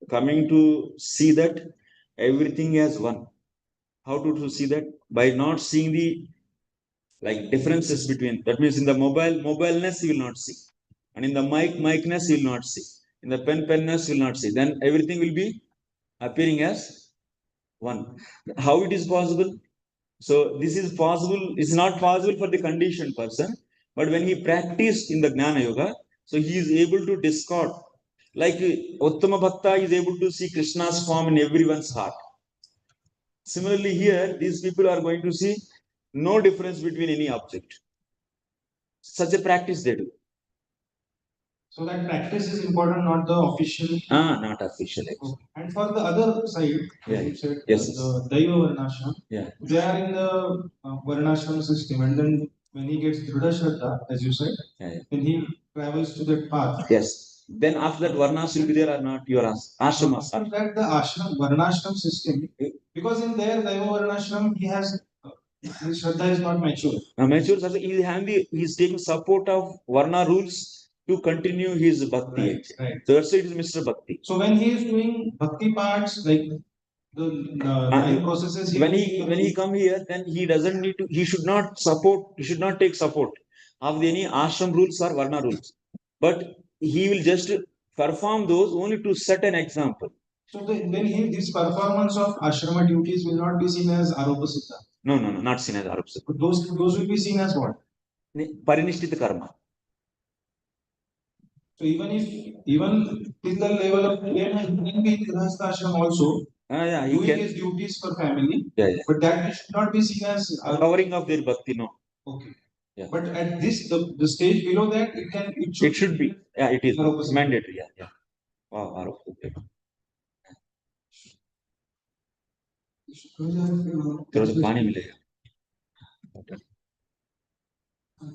coming to see that everything as one. How to see that? By not seeing the differences between. That means in the mobileness you will not see, and in the micness you will not see. In the penness you will not see. Then everything will be appearing as one. How it is possible? So this is possible. It's not possible for the conditioned person, but when he practiced in the Jnana Yoga, so he is able to discard. Like Uttama Bhakta is able to see Krishna's form in everyone's heart. Similarly, here these people are going to see no difference between any object. Such a practice they do. So that practice is important, not the official. Not official. Okay. And for the other side, Yeah, you said yes. the Daiva Varnashram, Yeah. they are in the Varnashram system, and then when he gets Dhrida Shraddha, as you said, then he travels to that path. Yes. Then after that, Varnas will be there or not? Your ashramas. So that the ashram, Varnashram system, because in there, Daiva Varnashram, he has, his Shraddha is not mature. Mature, he is taking support of Varna rules to continue his bhakti. Right. So that's why it is Mr. Bhakti. So when he is doing bhakti parts, like the life processes, when he come here, then he doesn't need to. He should not take support of any ashram rules or Varna rules, but he will just perform those only to set an example. So then this performance of ashrama duties will not be seen as arupasiddha. No, not seen as arupasiddha. Those will be seen as what? Parinishthita karma. So even till the level of he can be in Grihastha ashram also, doing his duties for family, but that should not be seen as covering of their bhakti. No. Okay. Yeah. But at this the stage below that it should be. Yeah, it is mandatory. Yeah. Wow, okay. पानी मिलेगा.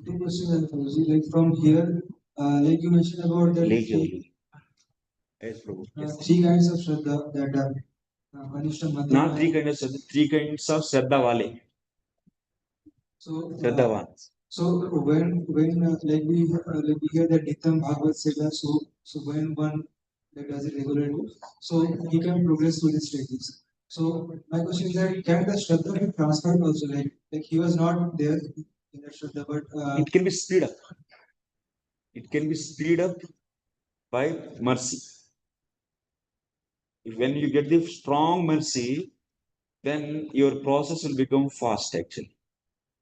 Two questions, like from here, like you mentioned about the Yes, Prabhu. three kinds of shraddha that are Kanishta, Madhyama. Not three kinds of shraddha, three kinds of shraddha wale. So Shraddhavan. so when like we hear that Nityam Bhagavad Seva, so when one like does it regularly, so he can progress through the stages. So my question is that can the shraddha be transferred also? Like he was not there in that shraddha, but It can be speed up. It can be speed up by mercy. When you get the strong mercy, then your process will become fast actually.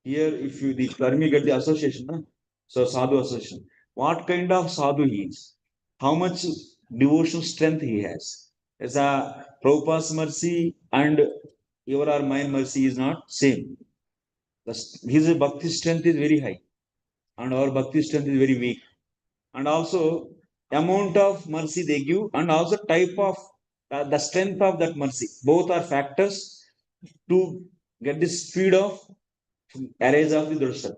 Here, if you the term you get the association, no? So sadhu association. What kind of sadhu he is? How much devotional strength he has? As a Prabhupada's mercy and your or my mercy is not same. His bhakti strength is very high, and our bhakti strength is very weak. And also amount of mercy they give, and also type of the strength of that mercy. Both are factors to get the speed of arise of the drashta.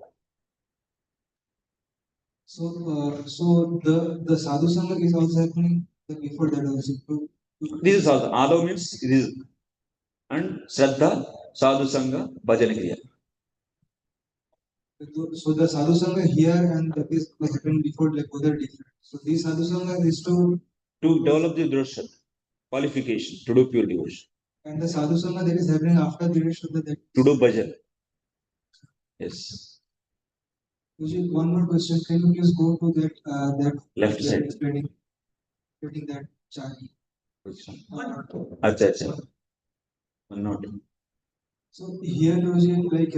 So the sadhu sangha is also happening before that also. This is also Adav means it is, and Shraddha, Sadhu Sangha, Bhajana Kriya. So the sadhu sangha here and this happened before, like both are different. So this sadhu sangha is to develop the drashta qualification to do pure devotion. And the sadhu sangha that is happening after the drashta that to do bhajan. Yes. One more question. Can you please go to that Left side. explaining that chart? Which one? Acha. One note. So here, Guruji, like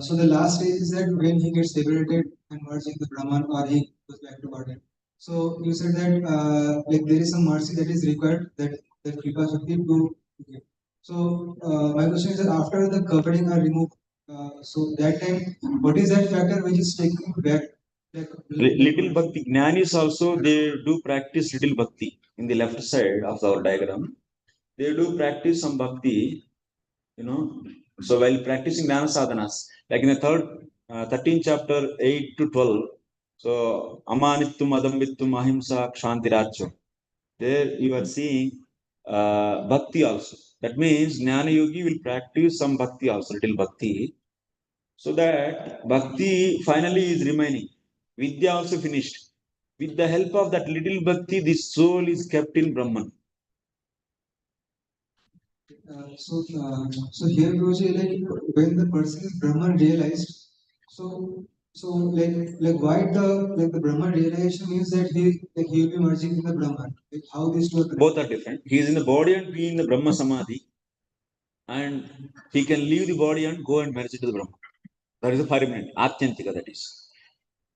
so the last stage is that when he gets liberated and merged into Brahman, or he goes back to Godhead. So you said that like there is some mercy that is required that Kripa Shakti to give. So my question is that after the covering are removed, so that time, what is that factor which is taking back? Like, little bhakti. Gyanis also, they do practice little bhakti. In the left side of our diagram, they do practice some bhakti, you know. So while practicing Jnana sadhanas, like in the 13th chapter, 8 to 12, so amanittum, adambittum, ahimsa, kshantirachya. There you are seeing bhakti also. That means Jnana Yogi will practice some bhakti also, little bhakti, so that bhakti finally is remaining. Vidya also finished. With the help of that little bhakti, the soul is kept in Brahman. So here, Guruji, like when the person is Brahman realized, so like why the Brahman realization means that he will be merging in the Brahman. Like how these two are both are different. He is in the body and be in the Brahma Samadhi, and he can leave the body and go and merge into the Brahman. That is a permanent, Atyantika, that is.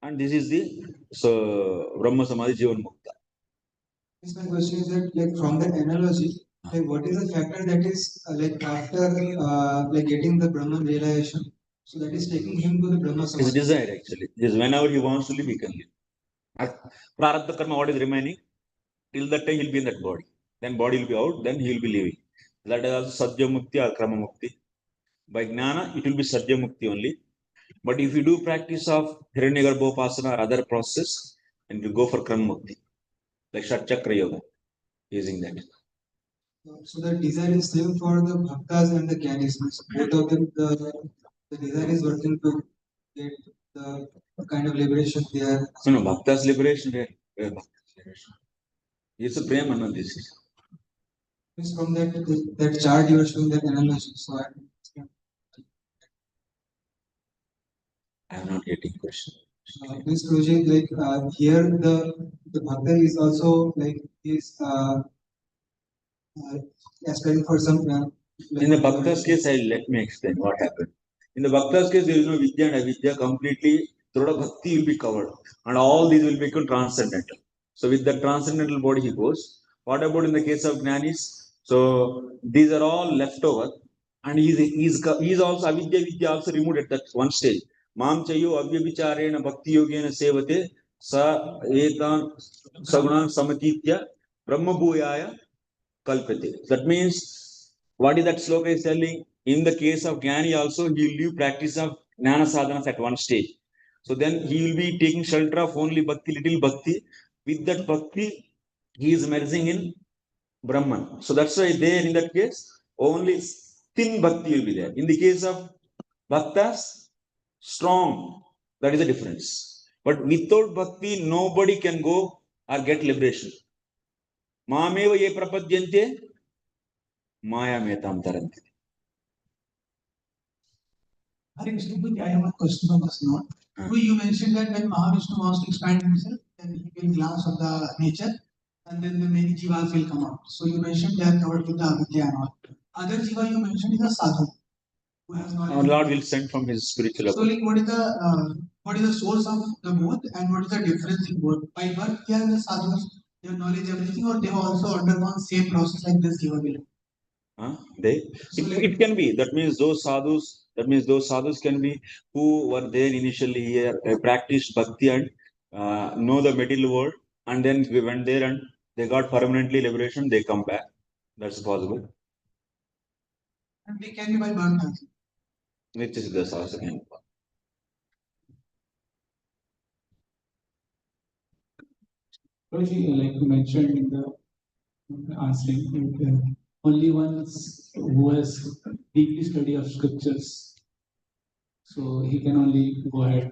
And this is the Brahma Samadhi Jivan Mukta. My question is that, like from the analogy, like what is the factor that is like after like getting the Brahman realization, so that is taking him to the Brahma Samadhi? His desire actually. This whenever he wants to live, he can live. Prarabdha karma, what is remaining? Till that time he'll be in that body. Then body will be out, then he will be living. That is also Sadhya Mukti or Krama Mukti. By Jnana, it will be Sadhya Mukti only. But if you do practice of Hiranyagarbhopasana or other process, and you go for Krama Mukti, like Shat Chakra Yoga, using that. So the desire is same for the bhaktas and the Gyanis. Both of them, the desire is working to get the kind of liberation they are. No, bhaktas liberation, where bhaktas liberation? It's a prema, no, this is. It's from that chart you are showing that analogy. So I'm not getting question. This project, like here, the bhakta is also like aspiring for some. Like In the bhaktas case, let me explain what happened. In the bhaktas case, there is no vidya and avidya. Completely, thoda bhakti will be covered, and all these will become transcendental. So with the transcendental body he goes. What about in the case of Gyanis? So these are all left over, and he is also avidya vidya also removed at that one stage. Mam chayo avyabicharena bhakti yogena sevate sa etan sagunan samatitya brahma bhuyaya kalpate. That means what is that sloka is telling? In the case of Gyani also, he will leave practice of Jnana sadhanas at one stage. So then he will be taking shelter of only bhakti, little bhakti. With that bhakti, he is merging in Brahman. So that's why there in that case, only thin bhakti will be there. In the case of bhaktas, strong. That is the difference. But without bhakti, nobody can go or get liberation. Mameva ye prapadyante, maya metam taranti. Hare Krishna, I have a question on this note. You mentioned that when Maha Visnu wants to expand himself, then he will glance at the nature and then the many jivas will come out. So you mentioned they are covered with the avidya and all. Other jiva you mentioned is a sadhu who has knowledge. Our Lord will send from his spiritual So like what is the source of the both and what is the difference in both? By birth they are the sadhus, they have knowledge everything, or they have also undergone same process like this jiva will? It can be. That means those sadhus can be who were there initially here, practiced bhakti and know the material world, and then we went there and they got permanently liberation. They come back. That's possible. And they can be by birth also. Nitya Siddhas also can. Like you mentioned in the answering, only ones who has deeply study of scriptures, so he can only go ahead.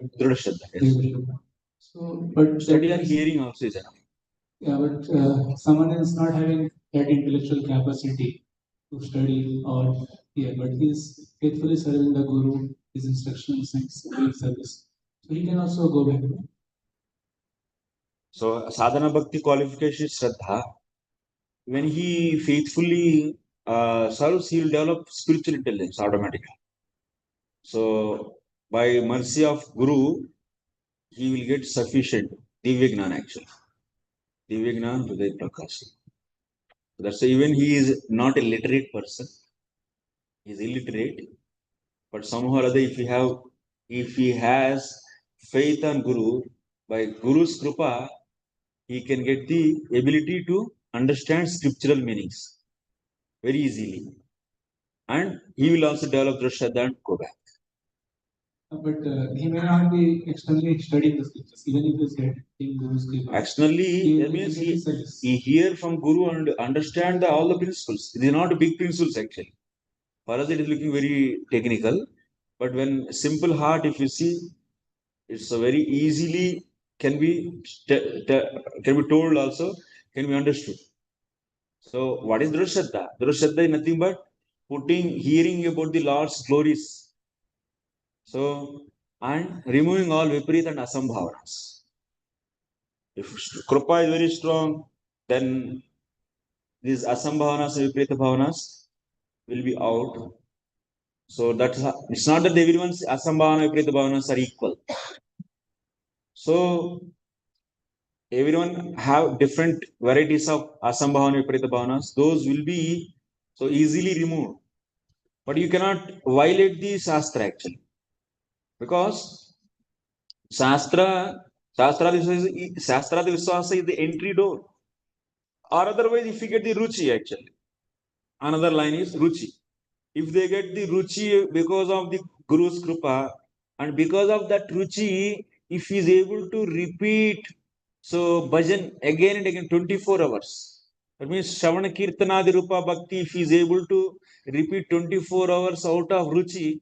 So, but Study or hearing also is enough. Yeah, but someone is not having that intellectual capacity to study or hear, but he is faithfully serving the guru, his instructions and service. So he can also go back. So sadhana bhakti qualification is Shraddha. When he faithfully serves, he will develop spiritual intelligence automatically. So by mercy of Guru, he will get sufficient divya gnana actually. Divya gnana hriday prakash. That's why even he is not a literate person. He is illiterate, but somehow or other, if he has faith on Guru, by Guru's krupa, he can get the ability to understand scriptural meanings very easily. And he will also develop Drashadha and go back. But he may not be externally studying the scriptures, even if he is getting Guru's kripa. Externally, that means he hear from Guru and understand all the principles. These are not big principles actually. For us, it is looking very technical. But when simple heart, if you see, it's a very easily can be told also, can be understood. So, what is Drashadha? Drashadha is nothing but hearing about the Lord's glories. So, and removing all viprit and asambhavanas. If Krupa is very strong, then these asambhavanas and viparita bhavanas will be out. So it's not that everyone's asambhavana and viparita bhavanas are equal. So everyone have different varieties of asambhavana and viparita bhavanas. Those will be so easily removed. But you cannot violate the shastra actually. Because shastra vishwasa is the entry door. Or otherwise, if you get the ruchi actually. Another line is ruchi. If they get the ruchi because of the Guru's krupa, and because of that ruchi, if he is able to repeat, so bhajan again and again 24 hours. That means Shravana Kirtanadi Rupa Bhakti, if he is able to repeat 24 hours out of ruchi,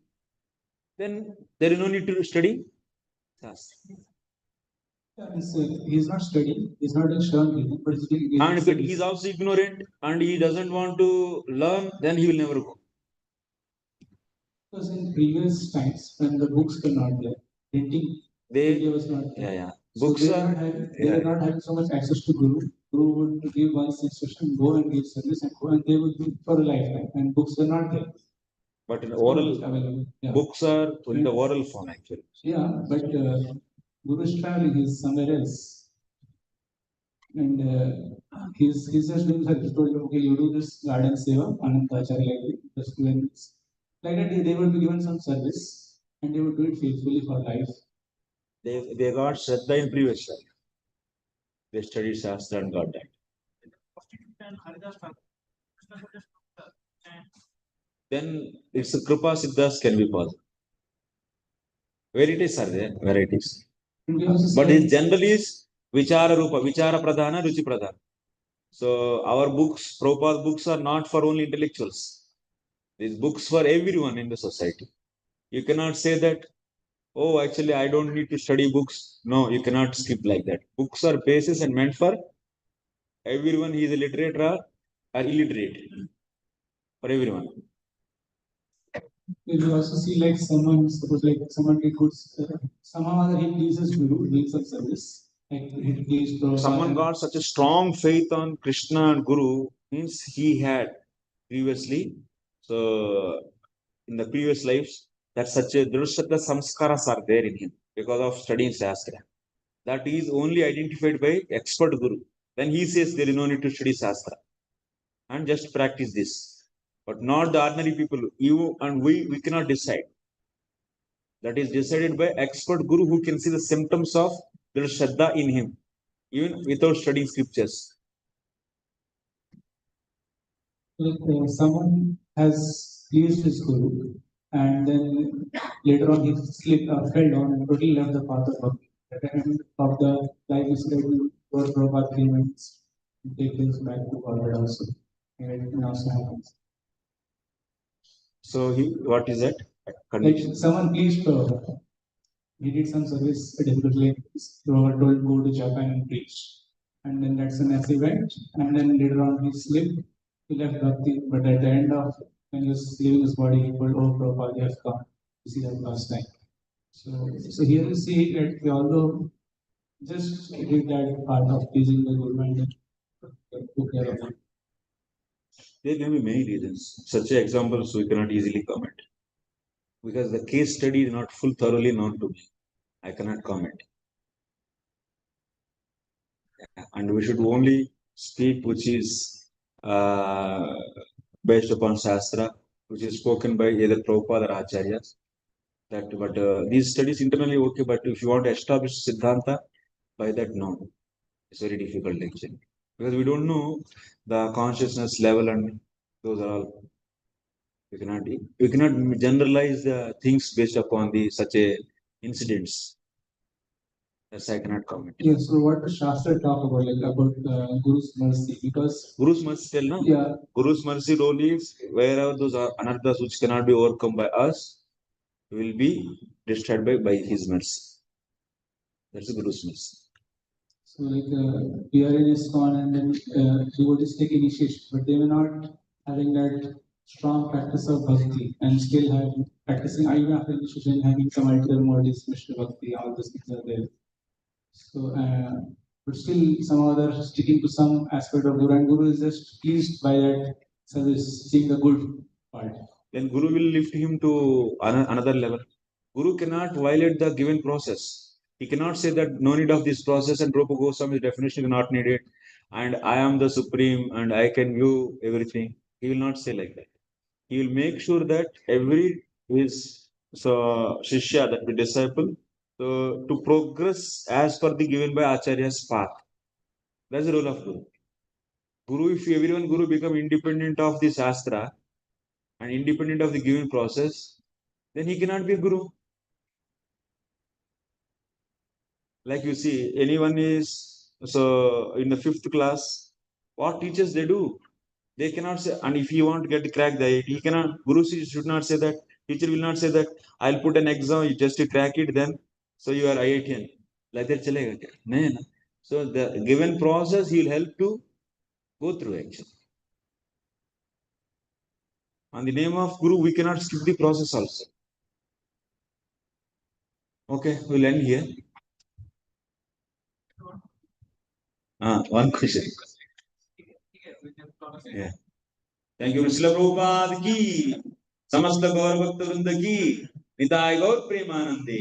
then there is no need to study. Yeah, he's not studying, he's not in Shravan, but and if he is also ignorant and he doesn't want to learn, then he will never go. Because in previous times, when the books were not there, printing media was not there. Yeah. So Books they are were not having so much access to Guru. Guru would give one instruction, go and give service and go, and they would do for a lifetime. And books were not there. But in oral, books are in the oral form actually. Yeah, but Guru is traveling, he's somewhere else. And he's just doing service. Told you, okay, you do this garden seva, Anantachari, like just doing this. Like that, they would be given some service and they would do it faithfully for life. They got Shraddha in previous life. They studied shastra and got that. Then it's a Krupa Siddhas can be possible. Varieties are there, varieties. But His general is vichara rupa, vichara pradhana, ruchi pradhana. So our books, Prabhupada books are not for only intellectuals. These books for everyone in the society. You cannot say that, oh, actually, I don't need to study books. No, you cannot skip like that. Books are basis and meant for everyone. He is a literate or illiterate. For everyone. You also see like someone, suppose like someone did good, somehow or other he pleases Guru, doing some service. Like he pleased Prabhupada. Someone got such a strong faith on Krishna and Guru means he had previously. So in the previous lives, that such a Drushata samskaras are there in him because of studying Shastra. That is only identified by expert Guru. Then he says there is no need to study Shastra and just practice this. But not the ordinary people. You and we cannot decide. That is decided by expert Guru who can see the symptoms of the Shraddha in him, even without studying scriptures. Like, someone has pleased his Guru, and then later on he slipped, fell down and totally left the path of bhakti. At the end of the life, he said, Lord Prabhupada came and take things back to Godhead also. And it also happens. So what is that condition? Like someone pleased Prabhupada. He did some service difficultly. Prabhupada told go to Japan and preach. And then that's an event. And then later on he slipped. He left bhakti, but at the end of when he was leaving his body, he told, oh Prabhupada, you have come to see that last time. So here you see that although just did that part of pleasing the Guru and took care of it. There may be many reasons. Such examples we cannot easily comment. Because the case study is not full thoroughly known to me. I cannot comment. And we should only speak which is based upon shastra, which is spoken by either Prabhupada or Acharyas. But these studies internally okay, but if you want to establish Siddhanta, by that no. It's very difficult actually. Because we don't know the consciousness level and those are all. You cannot generalize the things based upon the such a incidents. That's I cannot comment. Yeah, so what does Shastra talk about, like about Guru's mercy? Because Guru's mercy tell no? Yeah. Guru's mercy role is wherever those are anarthas which cannot be overcome by us will be destroyed by his mercy. That's the Guru's mercy. So like we are in Iskcon and then devotees take initiation, but they may not having that strong practice of bhakti and still have practicing even after initiation having some ulterior motives, Mr. Bhakti, all those things are there. So but still some other sticking to some aspect of Guru and Guru is just pleased by that service, seeing the good part. Then Guru will lift him to another level. Guru cannot violate the given process. He cannot say that no need of this process and Rupa Goswami's definition is not needed and I am the supreme and I can view everything. He will not say like that. He will make sure that every his shishya, that we disciple, so to progress as per the given by Acharya's path. That's the role of Guru. Guru, if everyone Guru become independent of the shastra and independent of the given process, then he cannot be Guru. Like you see, anyone is so in the 5th class, what teachers they do? They cannot say, and if you want to get to crack the IIT, he cannot, Guru should not say that, teacher will not say that, I'll put an exam, you just to crack it, then, so you are IITian. Like that, chalega. No. So the given process, he will help to go through actually. On the name of Guru, we cannot skip the process also. Okay, we'll end here. One question. Yeah. Thank you, Mr. Prabhupada ki, समस्त गौर भक्त वृंद की, निताय गौर प्रेमानंदे.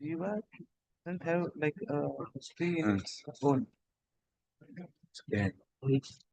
Jiva doesn't have like history in its own. Yeah.